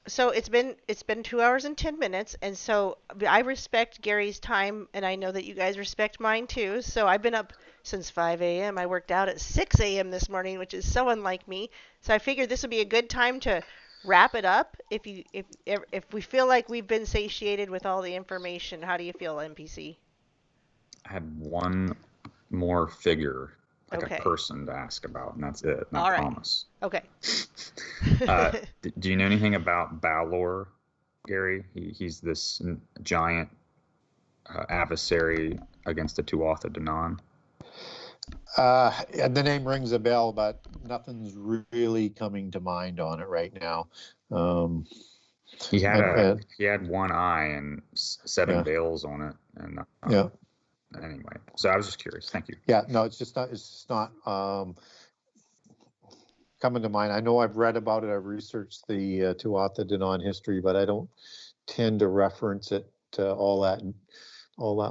So it's been 2 hours and 10 minutes, and so I respect Gary's time, and I know that you guys respect mine too. So I've been up since 5 a.m. I worked out at 6 a.m. this morning, which is so unlike me. So I figured this would be a good time to wrap it up. If we feel like we've been satiated with all the information, how do you feel, NPC? I had one more figure, like Okay. a person to ask about, and that's it. And All I right. promise. Okay. Do you know anything about Balor, Gary? He's this giant adversary against the Tuatha De Danann. The name rings a bell, but nothing's really coming to mind on it right now. He had one eye and 7 veils on it, and anyway, so I was just curious. Thank you. Yeah, no, it's just not coming to mind. I know I've read about it. I've researched the Tuatha De Danann history, but I don't tend to reference it all that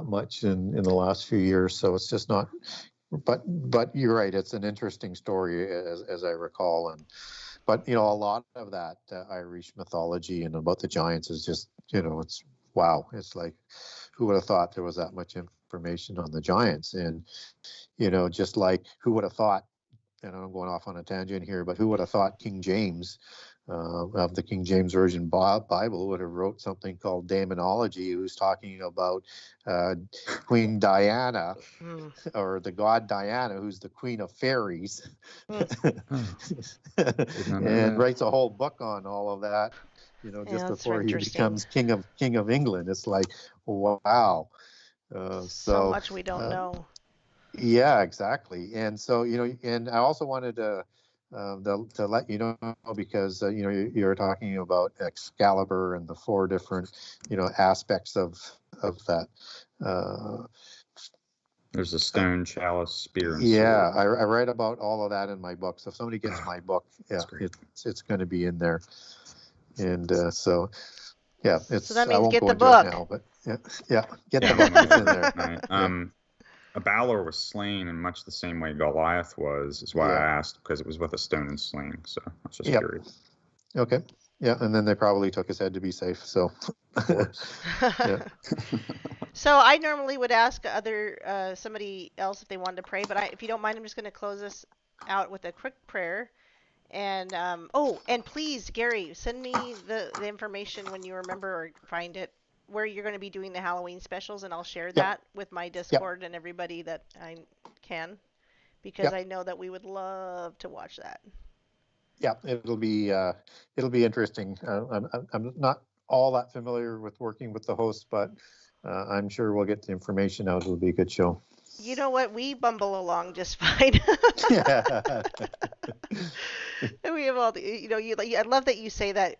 much in the last few years. So it's just not. But you're right. It's an interesting story, as I recall, but a lot of that Irish mythology and about the giants is just it's wow. It's like, who would have thought there was that much information on the giants? And just like, who would have thought, and I'm going off on a tangent here, but who would have thought King James of the King James Version Bible would have wrote something called Daemonology, who's talking about Queen Diana, or the god Diana, who's the queen of fairies, and writes a whole book on all of that, just before he becomes king of England. It's like, wow. So much we don't know. Yeah, exactly. And so, and I also wanted to let you know, because you're talking about Excalibur and the 4 different aspects of that. There's a stone, chalice, spear, and yeah, sword. I write about all of that in my book. So if somebody gets my book, it's going to be in there. And so it's. So that means I won't get go the into book. It now, but get the book. It's in there. A Balor was slain in much the same way Goliath was, is why I asked, because it was with a stone and sling. So I was just curious. Okay. Yeah, and then they probably took his head to be safe. So. Of course. So I normally would ask somebody else if they wanted to pray, but if you don't mind, I'm just going to close this out with a quick prayer. And and please, Gary, send me the information when you remember or find it, where you're going to be doing the Halloween specials, and I'll share that with my Discord and everybody that I can, because I know that we would love to watch that. Yeah, it'll be interesting. I'm not all that familiar with working with the host, but I'm sure we'll get the information out. It'll be a good show. You know what? We bumble along just fine. And we have all the, I love that you say that.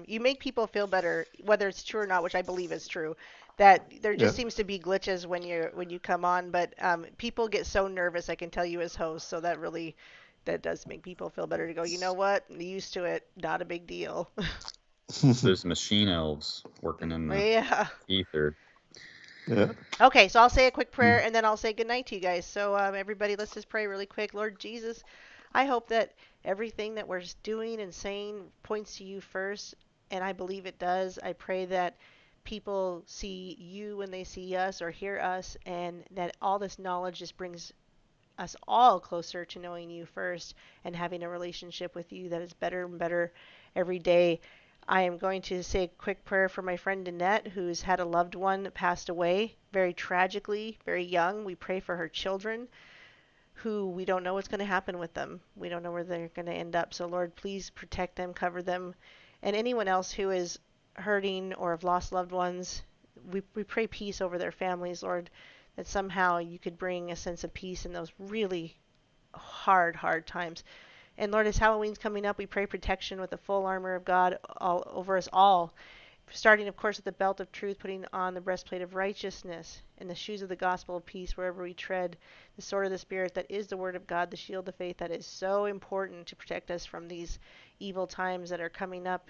You make people feel better, whether it's true or not, which I believe is true. That there just seems to be glitches when you come on, but people get so nervous. I can tell you as host, so that does make people feel better to go. You know what? I'm used to it. Not a big deal. There's machine elves working in the ether. Yeah. Okay, so I'll say a quick prayer and then I'll say goodnight to you guys. So everybody, let's just pray really quick. Lord Jesus, I hope that everything that we're doing and saying points to you first, and I believe it does. I pray that people see you when they see us or hear us, and that all this knowledge just brings us all closer to knowing you first and having a relationship with you that is better and better every day. I am going to say a quick prayer for my friend Annette, who's had a loved one that passed away very tragically, very young. We pray for her children, who we don't know what's going to happen with them. We don't know where they're going to end up. So Lord, please protect them, cover them, and anyone else who is hurting or have lost loved ones. We pray peace over their families, Lord, that somehow you could bring a sense of peace in those really hard times. And Lord, as Halloween's coming up, we pray protection with the full armor of God all over us all, starting, of course, with the belt of truth, putting on the breastplate of righteousness, and the shoes of the gospel of peace wherever we tread, the sword of the Spirit that is the word of God, the shield of faith that is so important to protect us from these evil times that are coming up.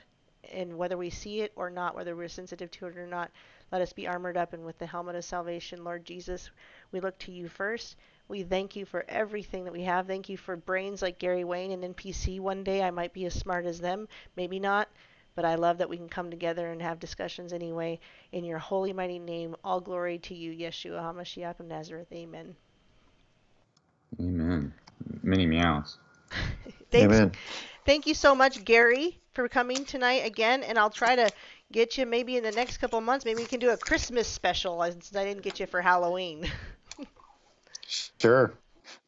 And whether we see it or not, whether we're sensitive to it or not, let us be armored up and with the helmet of salvation. Lord Jesus, we look to you first. We thank you for everything that we have. Thank you for brains like Gary Wayne and NPC. One day I might be as smart as them, maybe not, but I love that we can come together and have discussions anyway. In your holy mighty name, all glory to you, Yeshua HaMashiach of Nazareth. Amen. Amen. Many meows. Thanks. Amen. Thank you so much, Gary, for coming tonight again, and I'll try to get you maybe in the next couple months. Maybe we can do a Christmas special since I didn't get you for Halloween. Sure.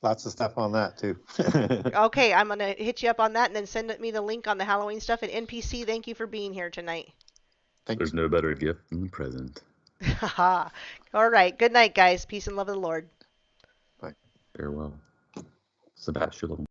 Lots of stuff on that too. Okay, I'm going to hit you up on that and then send me the link on the Halloween stuff. And NPC, thank you for being here tonight. There's no better gift than the present. Haha. All right. Good night, guys. Peace and love of the Lord. Bye. Farewell. Shabbat shalom.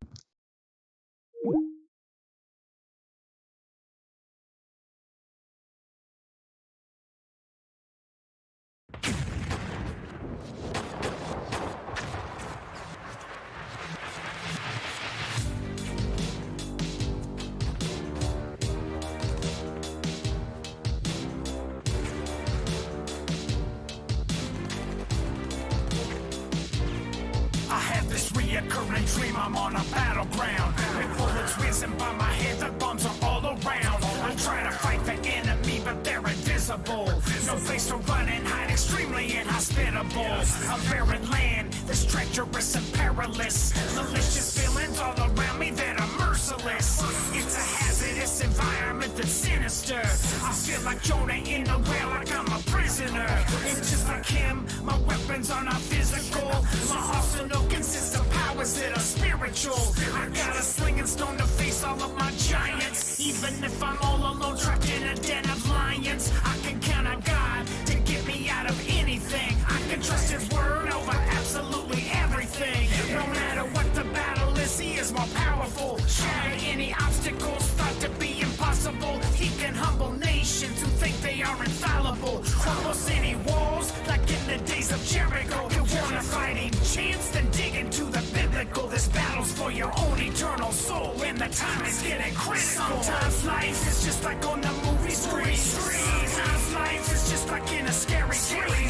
I have this reoccurring dream, I'm on a battleground. With bullets whizzing by my head, the bombs are all around. I'm trying to fight the enemy, but they're invisible. No place to run and hide, extremely inhospitable. A barren land that's treacherous and perilous. Malicious feelings all around me that are merciless. It's a hazardous environment that's sinister. I feel like Jonah in the whale, like I'm a prisoner. And just like him, my weapons are not physical. My arsenal consists of powers that are spiritual. I got a sling and stone to face all of my giants. Even if I'm all alone, trapped in a den of lions, I can count on God to get me out of anything. I can trust his word over absolutely everything. No matter what the battle is, he is more powerful. Shatter any obstacles thought to be impossible. He can humble nations who think they are infallible. Crumble city walls like in the days of Jericho. You want a fighting chance, then dig into the biblical. This battle's for your own eternal soul, and the time is getting critical. Sometimes life is just like on the movie screen. Sometimes life is just like in a scary dream.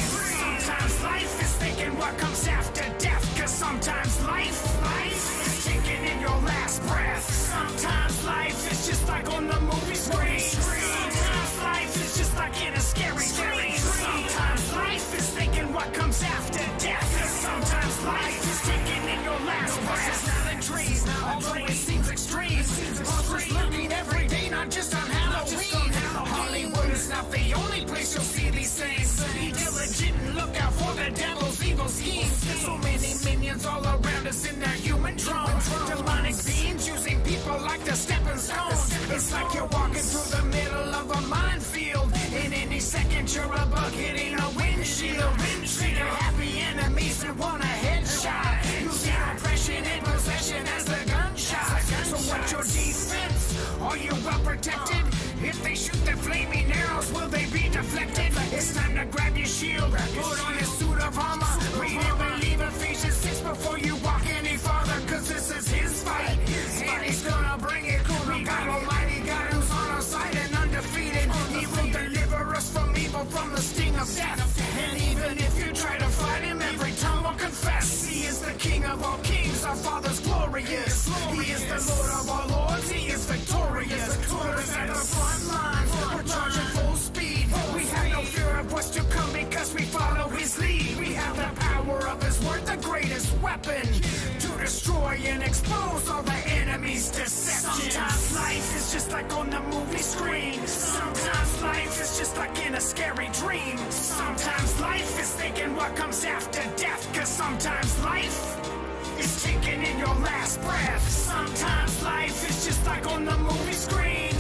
Sometimes life is thinking what comes after death. Cause sometimes life is taking in your last breath. Sometimes life is just like on the movie screen. Sometimes life is just like in a scary dream. Sometimes life is thinking what comes after death. Sometimes life is taking in your last breath. It's not a dream, although it seems extreme. Monsters lurking every day, not just on Halloween. Hollywood is not the only place you'll see these things. Be diligent and look out for the devil's evil schemes. So many minions all around us in their human drones. Demonic beings using people like the stepping stones. It's like you're walking through the middle of a minefield. In any second you're a bug hitting a windshield. Trigger happy enemies that want a headshot. Using oppression and possession as the gunshot. So what's your defense? Are you well protected? If they shoot the flaming arrows, will they be deflected? It's time to grab your shield, put on your suit of armor. Read and believe Ephesians 6 before you walk any farther. Cause this is his fight, and he's gonna bring it. We got Almighty God who's on our side and undefeated. He will deliver us from evil, from the sting of death. And even if you try to fight him, every tongue will confess. He is the King of all kings, our Father's glorious. He is the Lord of all lords, he is victorious. Put us at the front lines, we're charging full speed. We have no fear weapon to destroy and expose all the enemy's deception. Sometimes life is just like on the movie screen. Sometimes life is just like in a scary dream. Sometimes life is thinking what comes after death. Cause sometimes life is taking in your last breath. Sometimes life is just like on the movie screen.